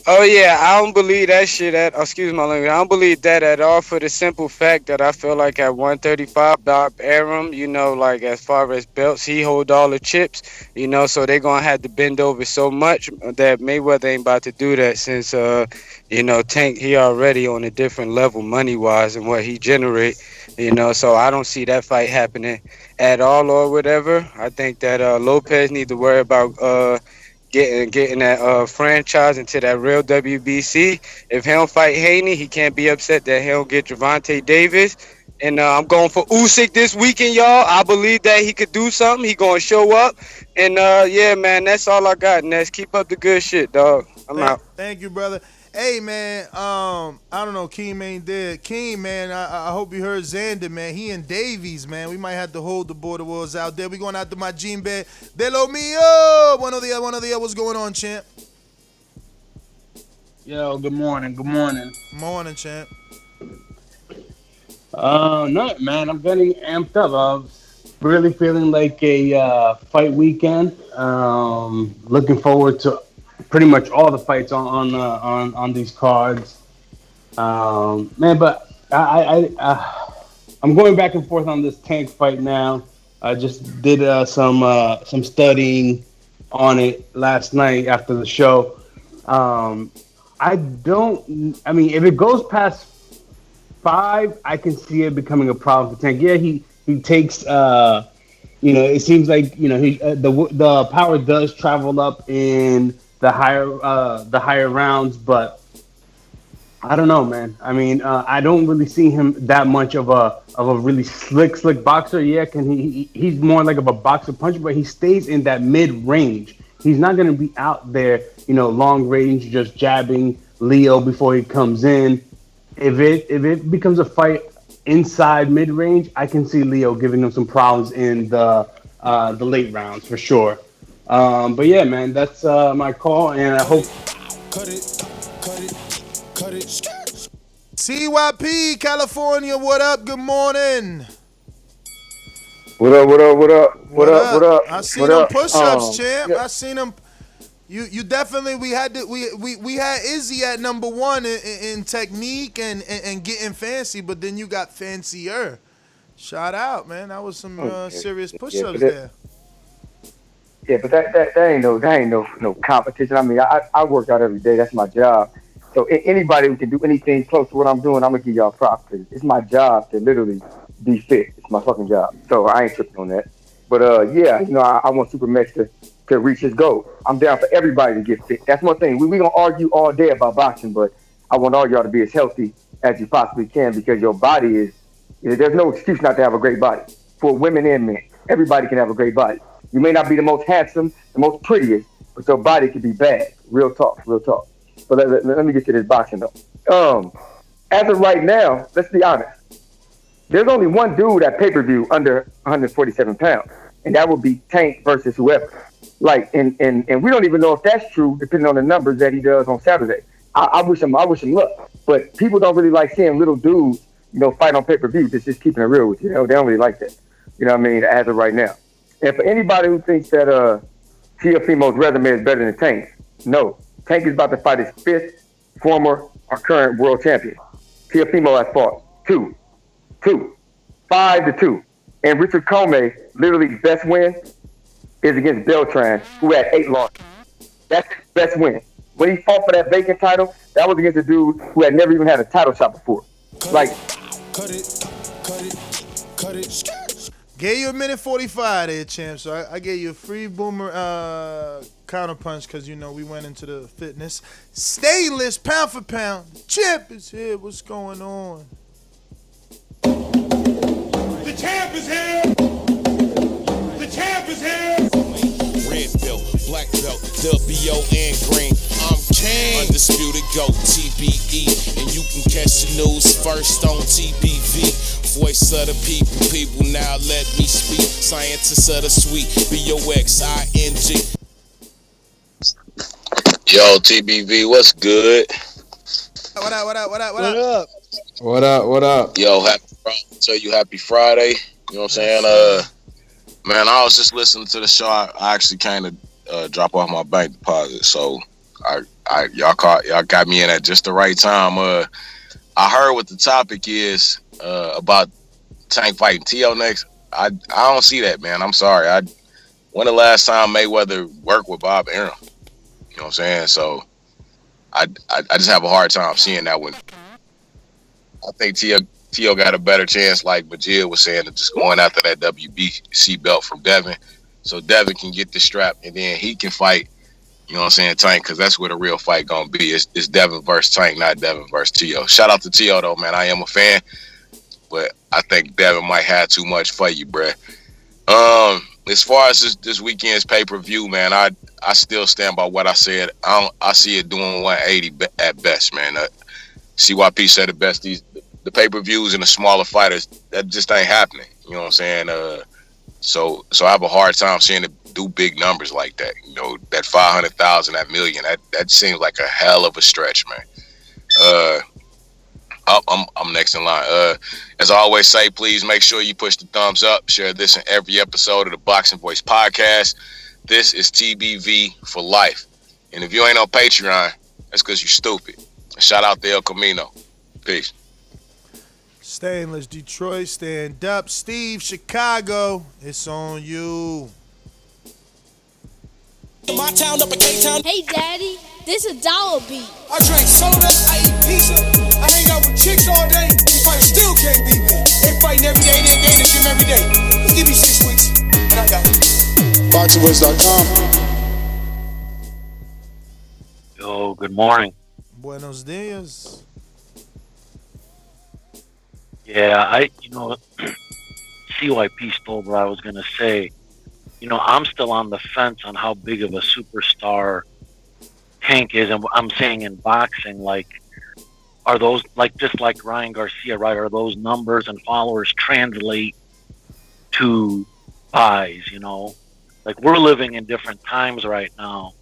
Oh yeah, I don't believe that shit excuse my language. I don't believe that at all for the simple fact that I feel like at 135, Bob Arum, you know, like as far as belts, he hold all the chips, you know, so they're gonna have to bend over so much that Mayweather ain't about to do that since you know, Tank, he already on a different level money wise and what he generate, you know, so I don't see that fight happening at all or whatever. I think that Lopez need to worry about getting that franchise into that real WBC. If he don't fight Haney, he can't be upset that he don't get Gervonta Davis. And I'm going for Usyk this weekend, y'all. I believe that he could do something. He gonna show up. And yeah, man, that's all I got. Ness, keep up the good shit, dog. I'm out. Thank you, brother. Hey, man, I don't know, Keem ain't there. Keem, man, I hope you heard Xander, man. He and Davies, man. We might have to hold the Border Wars out there. We going out to my Gene Bed. De lo mío. One of the what's going on, champ? Yo, good morning. Morning, champ. No, man, I'm getting amped up. I'm really feeling like a fight weekend. Looking forward to pretty much all the fights on these cards, man. But I'm going back and forth on this Tank fight now. I just did some studying on it last night after the show. I mean, if it goes past 5, I can see it becoming a problem for Tank. Yeah, he takes. You know, it seems like, you know, the power does travel up in the higher rounds, but I don't know, man. I mean, I don't really see him that much of a really slick boxer. Yeah, he's more like of a boxer puncher, but he stays in that mid range. He's not going to be out there, you know, long range, just jabbing Leo before he comes in. If it becomes a fight inside mid range, I can see Leo giving him some problems in the late rounds for sure. But yeah, man, that's my call, and I hope. Cut it. CYP, California, what up? Good morning. What up? I seen them push-ups, champ. I seen them. You definitely. We had Izzy at number 1 in technique and getting fancy, but then you got fancier. Shout out, man. That was some serious push-ups there. Yeah, but that ain't no competition. I mean, I work out every day. That's my job. So anybody who can do anything close to what I'm doing, I'm gonna give y'all props. 'Cause it's my job to literally be fit. It's my fucking job. So I ain't tripping on that. But yeah, I want Supermax to reach his goal. I'm down for everybody to get fit. That's one thing. We gonna argue all day about boxing, but I want all y'all to be as healthy as you possibly can because your body is. There's no excuse not to have a great body for women and men. Everybody can have a great body. You may not be the most handsome, the most prettiest, but your body can be bad. Real talk, real talk. But let me get to this boxing though. As of right now, let's be honest. There's only one dude at pay-per-view under 147 pounds, and that would be Tank versus whoever. Like, and we don't even know if that's true, depending on the numbers that he does on Saturday. I wish him luck, but people don't really like seeing little dudes, fight on pay-per-view. Just keeping it real with you. They don't really like that. You know what I mean? As of right now. And for anybody who thinks that Teofimo's resume is better than Tank's, no. Tank is about to fight his fifth former or current world champion. Teofimo has fought two, 5-2. And Richard Comey, literally his best win is against Beltran, who had 8 losses. That's his best win. When he fought for that vacant title, that was against a dude who had never even had a title shot before. Like, cut it. Gave you a minute 45 there, champ. So I gave you a free boomer counter punch because we went into the fitness. Stainless, pound for pound. The champ is here. What's going on? The champ is here. The champ is here. Red belt, black belt, WO and green. I'm king. Undisputed GOAT, TBE. And you can catch the news first on TBV. Voice of the people now let me speak. Scientists of the sweet, BOXING. Yo, TBV, what's good? What up? Yo, happy Friday. Tell you happy Friday. You know what I'm saying? Man, I was just listening to the show. I actually kind of drop off my bank deposit, so y'all got me in at just the right time. I heard what the topic is about Tank fighting Teo next. I don't see that, man. I'm sorry. When the last time Mayweather worked with Bob Arum? You know what I'm saying? So I just have a hard time seeing that one. I think Teo got a better chance, like Majid was saying, of just going after that WBC belt from Devin. So Devin can get the strap and then he can fight, you know what I'm saying, Tank, because that's where the real fight gonna be. It's Devin versus Tank, not Devin versus Teo. Shout out to Teo though, man. I am a fan, but I think Devin might have too much for you, bruh. As far as this weekend's pay-per-view, man, I still stand by what I said. I see it doing 180 at best, man. CYP said it best. The pay-per-views and the smaller fighters, that just ain't happening. You know what I'm saying? So I have a hard time seeing it do big numbers like that. That 500,000, that million, that seems like a hell of a stretch, man. I'm next in line. As I always say, please make sure you push the thumbs up. Share this in every episode of the Boxing Voice podcast. This is TBV for life. And if you ain't on Patreon, that's because you're stupid. Shout out to El Camino. Peace. Stainless, Detroit, stand up. Steve, Chicago, it's on you. My town up in K-Town. Hey, Daddy, this is Dollar Beat. I drink soda, I eat pizza. I hang out with chicks all day. They fight still can't beat me. They fighting every day, they in the gym every day. Just give me 6 weeks, and I got it. BoxingVoice.com. Yo, good morning. Buenos dias. Yeah, CYP stole what I was going to say. I'm still on the fence on how big of a superstar Tank is. And I'm saying in boxing, are those, just like Ryan Garcia, right? Are those numbers and followers translate to buys, we're living in different times right now.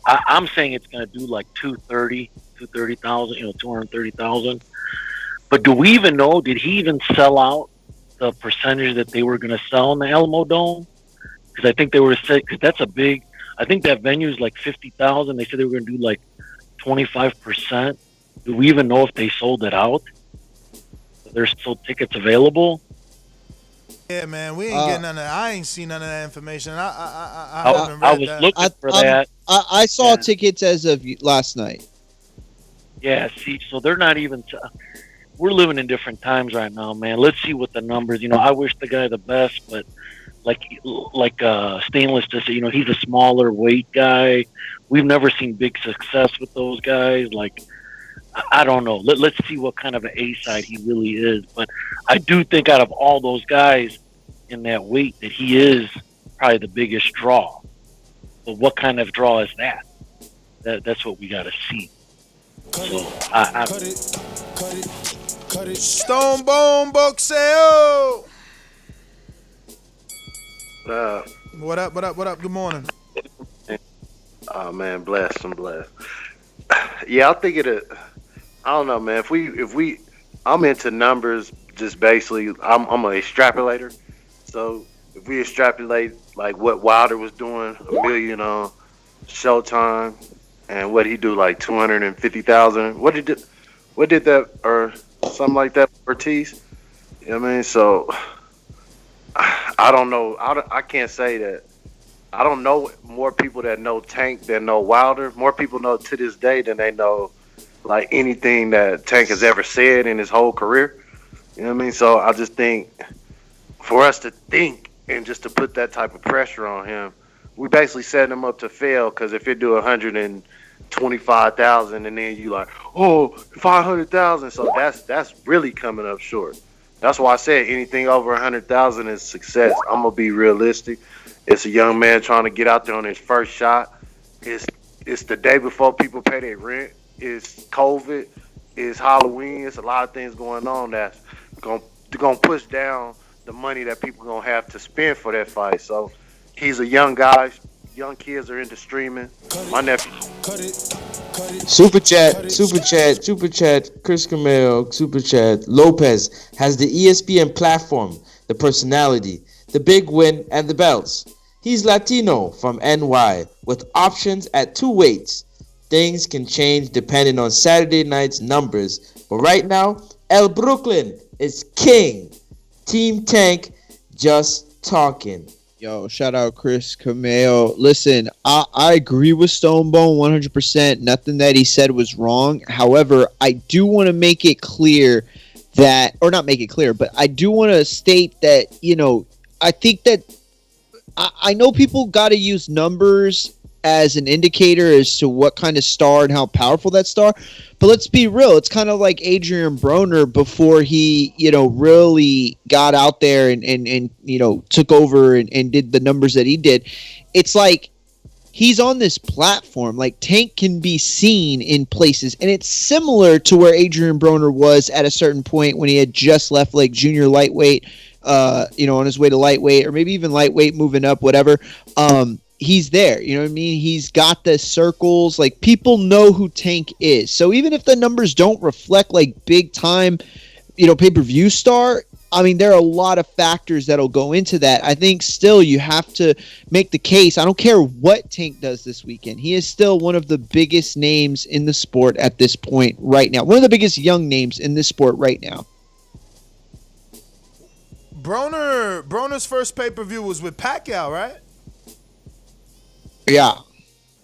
I'm saying it's going to do 230,000, 230,000. But do we even know, did he even sell out the percentage that they were going to sell in the Alamo Dome? Because I think they were saying, because that's a big, I think that venue's 50,000. They said they were going to do 25%. Do we even know if they sold it out? There's still tickets available? Yeah, man, we ain't getting none of that. I ain't seen none of that information. I I, haven't I read was that. looking for that. I saw and tickets as of last night. yeah, see, so they're not even. We're living in different times right now, man. Let's see what the numbers. I wish the guy the best, but like Stainless just said, he's a smaller weight guy. We've never seen big success with those guys. Like, I don't know. Let's see what kind of an A side he really is. But I do think out of all those guys in that weight that he is probably the biggest draw. But what kind of draw is that? That's what we got to see. So Cut it. Stone Bone Boxeo. What up? Good morning. Oh man, blessed. I'm blessed. Yeah, I'll think it. I don't know, man. If we, I'm into numbers. Just basically, I'm an extrapolator. So if we extrapolate like what Wilder was doing, $1 million on Showtime, and what he do like 250,000. What did that or something like that Ortiz? You know what I mean? So I don't know. I can't say that. I don't know more people that know Tank than know Wilder. More people know to this day than they know like anything that Tank has ever said in his whole career. You know what I mean? So I just think for us to think and just to put that type of pressure on him, we basically set him up to fail because if it do 125,000 and then you like, 500,000, so that's really coming up short. That's why I said anything over 100,000 is success. I'm gonna be realistic. It's a young man trying to get out there on his first shot. It's the day before people pay their rent. It's COVID. It's Halloween. It's a lot of things going on that's gonna push down the money that people gonna have to spend for that fight. So he's a young guy. Young kids are into streaming. My nephew. Super chat, Chris Camille, super chat. Lopez has the ESPN platform, the personality, the big win, and the belts. He's Latino from NY with options at 2 weights. Things can change depending on Saturday night's numbers, but right now, El Brooklyn is king. Team Tank just talking. Yo, shout out Chris Cameo. Listen, I agree with Stonebone 100%. Nothing that he said was wrong. However, I do want to make it clear that, or not make it clear, but I do want to state that, I think that I know people got to use numbers as an indicator as to what kind of star and how powerful that star. But let's be real. It's kind of like Adrian Broner before he, really got out there and took over and did the numbers that he did. It's like he's on this platform. Like Tank can be seen in places. And it's similar to where Adrian Broner was at a certain point when he had just left like junior lightweight, on his way to lightweight or maybe even lightweight moving up, whatever. He's there, you know what I mean? He's got the circles, like people know who Tank is. So even if the numbers don't reflect like big time, pay-per-view star, I mean, there are a lot of factors that'll go into that. I think still you have to make the case. I don't care what Tank does this weekend. He is still one of the biggest names in the sport at this point right now. One of the biggest young names in this sport right now. Broner's first pay-per-view was with Pacquiao, right? Yeah.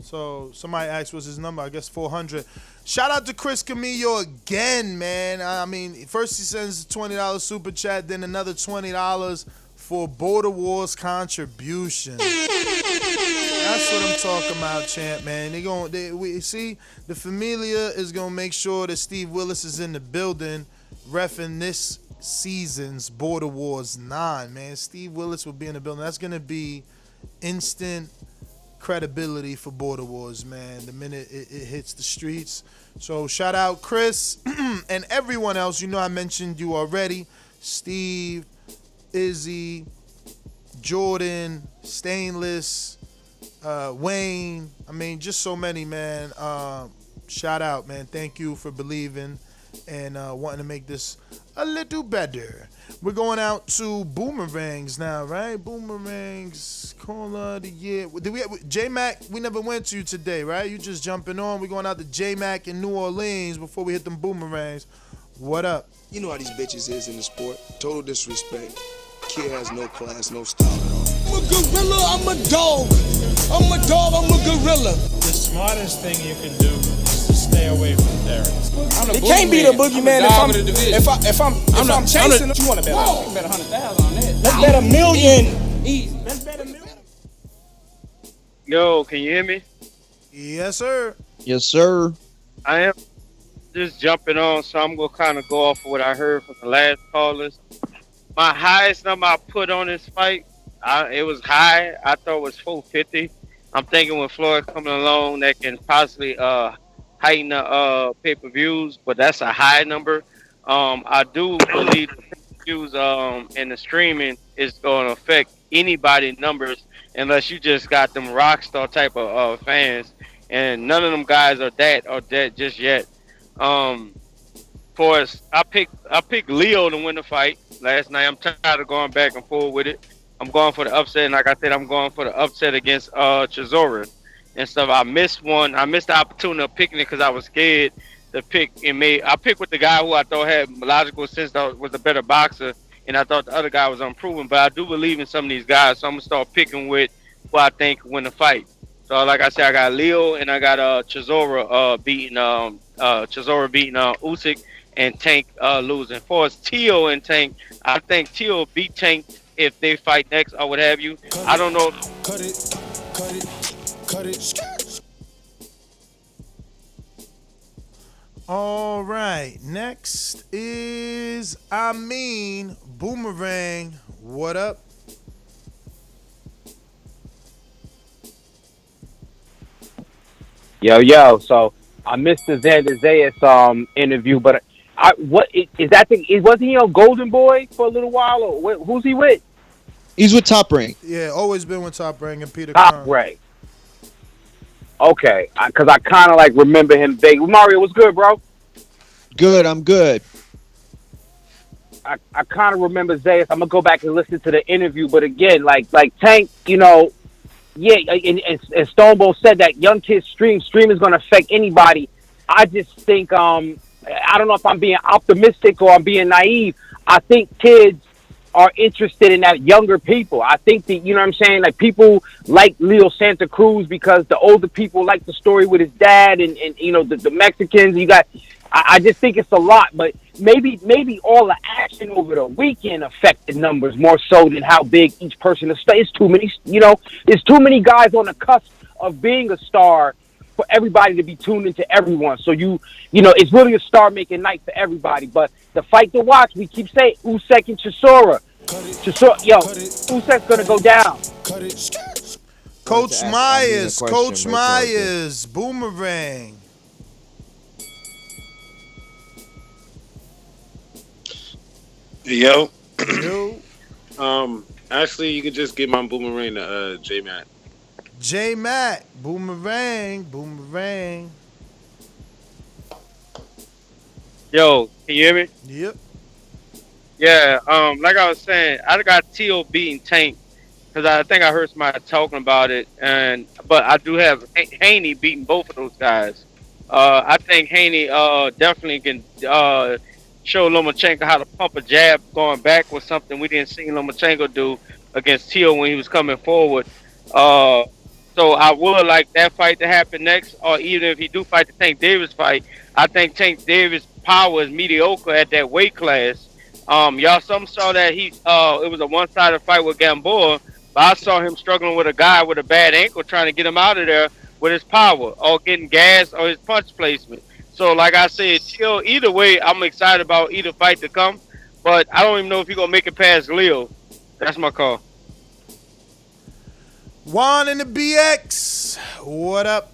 So somebody asked what's his number. I guess 400. Shout out to Chris Camillo again, man. I mean, first he sends a $20 super chat, then another $20 for Border Wars contribution. That's what I'm talking about, champ, man. We see the Familia is gonna make sure that Steve Willis is in the building, reffing this season's Border Wars 9, man. Steve Willis will be in the building. That's gonna be instant credibility for Border Wars, man, the minute it hits the streets. So shout out Chris and everyone else. I mentioned you already. Steve, Izzy, Jordan, Stainless, Wayne. I mean, just so many, man. Shout out, man. Thank you for believing and wanting to make this a little better. We're going out to Boomerangs now, right? Boomerangs, caller of the year. J-Mac, we never went to you today, right? You just jumping on. We're going out to J-Mac in New Orleans before we hit them Boomerangs. What up? You know how these bitches is in the sport. Total disrespect. kid has no class, no style at all. I'm a gorilla, I'm a dog. I'm a dog, I'm a gorilla. The smartest thing you can do is to stay away from terrorists. It can't be the boogeyman if I'm chasing him. You want to bet? You bet 100,000 on that. Let's bet $1 million. Easy. Let's bet $1 million. Yo, can you hear me? Yes, sir. Yes, sir. I am just jumping on, so I'm gonna kind of go off of what I heard from the last callers. My highest number I put on this fight, it was high. I thought it was 450. I'm thinking with Floyd coming along, that can possibly heighten the pay-per-views, but that's a high number. I do believe the pay-per-views and the streaming is going to affect anybody's numbers unless you just got them rock star type of fans, and none of them guys are that just yet. For us, I picked Leo to win the fight last night. I'm tired of going back and forth with it. I'm going for the upset, and like I said, I'm going for the upset against Chisora and stuff. I missed the opportunity of picking it because I was scared to pick. I picked with the guy who I thought had logical sense, that was a better boxer, and I thought the other guy was unproven. But I do believe in some of these guys, so I'm gonna start picking with who I think win the fight. So like I said, I got Leo and I got Chisora beating Usyk, and Tank losing. For us, Teo and Tank, I think Teo beat Tank if they fight next or what have you. I don't know. Cut it. All right. Next is Boomerang. What up? Yo. So I missed the Xander Zayas interview, but what is that thing? Wasn't he on Golden Boy for a little while? Or who's he with? He's with Top Rank. Yeah, always been with Top Rank and Peter Top Kern. Rank. Okay, because I kind of like remember him vaguely. Mario, what's good, bro? Good, I'm good. I kind of remember Zayas. I'm gonna go back and listen to the interview, but again, like Tank, yeah, and Stoneball said that young kids stream is gonna affect anybody. I just think I don't know if I'm being optimistic or I'm being naive. I think kids are interested in that younger people. I think that, you know what I'm saying, like people like Leo Santa Cruz because the older people like the story with his dad and you know the Mexicans. I just think it's a lot, but maybe all the action over the weekend affected numbers more so than how big each person is. It's too many, there's too many guys on the cusp of being a star for everybody to be tuned into everyone. So it's really a star-making night for everybody. But the fight to watch, we keep saying Usyk and Chisora. Usyk's gonna go down. Coach Myers, Boomerang. Yo. Actually, you could just give my Boomerang to J-Matt. J-Matt, Boomerang. Yo, can you hear me? Yep. Yeah, like I was saying, I got Teo beating Tank because I think I heard somebody talking about it, but I do have Haney beating both of those guys. I think Haney definitely can show Lomachenko how to pump a jab going back was something we didn't see Lomachenko do against Teo when he was coming forward. So I would like that fight to happen next, or even if he do fight the Tank Davis fight, I think Tank Davis' power is mediocre at that weight class. Some saw that it was a one-sided fight with Gamboa, but I saw him struggling with a guy with a bad ankle trying to get him out of there with his power or getting gas or his punch placement. So like I said, either way, I'm excited about either fight to come, but I don't even know if he's going to make it past Leo. That's my call. Juan in the BX. What up?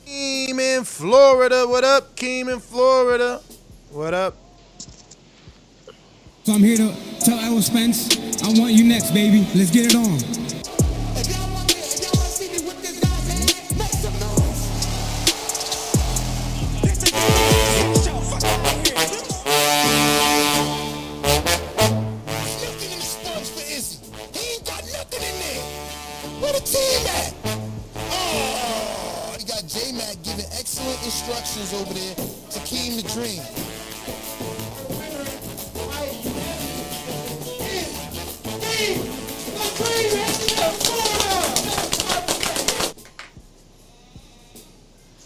Keem in Florida. What up, Keem in Florida? What up? So I'm here to tell Ella Spence, I want you next, baby. Let's get it on. Where the team at? Oh, he got J J-Mac giving excellent instructions over there to Keem the Dream.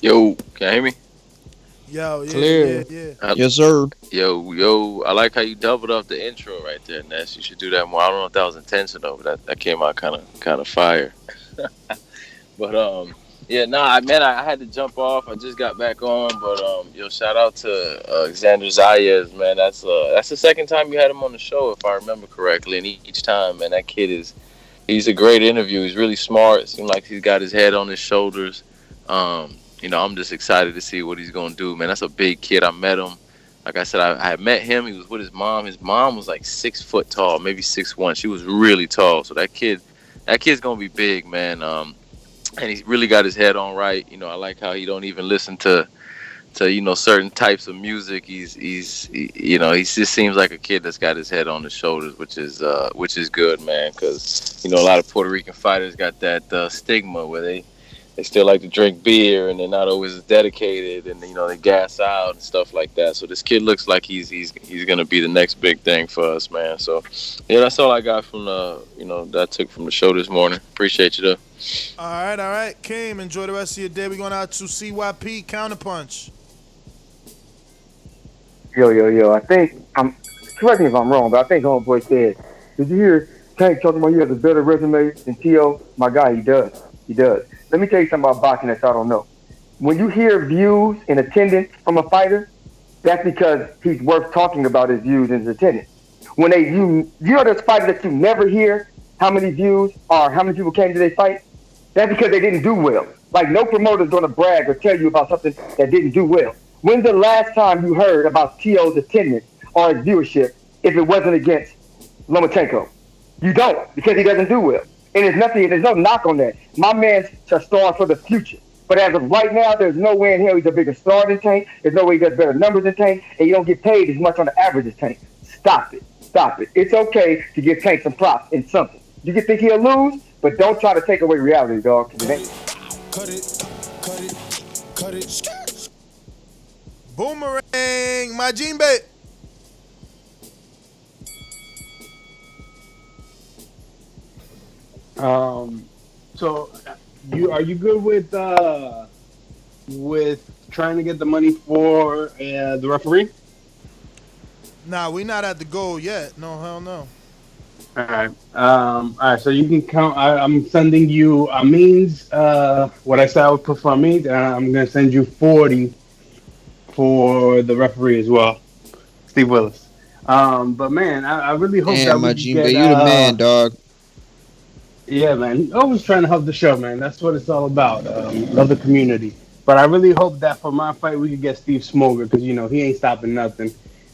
Yo, can you hear me? Yo, yeah, Clear. yeah. Yes, sir. Yo, I like how you doubled up the intro right there, Ness. You should do that more. I don't know if that was intentional, but that came out kind of fire. But yeah, man, I had to jump off. I just got back on, but yo, shout out to Xander Zayas, man. That's the second time you had him on the show, if I remember correctly. And each time, man, that kid he's a great interview. He's really smart. Seems like he's got his head on his shoulders. I'm just excited to see what he's gonna do, man. That's a big kid. I met him. Like I said, I had met him. He was with his mom. His mom was like 6 foot tall, maybe 6'1". She was really tall. So that kid's gonna be big, man. And he's really got his head on right. I like how he don't even listen to certain types of music. He just seems like a kid that's got his head on his shoulders, which is good, man. Because a lot of Puerto Rican fighters got that stigma where they still like to drink beer and they're not always as dedicated, and they gas out and stuff like that. So this kid looks like he's gonna be the next big thing for us, man. So yeah, that's all I got from that I took from the show this morning. Appreciate you though. All right. Kim, enjoy the rest of your day. We're going out to CYP Counterpunch. Yo. I think correct me if I'm wrong, but I think homeboy said, did you hear Tank talking about he has a better resume than T.O.? My guy, he does. Let me tell you something about boxing that y'all don't know. When you hear views and attendance from a fighter, that's because he's worth talking about his views and his attendance. When you know there's fighters that you never hear how many views or how many people came to their fight, that's because they didn't do well. Like, no promoter's going to brag or tell you about something that didn't do well. When's the last time you heard about T.O.'s attendance or his viewership if it wasn't against Lomachenko? You don't, because he doesn't do well. And there's no knock on that. My man's a star for the future. But as of right now, there's no way in hell he's a bigger star than Tank. There's no way he does better numbers than Tank. And you don't get paid as much on the average as Tank. Stop it. It's okay to give Tank some props in something. You can think he'll lose, but don't try to take away reality, dog. Cut it. Boomerang, my Jinbe. So are you good with trying to get the money for the referee? Nah, we not at the goal yet. No, hell no. All right. So you can count. I'm sending you Amin's. What I said I would put for Amin. I'm gonna send you 40 for the referee as well, Steve Willis. But man, I really hope that we get. You the man, dog. Yeah, man. Always trying to help the show, man. That's what it's all about. Love the community. But I really hope that for my fight we could get Steve Smoger, because he ain't stopping nothing.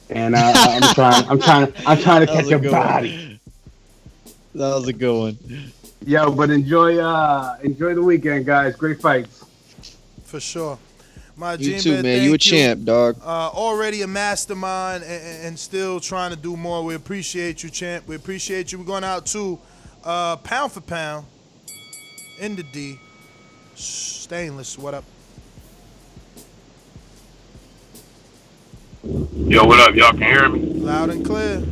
And I'm trying to catch a body. That was a good one. Yo, but enjoy the weekend, guys. Great fights. For sure. My you too, man. You a champ, dog. Already a mastermind and still trying to do more. We appreciate you, champ. We appreciate you. We're going out to pound for pound in the D. Stainless, what up? Yo, what up? Y'all can hear me? Loud and clear.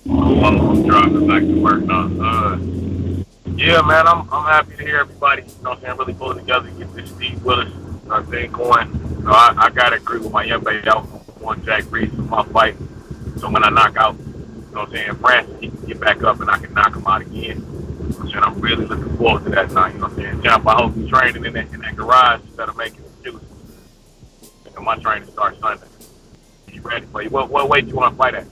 I'm driving back to work now. Yeah, man, I'm happy to hear everybody, really pulling together to get this Steve Willis thing going. I got to agree with my young baby. I want Jack Reed for my fight. So when I knock out, Francis, he can get back up and I can knock him out again. I'm really looking forward to that now. Champ, I hope you're training in that garage instead of making excuses. My training starts Sunday. You ready for you? What weight you want to fight at?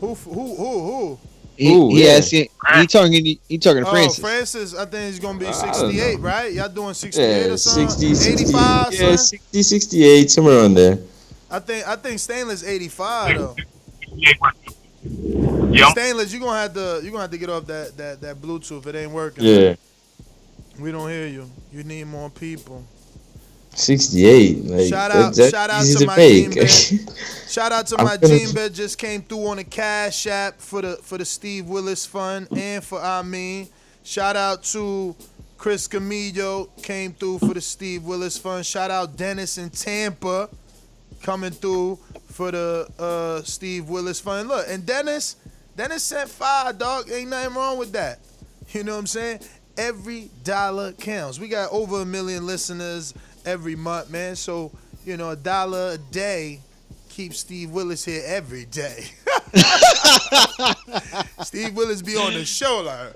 Who? He talking to Francis. Francis, I think he's gonna be 68, right? Y'all doing 68 or something? 60, 85, yeah, 60, 68, somewhere on there. I think Stainless 85 though. Yep. Stainless, you gonna have to get off that Bluetooth. It ain't working. Yeah. We don't hear you. You need more people. 68. Like, shout out to my Gene Bed. Shout out to my Gene Bed. Just came through on the Cash App for the Steve Willis Fund and for Amin. Shout out to Chris Camillo, came through for the Steve Willis Fund. Shout out Dennis in Tampa, coming through for the Steve Willis Fund. Look, and Dennis sent $5, dog. Ain't nothing wrong with that. You know what I'm saying? Every dollar counts. We got over 1 million listeners every month, man. So, $1 a day keeps Steve Willis here every day. Steve Willis be on the show like,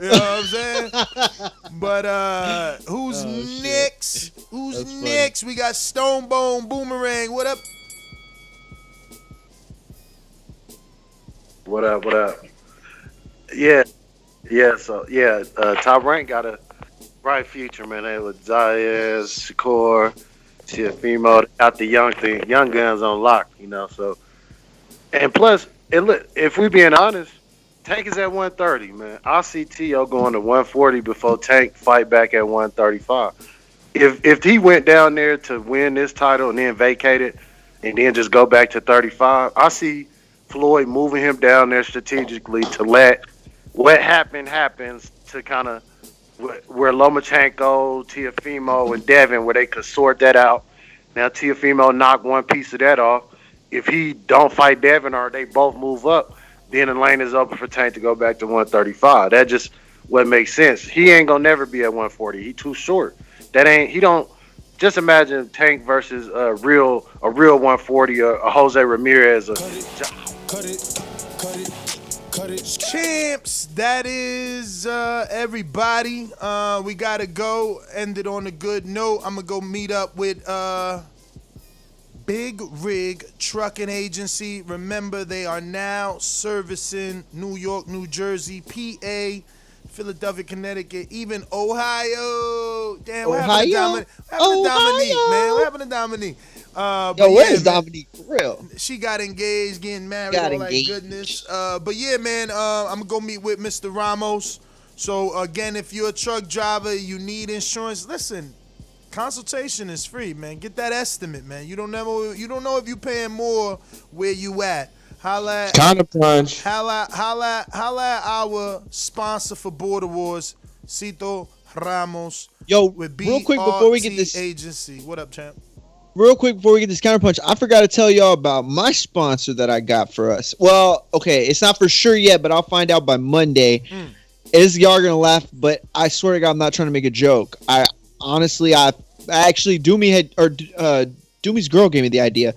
you know what I'm saying? But who's next? Who's next? We got Stonebone Boomerang. What up? What up? What up? Yeah. So Top Rank got a bright future, man. They with Zayas, Shakur, Teofimo, they got the young guns on lock, So, and plus, if we being honest, Tank is at 130, man. I see T.O. going to 140 before Tank fight back at 135. If he went down there to win this title and then vacate it and then just go back to 35, I see Floyd moving him down there strategically to let what happens to kind of where Lomachenko, Teofimo, and Devin, where they could sort that out. Now Teofimo knocked one piece of that off. If he don't fight Devin or they both move up, then the lane is open for Tank to go back to 135. That just what makes sense. He ain't gonna never be at 140. He too short. He don't. Just imagine Tank versus a real 140, a Jose Ramirez. Cut it. Champs, that is everybody. We gotta go. End it on a good note. I'm gonna go meet up with Big Rig Trucking Agency. Remember, they are now servicing New York, New Jersey, PA, Philadelphia, Connecticut, even Ohio. Damn, what happened to Dominique? What happened to Dominique? Where's Dominique? For real. She got engaged, getting married, all that goodness. But yeah, man, I'm gonna go meet with Mr. Ramos. So again, if you're a truck driver, you need insurance. Listen, consultation is free, man. Get that estimate, man. You don't know if you're paying more where you at. Holla at our sponsor for Border Wars, Cito Ramos. Yo, with real quick before we get this agency. What up, champ? Real quick before we get this counterpunch, I forgot to tell y'all about my sponsor that I got for us. Well, okay, it's not for sure yet, but I'll find out by Monday. Y'all are gonna laugh, but I swear to God, I'm not trying to make a joke. Doomy's girl gave me the idea.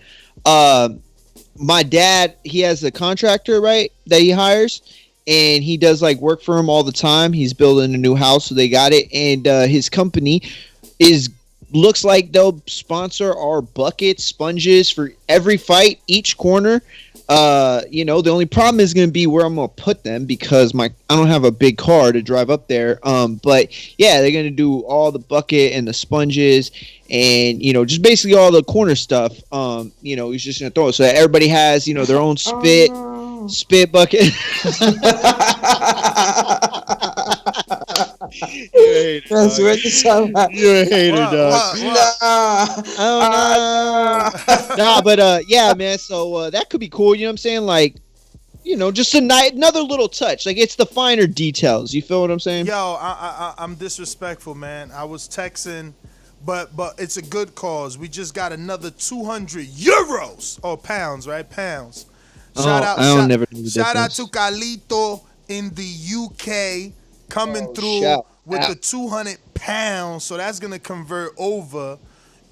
My dad, he has a contractor, right, that he hires, and he does like work for him all the time. He's building a new house, so they got it, and his company looks like they'll sponsor our buckets, sponges for every fight, each corner. The only problem is going to be where I'm going to put them because I don't have a big car to drive up there. But yeah, they're going to do all the bucket and the sponges and, just basically all the corner stuff. He's just going to throw it so that everybody has, their own spit bucket. You're a hater, dog. Nah, but yeah, man. So that could be cool. You know what I'm saying? Like, just another little touch. Like it's the finer details. You feel what I'm saying? Yo, I'm disrespectful, man. I was texting, but it's a good cause. We just got another 200 euros or pounds, right? Pounds. Shout out to Carlito in the UK. Coming through with the 200 pounds, so that's gonna convert over,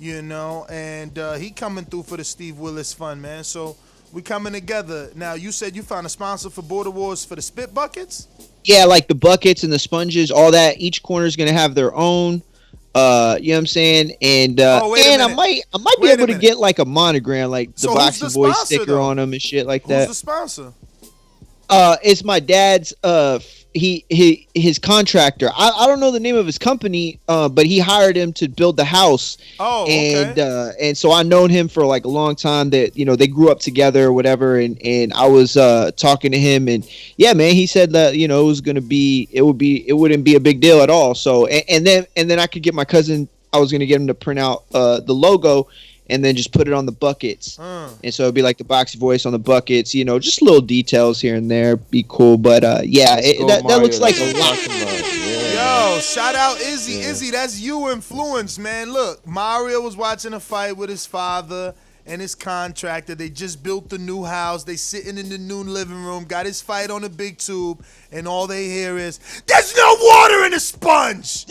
and he coming through for the Steve Willis Fund, man. So we coming together. Now, you said you found a sponsor for Border Wars for the spit buckets? Yeah, like the buckets and the sponges, all that. Each corner is gonna have their own. You know what I'm saying? And I might be able to get like a monogram, like the Boxing Boys sticker on them and shit like that. Who's the sponsor? It's my dad's. His contractor. I don't know the name of his company, but he hired him to build the house. And so I known him for like a long time. That they grew up together or whatever. And I was talking to him, and yeah, man, he said that it wouldn't be a big deal at all. So and then I could get my cousin. I was gonna get him to print out the logo and then just put it on the buckets. And so it'd be like the boxy voice on the buckets, just little details here and there, be cool. But that looks like a lot. Yo, shout out Izzy. Izzy, that's you influence, man. Look, Mario was watching a fight with his father and his contractor. They just built the new house. They sitting in the new living room, got his fight on a big tube, and all they hear is, "There's no water in the sponge."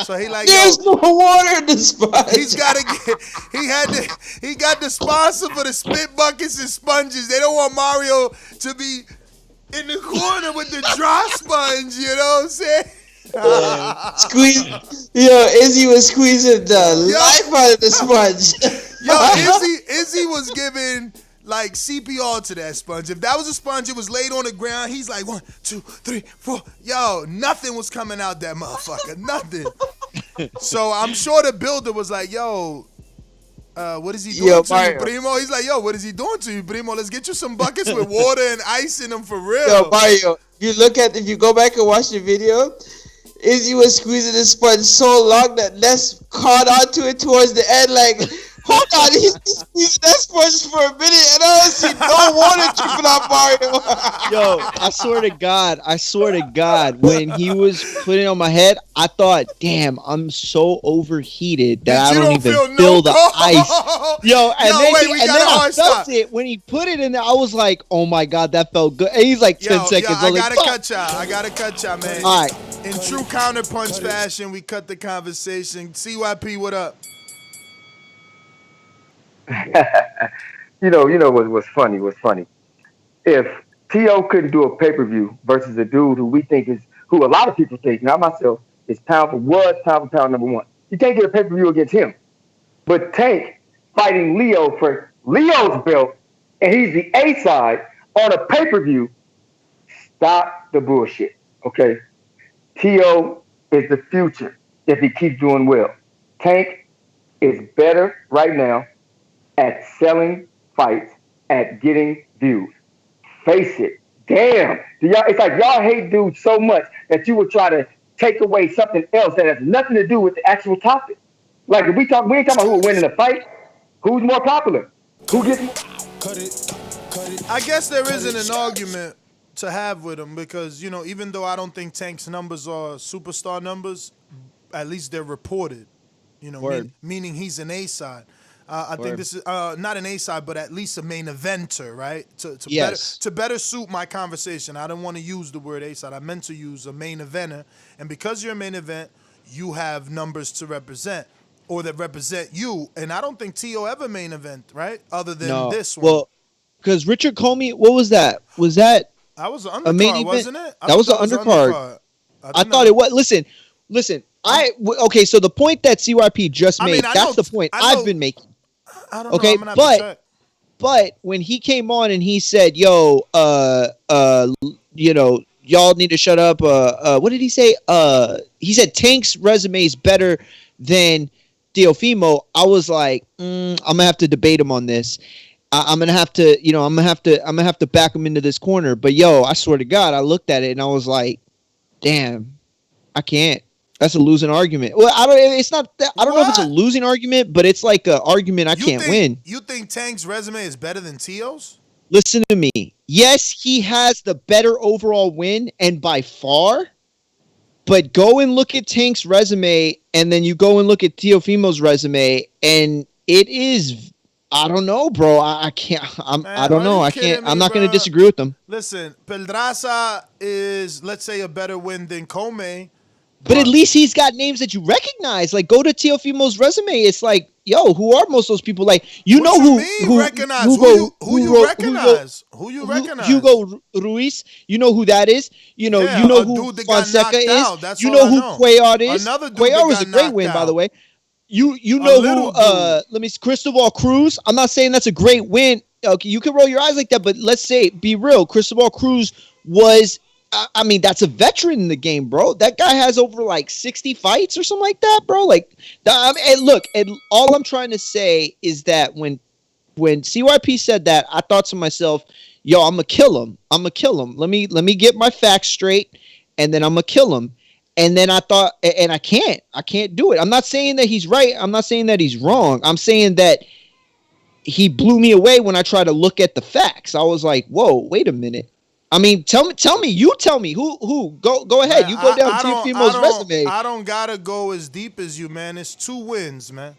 So he like, there's no water in the sponge. He's gotta get. He got the sponsor for the spit buckets and sponges. They don't want Mario to be in the corner with the dry sponge. You know what I'm saying? Squeeze. Izzy was squeezing the life out of the sponge. Izzy was giving like CPR to that sponge. If that was a sponge, it was laid on the ground. He's like 1, 2, 3, 4. Yo, nothing was coming out that motherfucker. Nothing. So I'm sure the builder was like, "Yo, what is he doing to you, Primo?" He's like, "Yo, what is he doing to you, Primo? Let's get you some buckets with water and ice in them for real." Yo, Mario, if you go back and watch the video, Izzy was squeezing the sponge so long that Ness caught onto it towards the end, like, hold on, he's squeezing that sponge for a minute, and I don't see no water dripping off Mario. Yo, I swear to God, when he was putting it on my head, I thought, damn, I'm so overheated that I don't even feel the ice. Yo, and then I felt it when he put it in there. I was like, oh my God, that felt good. And he's like 10 seconds. I gotta cut y'all, man. All right. In true counterpunch fashion, we cut the conversation. CYP, what up? What's funny. If T.O. couldn't do a pay-per-view versus a dude who a lot of people think, not myself, is pound for pound number one. You can't get a pay-per-view against him. But Tank fighting Leo for Leo's belt, and he's the A side on a pay-per-view. Stop the bullshit, okay? T.O. is the future if he keeps doing well. Tank is better right now at selling fights, at getting views. Face it. Damn. It's like y'all hate dudes so much that you would try to take away something else that has nothing to do with the actual topic. Like, if we ain't talking about who will win in a fight. Who's more popular? Who gets more? I guess there isn't an argument to have with him because, even though I don't think Tank's numbers are superstar numbers, at least they're reported, meaning he's an A side. I think this is not an A side, but at least a main eventer, right? To better suit my conversation, I didn't want to use the word A side. I meant to use a main eventer, and because you're a main event, you have numbers to represent or that represent you. And I don't think T.O. ever main event, right? Other than this one. Well, because Richard Comey, what was that? Was that? That was an undercard, wasn't it? That was an undercard. I thought it was. Listen. Okay, so the point that CYP just made, that's the point I've been making. I don't know. Okay, but when he came on and he said, "Yo, y'all need to shut up." What did he say? He said Tank's resume is better than Teofimo. I was like, I'm gonna have to debate him on this. I'm gonna have to, I'm gonna have to back him into this corner. But I swear to God, I looked at it and I was like, damn, I can't. That's a losing argument. Well, I don't know if it's a losing argument, but it's like an argument I can't win. You think Tank's resume is better than T.O.'s? Listen to me. Yes, he has the better overall win, and by far. But go and look at Tank's resume, and then you go and look at Teofimo's resume, and it is. I don't know, bro. I can't. I don't know. I can't. I'm not going to disagree with them. Listen, Pedraza is, let's say, a better win than Comey. But at least he's got names that you recognize. Like, go to Teofimo's resume. It's like, who are most of those people? Like, who recognize? Who you recognize? Hugo Ruiz. You know who that is. You know who Fonseca is. That's you know who Cuellar is. Cuellar was a great win, by the way. You know who? Let me see. Cristobal Cruz. I'm not saying that's a great win. Okay, you can roll your eyes like that, but let's say, be real. Cristobal Cruz was. I mean, that's a veteran in the game, bro. That guy has over like 60 fights or something like that, bro. Like, and all I'm trying to say is that when CYP said that, I thought to myself, I'm gonna kill him. Let me get my facts straight, and then I'm gonna kill him. And then I thought, and I can't do it. I'm not saying that he's right. I'm not saying that he's wrong. I'm saying that he blew me away when I tried to look at the facts. I was like, whoa, wait a minute. I mean, tell me, you tell me who go ahead. Man, You go down Teofimo's resume. I don't gotta go as deep as you, man. It's 2 wins, man.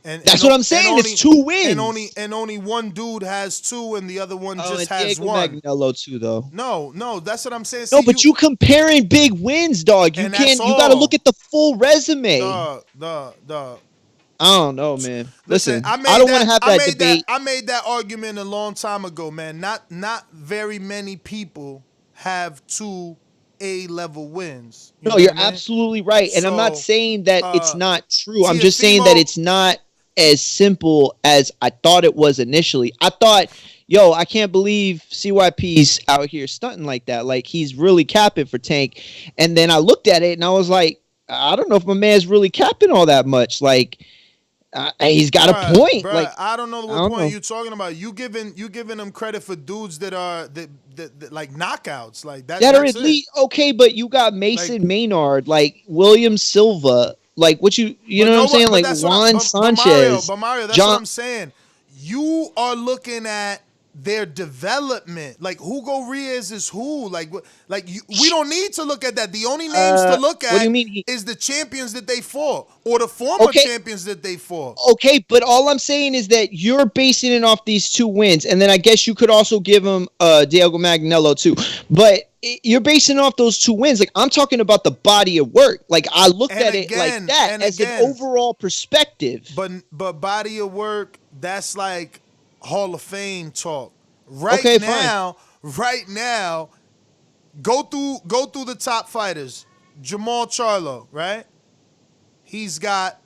That's what I'm saying. It's 2 wins. And only one dude has 2, and the other one just and has Diego 1. Magnello too, though. No, that's what I'm saying. No, but you comparing big wins, dog. You can't. You got to look at the full resume. Dog. I don't know, man. Listen, I made don't want to have that debate. I made that argument a long time ago, man. Not very many people have 2 A-level wins. No, you're absolutely right. And I'm not saying that it's not true. I'm just saying that it's not as simple as I thought it was initially. I thought, I can't believe CYP's out here stunting like that. Like, he's really capping for Tank. And then I looked at it and I was like, I don't know if my man's really capping all that much. Like, he's got a point. Bruh, like, I don't know what point you're talking about. You giving him credit for dudes that are that like knockouts, like that. That are at least okay, but you got Mason Maynard, like William Silva, like what you know what I'm saying, like Juan Sanchez. But Mario, that's what I'm saying. You are looking at their development. Like Hugo Reyes is who? Like we don't need to look at that. The only names to look at is the champions that they fought or the former champions that they fought. Okay, but all I'm saying is that you're basing it off these 2 wins, and then I guess you could also give him Diego Magnello too. But you're basing off those 2 wins. Like, I'm talking about the body of work. Like, I looked at it like that as an overall perspective. But body of work, that's like Hall of Fame talk. Right now, go through the top fighters. Jamal Charlo, right? He's got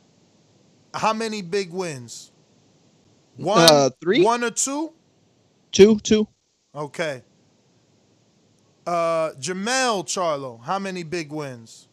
how many big wins? 3? 1 or 2? 2. Okay. Jamel Charlo, how many big wins?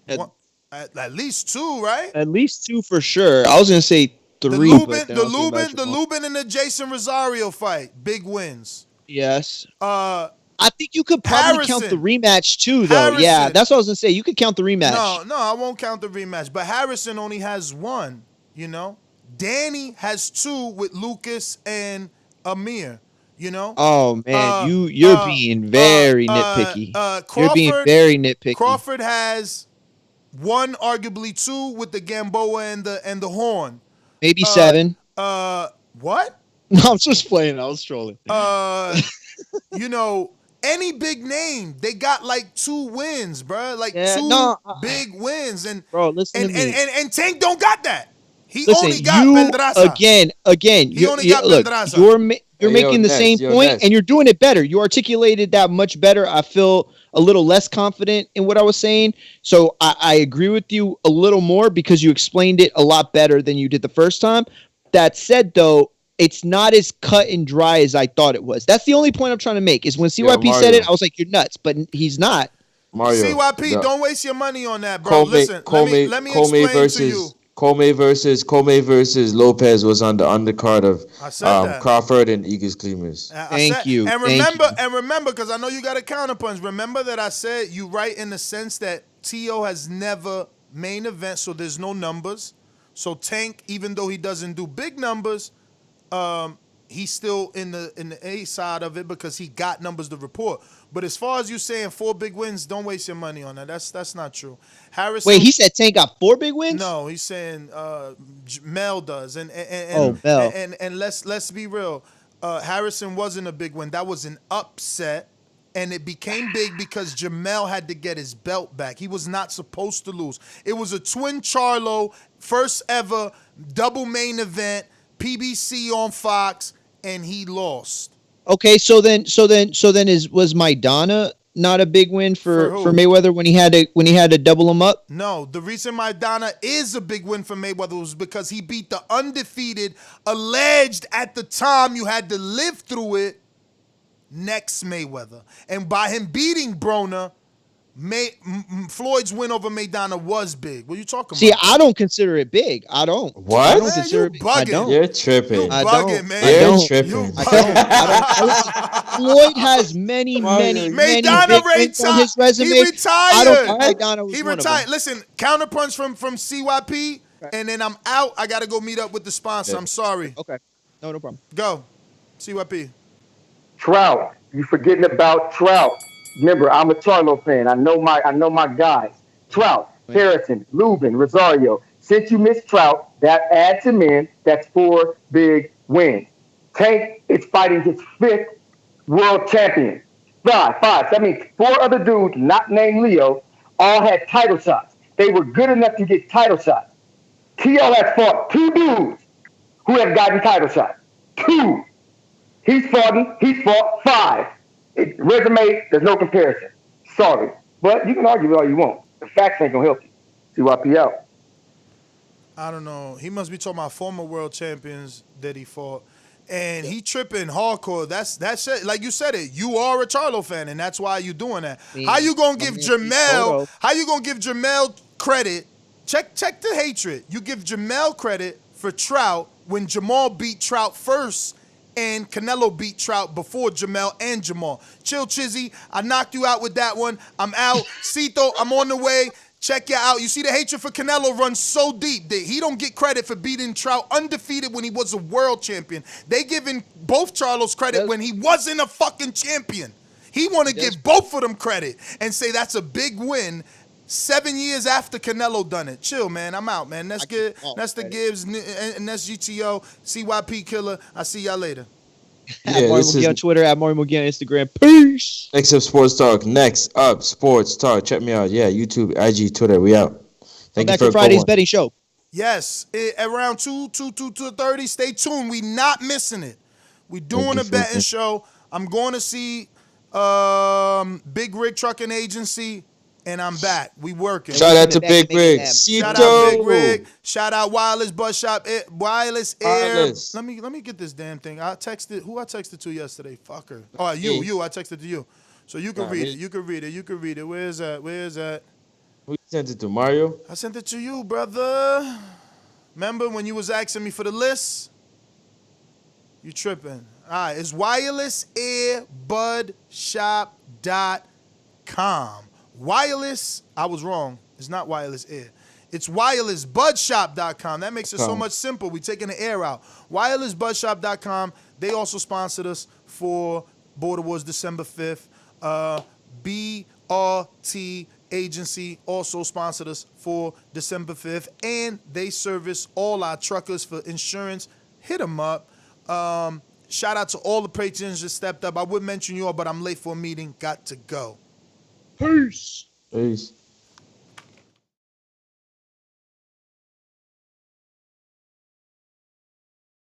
At least 2, right? At least 2 for sure. I was gonna say 3. The Lubin and the Jason Rosario fight, big wins. Yes. I think you could probably count the rematch too, though. Yeah, that's what I was gonna say. You could count the rematch. No, I won't count the rematch. But Harrison only has 1. You know, Danny has 2 with Lucas and Amir. You know. Oh man, you're being very nitpicky. You're being very nitpicky. Crawford has 1, arguably 2, with the Gamboa and the Horn. Maybe 7. What? No, I'm just playing. I was trolling. You know, any big name, they got like 2 wins, bro. Like 2 big wins, and bro, listen to me. And Tank don't got that. He listen, only got Pedraza. Again. He only got Pedraza. You're making the same point, and you're doing it better. You articulated that much better. I feel a little less confident in what I was saying. So I agree with you a little more because you explained it a lot better than you did the first time. That said, though, it's not as cut and dry as I thought it was. That's the only point I'm trying to make is when CYP said it, I was like, you're nuts, but he's not. Mario, CYP, don't waste your money on that, bro. Listen, let me explain to you. Comey versus Lopez was on the undercard of Crawford and Eagles Clemens. Thank you. And remember, because I know you got a counterpunch. Remember that I said you right in the sense that Tio has never main event, so there's no numbers. So Tank, even though he doesn't do big numbers, he's still in the A side of it because he got numbers to report. But as far as you saying 4 big wins, don't waste your money on that. That's not true. Harrison. Wait, he said Tank got 4 big wins? No, he's saying Mel does. And Mel. And let's be real. Harrison wasn't a big win. That was an upset. And it became big because Jamel had to get his belt back. He was not supposed to lose. It was a twin Charlo, first ever double main event, PBC on Fox, and he lost. Okay, so then was Maidana not a big win for Mayweather when he had to double him up? No, the reason Maidana is a big win for Mayweather was because he beat the undefeated, alleged at the time you had to live through it, next Mayweather. And by him beating Broner, Floyd's win over Maidana was big. What are you talking See, about? I don't consider it big. I don't. What? I don't Man, consider you it big. I bugging. don't. You're tripping. You I bugging, don't. man. I You're don't. tripping. I don't. I don't. Listen, Floyd has many Maidana big wins on his resume. He retired. I don't think Maidana was He one retired. of them. Listen, counterpunch from CYP, and then I'm out. I got to go meet up with the sponsor. Yeah. I'm sorry. Okay. No problem. Go. CYP. Trout. You forgetting about Trout. Remember, I'm a Charlo fan. I know my guys. Trout, Harrison, Lubin, Rosario. Since you missed Trout, that adds him in. That's 4 big wins. Tank is fighting his 5th world champion. Five. That means 4 other dudes, not named Leo, all had title shots. They were good enough to get title shots. TL has fought 2 dudes who have gotten title shots. 2. He's fought 5. Resume, there's no comparison. Sorry. But you can argue all you want. The facts ain't gonna help you. CYPL. I don't know. He must be talking about former world champions that he fought. And he tripping hardcore. That's it. Like you said it. You are a Charlo fan, and that's why you doing that. How you gonna give Jamel? How you gonna give Jamel credit? Check the hatred. You give Jamel credit for Trout when Jamal beat Trout first, and Canelo beat Trout before Jamel and Jamal. Chill, Chizzy. I knocked you out with that one. I'm out. Cito, I'm on the way. Check you out. You see the hatred for Canelo runs so deep that he don't get credit for beating Trout undefeated when he was a world champion. They giving both Charlos credit when he wasn't a fucking champion. He want to give both of them credit and say that's a big win 7 years after Canelo done it. Chill, man. I'm out, man. That's good. That's the Gibbs, and that's GTO, CYP Killer. I'll see y'all later. At Maury McGee on Twitter, at Maury McGee on Instagram. Peace. Next up, Sports Talk. Next up, Sports Talk. Check me out. Yeah, YouTube, IG, Twitter. We out. Thank you Back for to Friday's betting show. Yes, around 2:30. Stay tuned. We not missing it. We doing a betting show. I'm going to see Big Rig Trucking Agency, and I'm back. We working. Shout out to Big Rig. Shout out Big Rig. Shout out Wireless Bus Shop. Wireless Air. Wireless. Let me get this damn thing. I texted to yesterday. Fucker. Oh, you. I texted to you. So you can read it. You can read it. Where's that? Who sent it to? Mario? I sent it to you, brother. Remember when you was asking me for the list? You tripping. All right, it's wirelessairbudsshop.com. Wireless, I was wrong. It's not wireless air. It's wirelessbudshop.com. That makes it so much simple. We taking the air out. Wirelessbudshop.com. They also sponsored us for Border Wars December 5th. BRT Agency also sponsored us for December 5th. And they service all our truckers for insurance. Hit them up. Shout out to all the patrons that stepped up. I would mention you all, but I'm late for a meeting. Got to go. Peace. Peace.